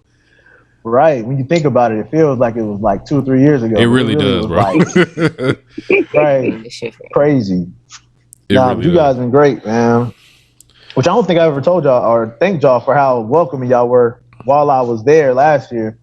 Right. When you think about it, it feels like it was like 2 or 3 years ago. It really does, bro. Like, right. Crazy. Really you guys been great, man. Which I don't think I ever told y'all or thanked y'all for how welcoming y'all were while I was there last year.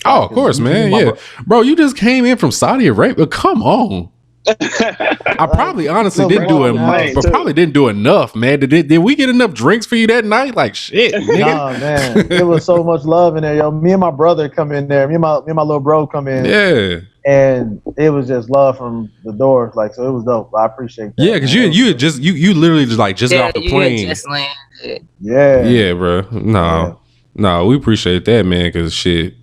Oh, of course, man. Yeah. Bro, you just came in from Saudi Arabia. Come on. I probably honestly didn't do enough, man. Did we get enough drinks for you that night? Like shit, nigga. Nah, man. There was so much love in there, yo. Me and my brother come in there. Me and my little bro come in. Yeah. And it was just love from the door. Like, so it was dope. I appreciate that. Yeah, because you literally just got off the plane. Just landed. Yeah. Yeah, bro. No, we appreciate that, man, because shit.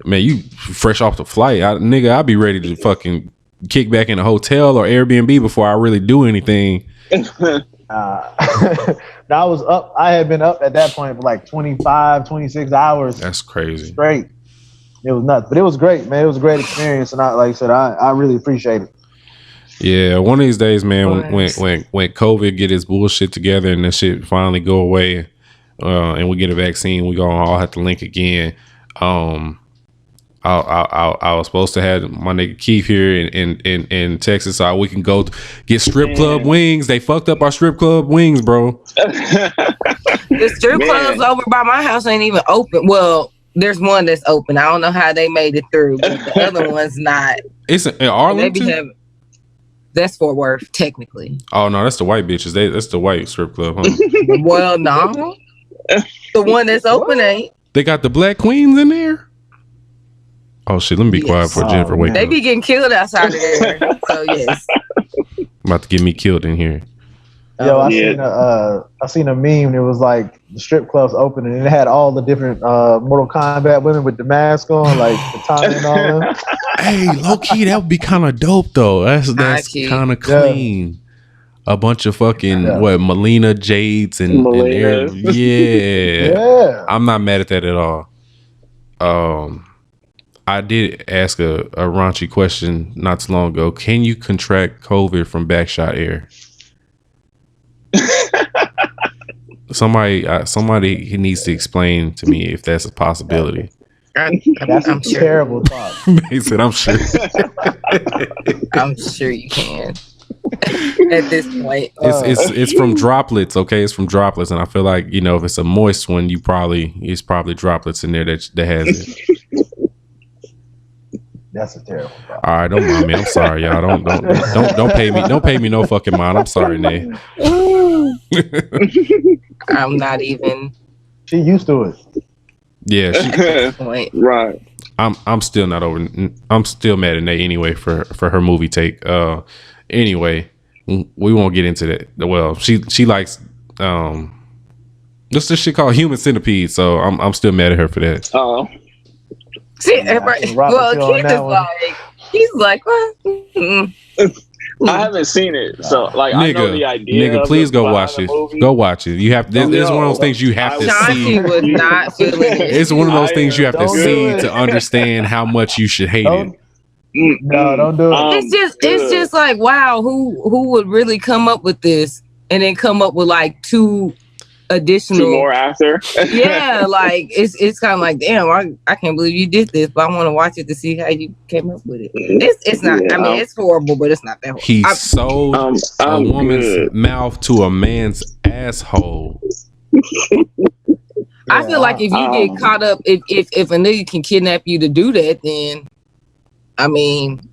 Man, you fresh off the flight. I'd be ready to fucking kick back in a hotel or Airbnb before I really do anything. I was up. I had been up at that point for like 25, 26 hours. That's crazy. Straight. It was nuts. But it was great, man. It was a great experience. And like I said, I really appreciate it. Yeah, one of these days, man, when COVID get its bullshit together and that shit finally go away, and we get a vaccine, we gonna all have to link again. I was supposed to have my nigga Keith here in Texas so we can go get strip club wings. They fucked up our strip club wings, bro. The strip clubs over by my house ain't even open. Well, there's one that's open. I don't know how they made it through, but the other one's not. It's in Arlington? That's Fort Worth, technically. Oh, no, that's the white bitches. That's the white strip club, huh? Well, no. The one that's open ain't. They got the black queens in there? Oh, shit, let me be quiet for Jennifer. Wait, they be getting killed outside of there. So, yes. About to get me killed in here. Yo, I seen a meme. It was like the strip clubs open and it had all the different Mortal Kombat women with the mask on, like the time and all that. Hey, low key, that would be kind of dope though. That's kind of clean. A bunch of fucking Melina Jades and yeah. I'm not mad at that at all. I did ask a raunchy question not too long ago. Can you contract COVID from backshot air? Somebody needs to explain to me if that's a possibility. That's a terrible thought. He said, "I'm sure." I'm sure you can. At this point, it's from droplets. Okay, it's from droplets, and I feel like if it's a moist one, it's probably droplets in there that has it. That's a terrible thought. All right, don't mind me. I'm sorry, y'all. Don't pay me. Don't pay me no fucking mind. I'm sorry, Nate. I'm not even. She used to it. Yeah, right. I'm still not over. I'm still mad at Nate anyway for her movie take. Anyway, we won't get into that. Well, she likes what's this shit called Human Centipede. So I'm still mad at her for that. Oh. See, well, Keith is like, he's like, what? I haven't seen it, so like I know the idea. Nigga, please go watch it. Go watch it. You have. This is one of those things you have to see. Was not feeling it. It's one of those things you have to see to understand how much you should hate it. No, don't do it. It's just like, wow, who would really come up with this and then come up with like two more after. Yeah, like it's kind of like, damn, I can't believe you did this, but I want to watch it to see how you came up with it. It's not. I mean, it's horrible, but it's not that horrible. He sold a woman's mouth to a man's asshole. I feel like if you get caught up, if a nigga can kidnap you to do that, then I mean,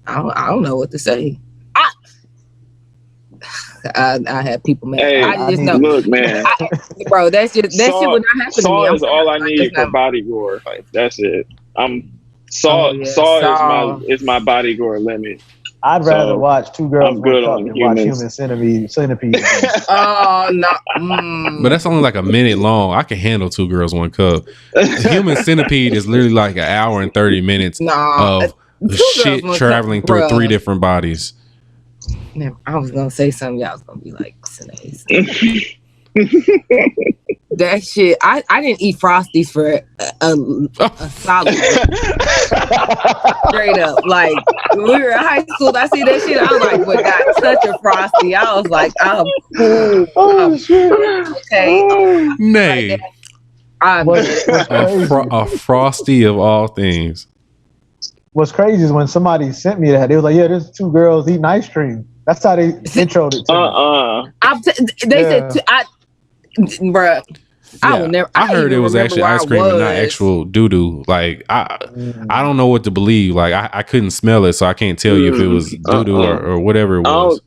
I don't know what to say. I have people mad. Hey, I just know. Look, man, bro, that shit would not happen to me. Saw is all I need for body gore. Like, that's it. Saw is my body gore limit. I'd rather watch two girls than watch Human Centipede. Oh no! But that's only like a minute long. I can handle 2 girls, 1 cup. Human Centipede is literally like an hour and 30 minutes of shit traveling through 3 different bodies. I was gonna say something. Y'all was gonna be like, That shit, I didn't eat Frosties for a solid straight up. Like when we were in high school, I see that shit. I was like, "But got such a Frosty." I was like, "I'm cool." Oh shit! Okay, Nay, a Frosty of all things. What's crazy is when somebody sent me that, they was like, "Yeah, there's 2 girls eating ice cream." That's how they introed it to me. They said, "Bruh." Yeah. I heard it was actually ice cream and not actual doo-doo. Like I don't know what to believe. Like I couldn't smell it, so I can't tell you if it was doo-doo or whatever it was.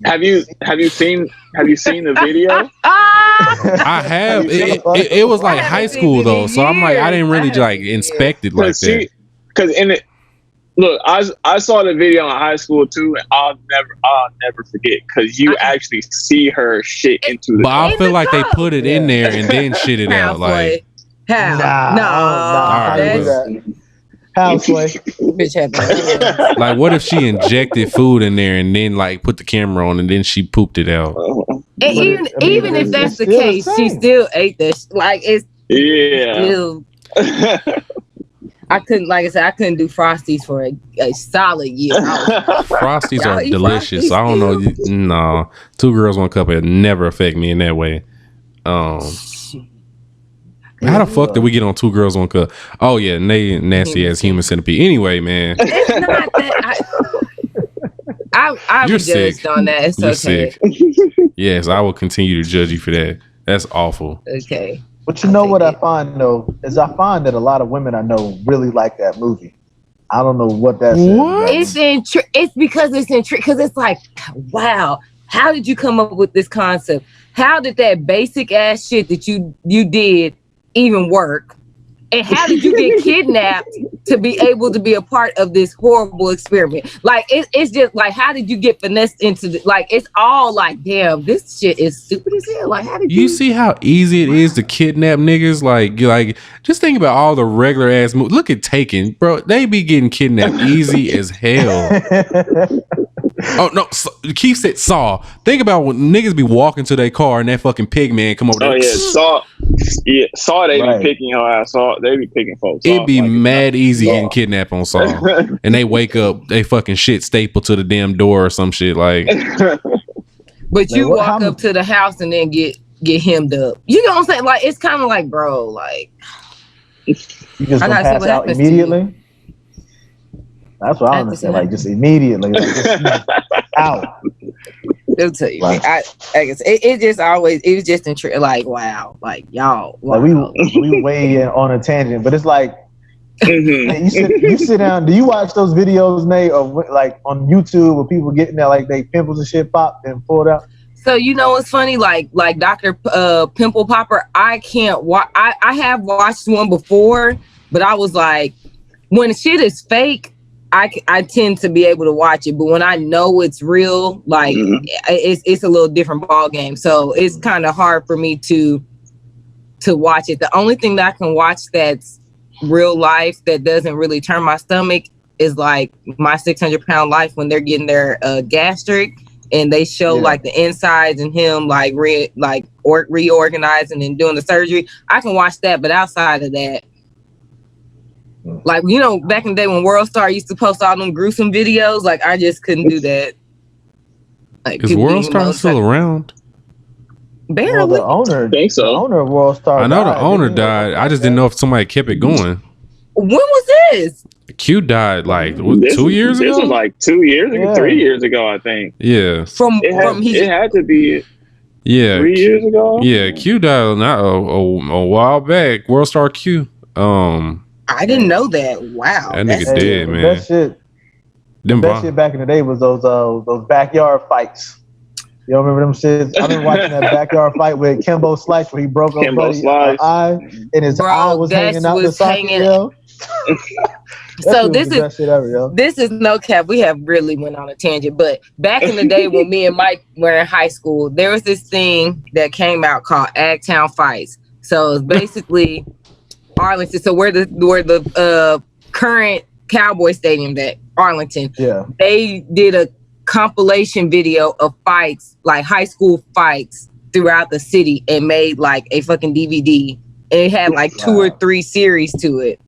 Have you seen the video? I have. It was like high school though, so I'm like I didn't really like inspect it like that. Because in it, look, I saw the video in high school too, and I'll never forget because you actually see her shit into the. But I feel like they put it in there and then shit it out. Like like what if she injected food in there and then like put the camera on and then she pooped it out? And even if that's the case, she still ate this. Like it's still. I couldn't, like I said, I couldn't do Frosties for a solid year. Frosties are delicious. Frosties I don't know. No, 2 girls, 1 cup. It never affect me in that way. How the fuck did we get on 2 girls, 1 cup? Oh yeah, nasty as human centipede. Anyway, man, it's not that. I'm judged on that. It's You're okay. Sick. Yes, I will continue to judge you for that. That's awful. Okay. But you know what I find though is I find that a lot of women I know really like that movie. I don't know what that's. It's because it's because it's like, wow, how did you come up with this concept? How did that basic ass shit that you did even work? And how did you get kidnapped to be able to be a part of this horrible experiment? Like it's just like, how did you get finessed into the, like it's all like, damn, this shit is stupid as hell. Like how did you see how easy it is to kidnap niggas? Like just think about all the regular ass movies. Look at Taken, bro. They be getting kidnapped easy as hell. Oh no, Keith said Saw. Think about when niggas be walking to their car and that fucking pig man come over there. Oh yeah, Saw. They be picking your ass off. They be picking folks. It'd be like, mad easy getting kidnapped on Saw, and they wake up, they fucking shit stapled to the damn door or some shit like. But you walk up to the house and then get hemmed up. You know what I'm saying? Like it's kind of like, bro, like you just gonna pass out immediately. That's what I understand. Like just immediately, like, just out. They'll tell you. Like, I guess it just always it was just like wow, like y'all. Wow. Like we way in on a tangent, but it's like you sit down. Do you watch those videos, Nate, or like on YouTube where people getting there like they pimples and shit popped and pulled out? So you know what's funny? Like Dr. Pimple Popper, I can't watch. I have watched one before, but I was like, when shit is fake, I tend to be able to watch it, but when I know it's real, like it's a little different ball game. So it's kind of hard for me to watch it. The only thing that I can watch that's real life that doesn't really turn my stomach is like My 600 Pound Life when they're getting their gastric and they show like the insides and him like reorganizing and doing the surgery. I can watch that, but outside of that. Like, you know, back in the day when World Star used to post all them gruesome videos, like I just couldn't do that. Like, is World Star still around? Barely. Well, the owner, think so. The owner of World Star. I know the owner died. I just didn't know if somebody kept it going. When was this? Q died like 2 years ago. This was like 2 years ago, 3 years ago, I think. Yeah. It had to be. Yeah. 3 years ago. Yeah, Q died not a while back. World Star Q. I didn't know that. Wow. That nigga dead, man. That shit back in the day was those backyard fights. You don't remember them shits? I've been watching that backyard fight with Kimbo Slice where he broke his buddy's eye and his eye was hanging out the socket. So this is no cap. We have really went on a tangent, but back in the day when me and Mike were in high school, there was this thing that came out called Agtown Fights. So it's basically Arlington. So where the current Cowboy Stadium at Arlington. Yeah. They did compilation video of fights, like high school fights throughout the city, and made like a fucking DVD. And it had like 2 or 3 series to it.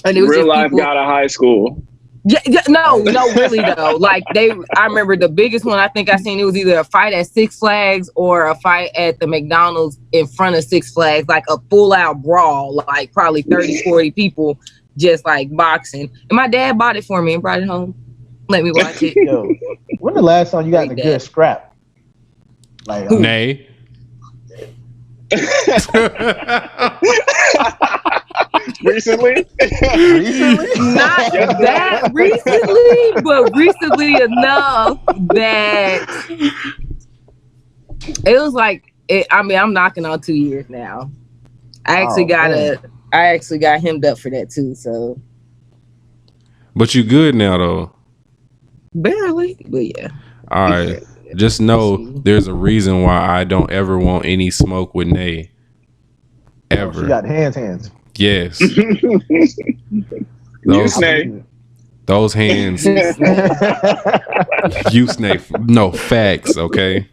And it was Real just life people, got a high school. Yeah, no, really though. Like I remember the biggest one I think I seen, it was either a fight at Six Flags or a fight at the McDonald's in front of Six Flags, like a full out brawl, like probably 30, 40 people just like boxing. And my dad bought it for me and brought it home. Let me watch it. Yo, when the last time you got in a good scrap? Like Nay. Recently? Not that recently, but recently enough that it was like I'm knocking on 2 years now. I actually got hemmed up for that too, so. But you good now though. Barely, but yeah. All right. Just know there's a reason why I don't ever want any smoke with Nay. Ever. She got hands. Yes. Those hands. Yusuke. No, facts, okay?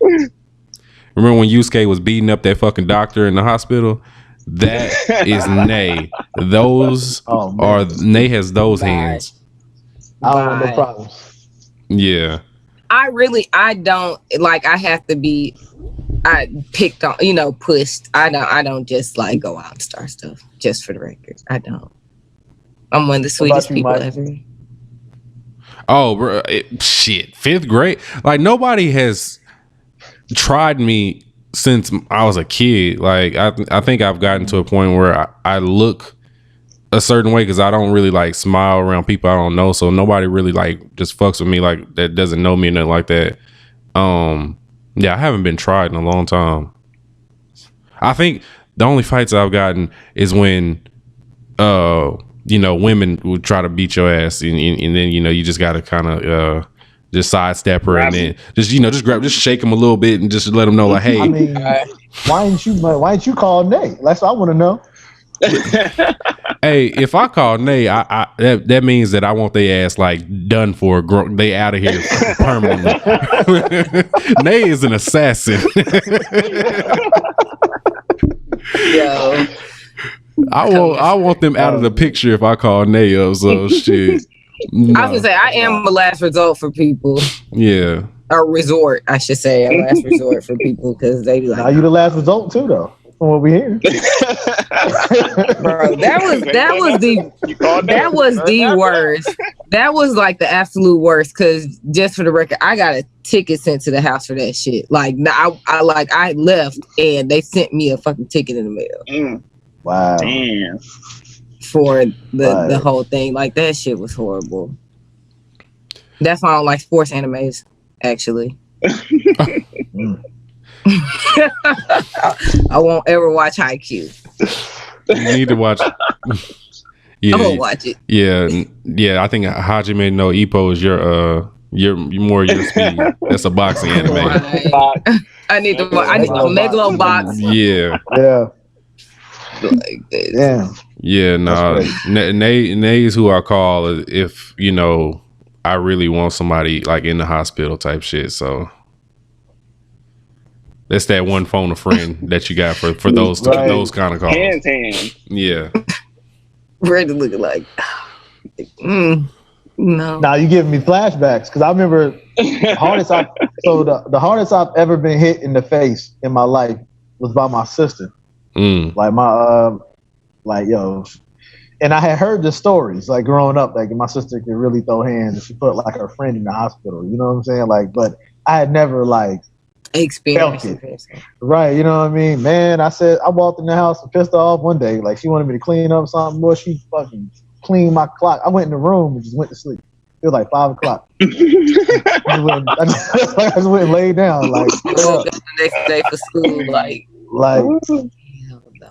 Remember when Yusuke was beating up that fucking doctor in the hospital? That is Nay. Those are Nay has those hands. I don't want no problems. Yeah. I don't like, I have to be picked on, pushed. I don't just like go out and start stuff, just for the record. I don't. I'm one of the sweetest people ever. Oh, bro, shit. 5th grade. Like, nobody has tried me since I was a kid. Like, I think I've gotten to a point where I look a certain way because I don't really like smile around people I don't know. So nobody really like just fucks with me like that doesn't know me or nothing like that. Yeah, I haven't been tried in a long time. I think the only fights I've gotten is when women would try to beat your ass and then you just gotta kind of just sidestep her and then just shake them a little bit and just let them know like, hey. I mean, why didn't you call Nate? That's what I want to know. Hey, if I call Nay, that means that I want their ass like done for. They out of here permanently. Nay is an assassin. Yo, I want them out of the picture if I call Nay up. So shit. No. I was gonna say I am a last resort for people. Yeah. A resort, I should say, a last resort for people because they be like. Now you the last resort too, though. From what we hear. Bro, that was the worst. That was like the absolute worst. Because just for the record, I got a ticket sent to the house for that shit. Like, I left and they sent me a fucking ticket in the mail. Wow. Damn. For the whole thing, like that shit was horrible. That's why I don't like sports animes, actually. I won't ever watch Haikyuu. You need to watch. Yeah, I won't watch it. Yeah. I think Hajime no Ippo is your more your speed. That's a boxing anime. Right. I need to. I need a Megalobox. Yeah. Like this. Yeah. Nah. Nay is who I call if I really want somebody like in the hospital type shit. So. That's that one phone a friend that you got for those those kind of calls. Hands. Yeah. Ready looking like no. Now you giving me flashbacks because I remember the hardest I've ever been hit in the face in my life was by my sister. Like my and I had heard the stories like growing up, like my sister could really throw hands and she put like her friend in the hospital. You know what I'm saying? Like, but I had never like experience it. Right, you know what I mean? Man, I walked in the house and pissed her off one day. Like she wanted me to clean up something. Boy, she fucking cleaned my clock. I went in the room and just went to sleep. It was like 5 o'clock. I just went and laid down. Like the next day for school, like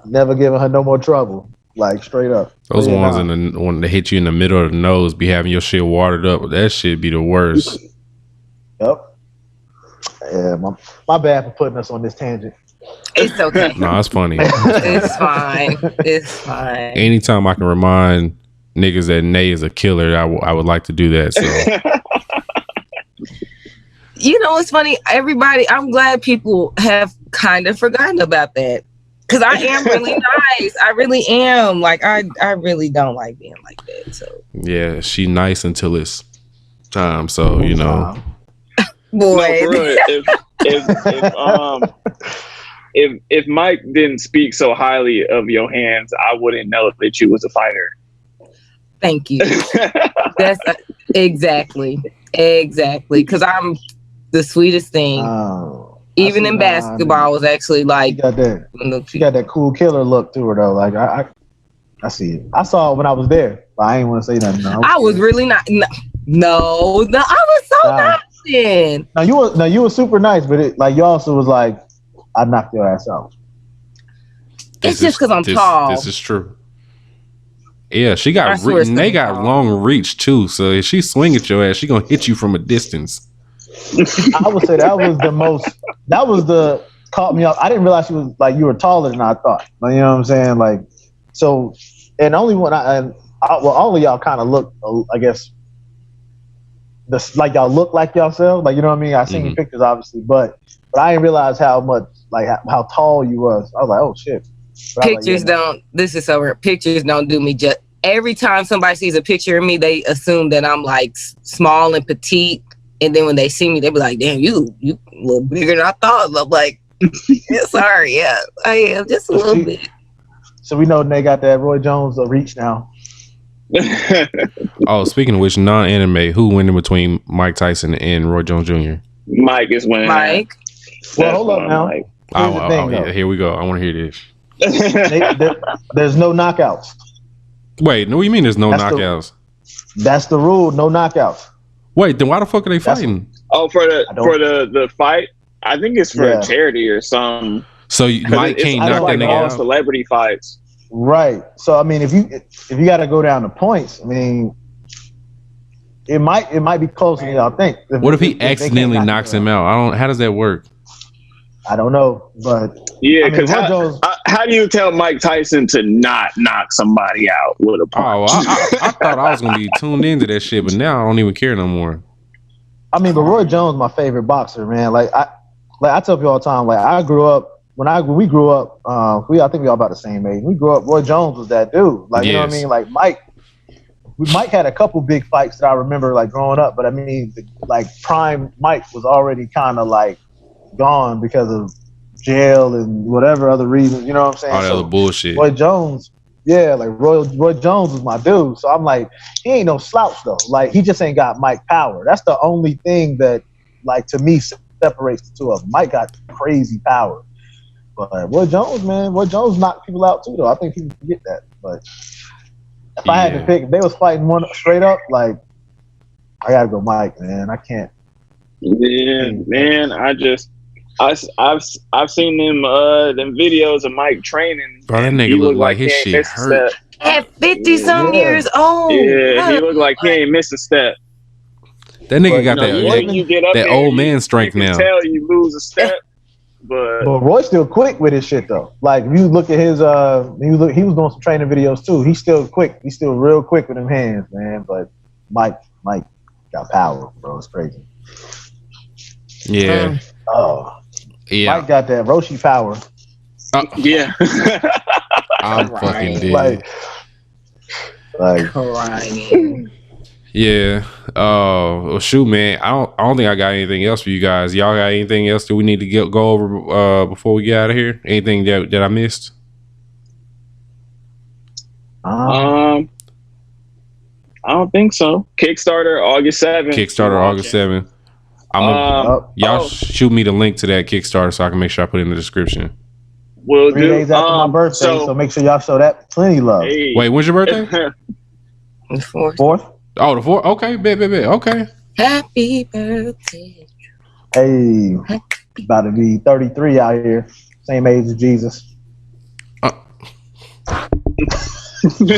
never giving her no more trouble. Like straight up. Those ones when they hit you in the middle of the nose, be having your shit watered up. That shit be the worst. Yep. Yeah, my bad for putting us on this tangent. It's okay. No, it's funny. It's fine. It's fine. Anytime I can remind niggas that Nay is a killer, I would like to do that. So You know, it's funny. Everybody, I'm glad people have kind of forgotten about that. Because I am really nice. I really am. Like, I really don't like being like that. So Yeah, she nice until it's time. So, you know. Boy. No, for real. If Mike didn't speak so highly of your hands, I wouldn't know that you was a fighter. Thank you. That's exactly. Because I'm the sweetest thing. Even in basketball, was actually like she got that cool killer look to her though. Like I see it. I saw it when I was there, but I ain't want to say nothing. No, I was really not. No, I was so nice. Then. No, you were super nice, but it, like you also was like, I knocked your ass out. It's just because I'm tall. This is true. Yeah, she got. They got long reach too. So if she swing at your ass, she gonna hit you from a distance. I would say that was the most. That was the caught me up. I didn't realize she was like you were taller than I thought. Like, you know what I'm saying? Like, so, and only when all of y'all kind of look, I guess, like y'all look like yourself. Like, you know what I mean? I seen your pictures obviously, but I didn't realize how much, like how tall you was. I was like, oh shit. But pictures don't. This is so weird. Pictures don't do me just. Every time somebody sees a picture of me, they assume that I'm like small and petite. And then when they see me, they be like, damn, you a little bigger than I thought. I'm like, yeah, sorry, yeah, I am just a little bit. So we know they got that Roy Jones reach now. Oh, speaking of which, non-anime, who winning between Mike Tyson and Roy Jones Jr.? Mike is winning. Mike? Well, hold up now. Yeah, here we go. I want to hear this. There's no knockouts. Wait, no, what do you mean there's no knockouts? That's the rule, no knockouts. Wait, then why the fuck are they fighting? For the fight, I think it's for a charity or something. So Mike can't knock that nigga out. Celebrity fights, right? So I mean, if you got to go down to points, I mean, it might be closer than y'all think. What if he accidentally knocks him out? How does that work? I don't know, but yeah, because how do you tell Mike Tyson to not knock somebody out with a punch? Oh, I thought I was gonna be tuned into that shit, but now I don't even care no more. I mean, but Roy Jones is my favorite boxer, man. Like I tell people all the time, like I grew up when we grew up. I think we all about the same age. We grew up. Roy Jones was that dude. Like, you know what I mean? Like Mike had a couple big fights that I remember like growing up, but I mean, like prime Mike was already kind of like gone because of jail and whatever other reasons, you know what I'm saying? All that other bullshit. Roy Jones, yeah, like Roy Jones was my dude. So I'm like, he ain't no slouch though. Like he just ain't got Mike power. That's the only thing that, like, to me separates the two of them. Mike got crazy power, but Roy Jones knocked people out too though. I think people forget that. But if I had to pick, if they was fighting one straight up, like I gotta go Mike, man. I can't. Yeah, man. I've seen them videos of Mike training. Bro, that nigga look like his shit hurt. At 50-some years old. Yeah, he look like he ain't missed a step. That nigga got that old man strength now. Tell you lose a step, but Roy's still quick with his shit though. Like if you look at his he was doing some training videos too. He's still quick. He's still real quick with them hands, man. But Mike got power, bro. It's crazy. Yeah. Yeah. Mike got that Roshi power. Yeah. I'm fucking dead. Like crying. Yeah. Well, shoot, man. I don't think I got anything else for you guys. Y'all got anything else that we need to go over before we get out of here? Anything that I missed? I don't think so. Kickstarter August 7th. Y'all shoot me the link to that Kickstarter so I can make sure I put it in the description. Will 3 days after my birthday, so make sure y'all show that plenty love. Hey. Wait, when's your birthday? The 4th. 4th? Oh, the 4th? Okay, bet. Okay. Happy birthday. Hey, about to be 33 out here. Same age as Jesus. Damn.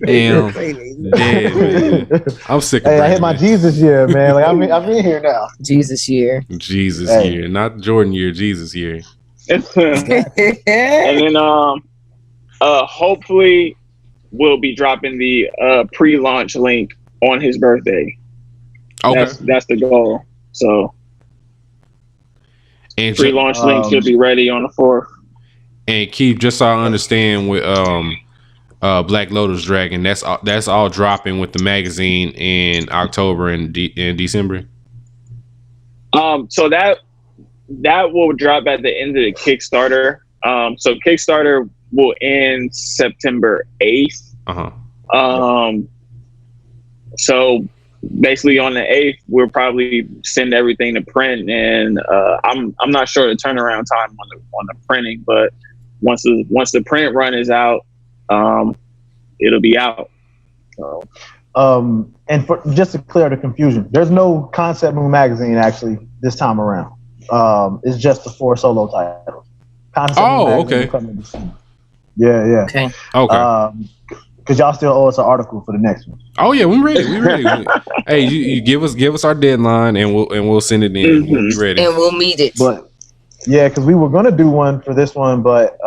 Damn, man. I'm sick of I hit my Jesus year, man. Like I'm in here now. Jesus year. Year. Not Jordan year, Jesus year. And then hopefully we'll be dropping the pre-launch link on his birthday. Okay. That's the goal. So And pre-launch link should be ready on the 4th. And Keith, just so I understand with Black Lotus Dragon, that's all dropping with the magazine in October and in December. So that will drop at the end of the Kickstarter. So Kickstarter will end September 8th. So basically on the 8th, we'll probably send everything to print, and I'm not sure the turnaround time on the printing, but once the print run is out, it'll be out. So. And for just to clear the confusion, there's no Concept Moon magazine actually this time around. It's just the 4 solo titles. Concept Moon magazine coming in December. Yeah. Okay. Because y'all still owe us an article for the next one. Oh yeah, we ready. Hey, you give us our deadline, and we'll send it in. Mm-hmm. We'll be ready, and we'll meet it. But yeah, because we were gonna do one for this one, but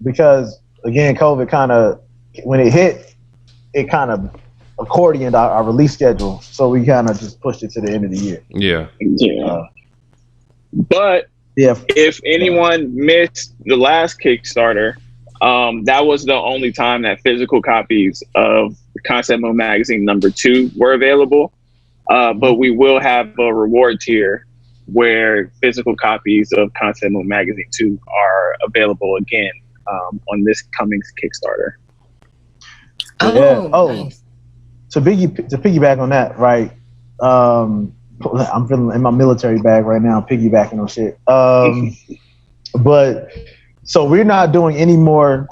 because again, COVID kind of when it hit, it kind of accordioned our release schedule, so we kind of just pushed it to the end of the year. Yeah. But if anyone missed the last Kickstarter, that was the only time that physical copies of Concept Moon Magazine #2 were available. But we will have a reward tier where physical copies of Concept Moon Magazine 2 are available again on this coming Kickstarter. Nice. To piggyback on that, right? I'm feeling in my military bag right now, piggybacking on shit. But so we're not doing any more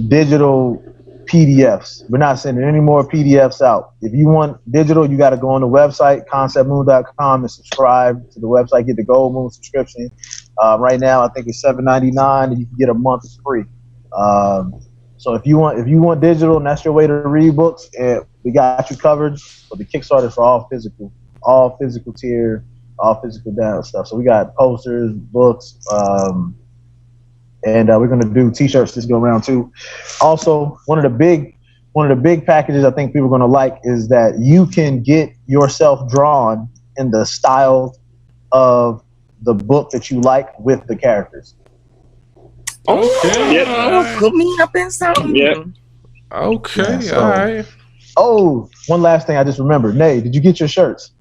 digital PDFs. We're not sending any more PDFs out. If you want digital, you got to go on the website, conceptmoon.com, and subscribe to the website. Get the Gold Moon subscription. Right now, I think it's $7.99, and you can get a month free. So if you want digital, and that's your way to read books, and we got you covered. But the Kickstarter for all physical tier, all physical down stuff. So we got posters, books, and we're gonna do T-shirts this go around too. Also, one of the big packages I think people are gonna like is that you can get yourself drawn in the style of the book that you like with the characters. Okay. Put me up in something. Yeah. Okay. So, all right. Oh, one last thing I just remembered. Nay, did you get your shirts?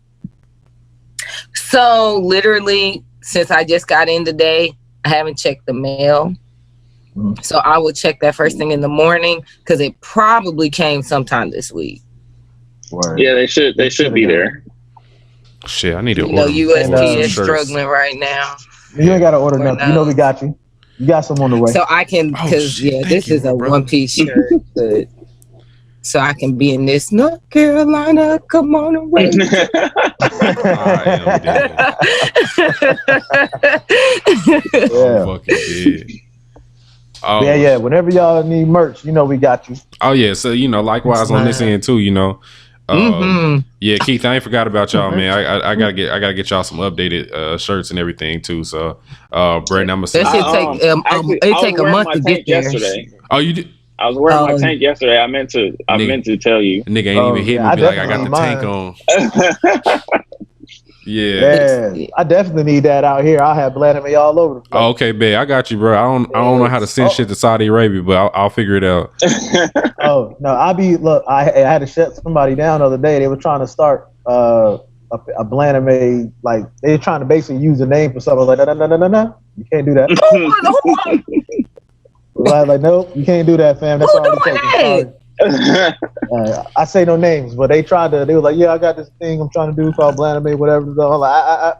So literally, since I just got in today, I haven't checked the mail. So I will check that first thing in the morning because it probably came sometime this week. Word. Yeah, they should be there. Shit, I need to You know, order. USP is shirts. struggling right now. You ain't got to order nothing. You know we got you. You got some on the way. So I can, because this is a one-piece shirt, but so I can be in this North Carolina. Come on away. Yeah. Fucking dead. Oh. Yeah. Whenever y'all need merch, you know we got you. Oh yeah. So likewise on this end too. Yeah, Keith, I ain't forgot about y'all, man. I gotta get y'all some updated shirts and everything too. So, Brandon, I'm gonna say it take a month to get there. Yesterday. Oh, you did? I was wearing my tank yesterday. I meant to tell you. Nigga ain't even hit me. Be like, I got the tank on. Yeah, I definitely need that out here. I'll have Blanime all over the place. Oh, okay, babe, I got you, bro. I don't know how to send shit to Saudi Arabia, but I'll figure it out. Oh no, I had to shut somebody down the other day. They were trying to start a Blanime, like they were trying to basically use a name for something. Like no, you can't do that. Like nope, you can't do that, fam. That's already taken. I say no names, but they were like, yeah, I got this thing I'm trying to do called Blanime, whatever. So I'm like,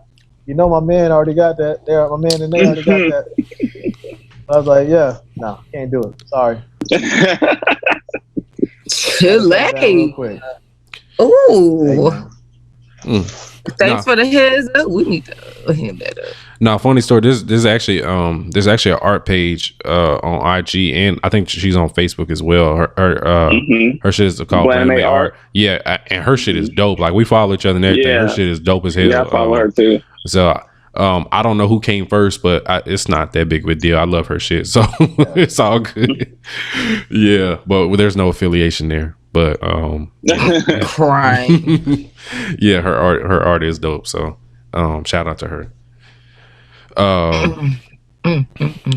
you know, my man already got that. My man and they already got that. I was like, yeah, no, can't do it. Sorry. Chile. Ooh. Thanks for the heads up. We need to hand that up. No, funny story. There's actually an art page on IG, and I think she's on Facebook as well. Her shit is called Blanime Art. Yeah, and her shit is dope. Like we follow each other and everything. Yeah. Her shit is dope as hell. Yeah, I follow her too. So I don't know who came first, but it's not that big of a deal. I love her shit, so it's all good. Yeah, but there's no affiliation there. But crying. yeah, her art is dope. So shout out to her.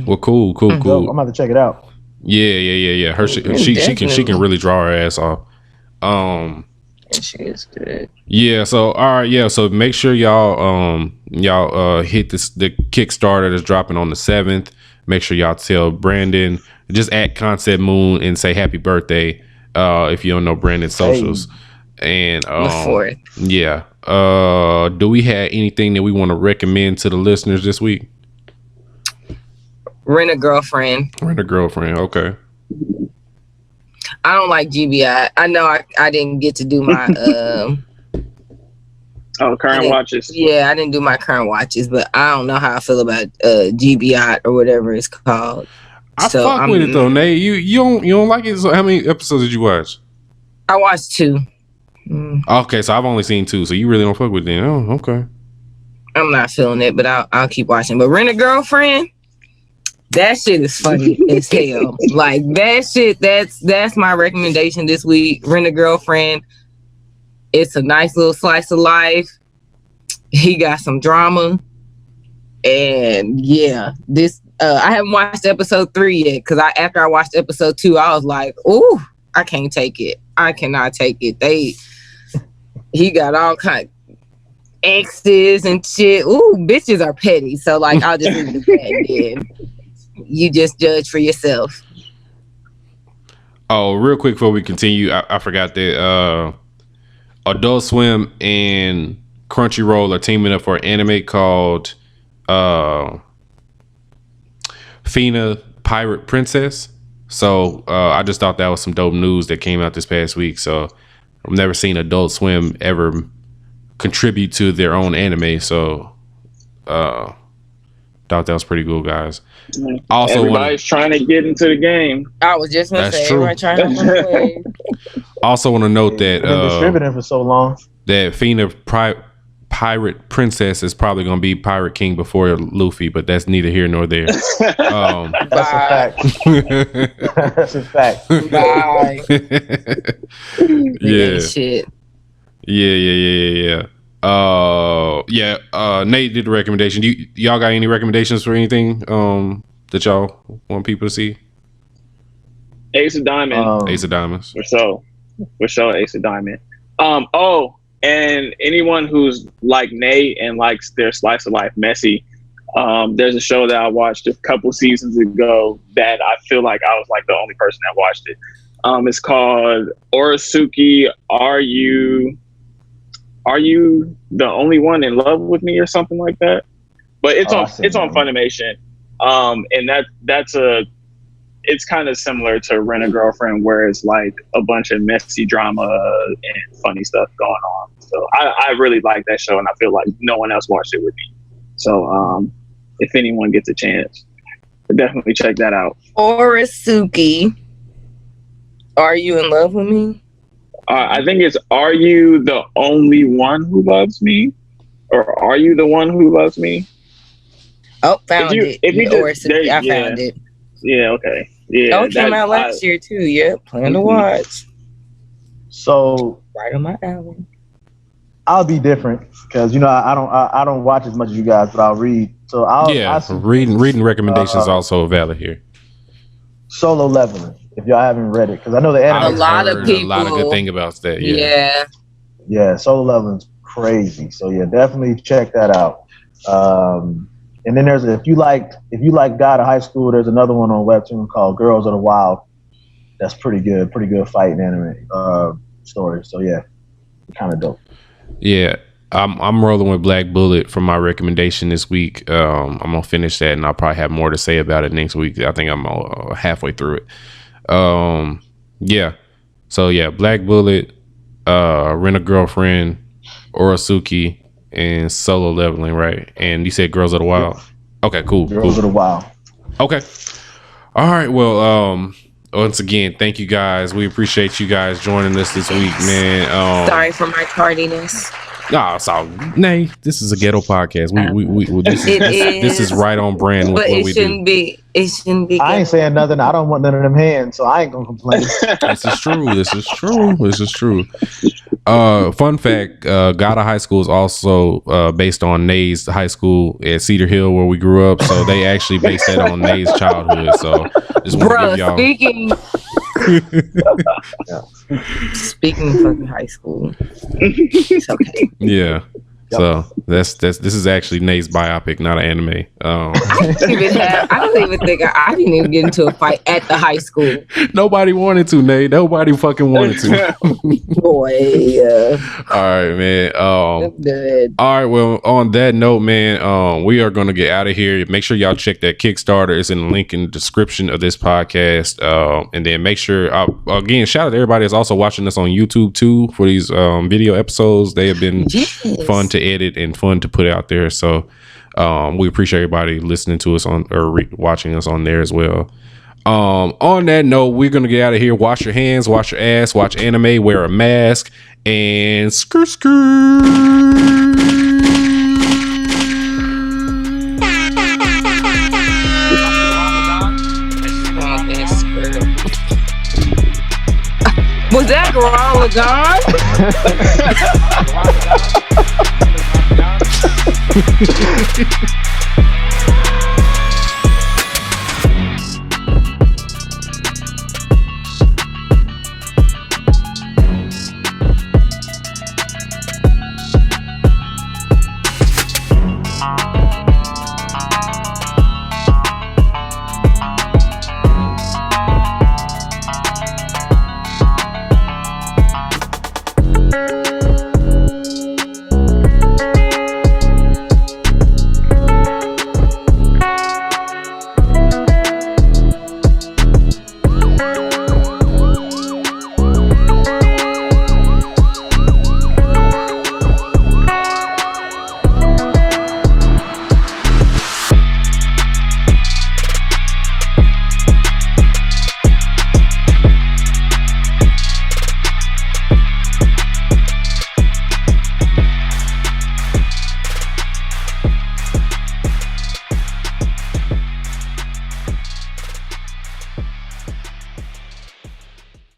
Well, cool. I'm about to check it out. Yeah. Her she can really draw her ass off. She is good. Yeah. So all right. Yeah. So make sure y'all hit the Kickstarter that's dropping on the 7th. Make sure y'all tell Brandon, just at Concept Moon and say happy birthday. If you don't know Brandon's socials. And The 4th. yeah. Do we have anything that we want to recommend to the listeners this week? Rent a Girlfriend. Okay. I don't like GBI. I know I didn't get to do my current watches. Yeah, I didn't do my current watches, but I don't know how I feel about GBI or whatever it's called. I fuck with it though, Nate. You don't like it? So how many episodes did you watch? I watched 2. Okay, so I've only seen 2, so you really don't fuck with it. Oh, okay. I'm not feeling it, but I'll keep watching. But Rent a Girlfriend, that shit is funny as hell. Like that shit, that's my recommendation this week. Rent a Girlfriend. It's a nice little slice of life. He got some drama. And yeah, this I haven't watched episode 3 yet because after I watched episode 2, I was like, ooh, I can't take it. I cannot take it. He got all kind of exes and shit. Ooh, bitches are petty. So like I'll just leave it at that. You just judge for yourself. Oh, real quick before we continue, I forgot that Adult Swim and Crunchyroll are teaming up for an anime called Fina Pirate Princess. So I just thought that was some dope news that came out this past week. So I've never seen Adult Swim ever contribute to their own anime. So thought that was pretty cool, guys. Also, everybody's trying to get into the game. I was just gonna say, true. trying to play. Also want to note that been distributing for so long that Fina Pirate Princess is probably going to be Pirate King before Luffy, but that's neither here nor there. That's a fact. That's a fact. Bye. Yeah. Shit. Yeah. Nate did the recommendation. Y'all got any recommendations for anything that y'all want people to see? Ace of Diamond. Ace of Diamonds. For sure, Ace of Diamond. And anyone who's like Nate and likes their slice of life messy, there's a show that I watched a couple seasons ago that I feel like I was like the only person that watched it. It's called Orisuke. Are you the only one in love with me or something like that? But it's on Funimation. And it's kind of similar to Rent a Girlfriend, where it's like a bunch of messy drama and funny stuff going on. So I really like that show, and I feel like no one else watched it with me. So if anyone gets a chance, definitely check that out. Orisuke, Are You in Love with Me? I think it's Are You the Only One Who Loves Me? Or Are You the One Who Loves Me? Oh, found it. I found it. Yeah, okay. Yeah. Oh, it came out last year too. Yep. Plan to watch. So right on my alley. I'll be different because I don't watch as much as you guys, but I'll read. So reading recommendations also valid here. Solo Leveling, if y'all haven't read it, because I know the anime. A lot of good thing about that. Yeah. Solo Leveling's crazy. So yeah, definitely check that out. And then if you like God of High School, there's another one on Webtoon called Girls of the Wild. That's pretty good fighting anime story. So yeah, kind of dope. Yeah, I'm rolling with Black Bullet for my recommendation this week. I'm gonna finish that, and I'll probably have more to say about it next week. I think I'm halfway through it. Yeah. So yeah, Black Bullet, Rent a Girlfriend, Orisuke, and Solo Leveling, right? And you said Girls of the Wild. Okay, cool. Girls of the Wild. Okay. All right. Well, once again, thank you guys. We appreciate you guys joining us this week, man. Sorry for my tardiness. Nah, so nay, this is a ghetto podcast. This is right on brand with but what we do. It shouldn't be. I ain't saying nothing. I don't want none of them hands, so I ain't gonna complain. This is true. Fun fact: Gata High School is also based on Nay's high school at Cedar Hill, where we grew up. So they actually based that on Nay's childhood. So just want to give y'all. Speaking of fucking high school, it's okay. Yeah. So this is actually Nay's biopic, not an anime. I don't even think I didn't even get into a fight at the high school. Nobody wanted to, Nay. Nobody fucking wanted to. Boy, all right, man. good. All right, well, on that note, man, we are gonna get out of here. Make sure y'all check that Kickstarter. It's in the link in the description of this podcast. And then make sure again, shout out to everybody that's also watching us on YouTube too for these video episodes. They have been fun to edit and fun to put out there. So we appreciate everybody listening to us on or watching us on there as well. On that note, we're gonna get out of here. Wash your hands, wash your ass, watch anime, wear a mask, and skrr. Was that Gone?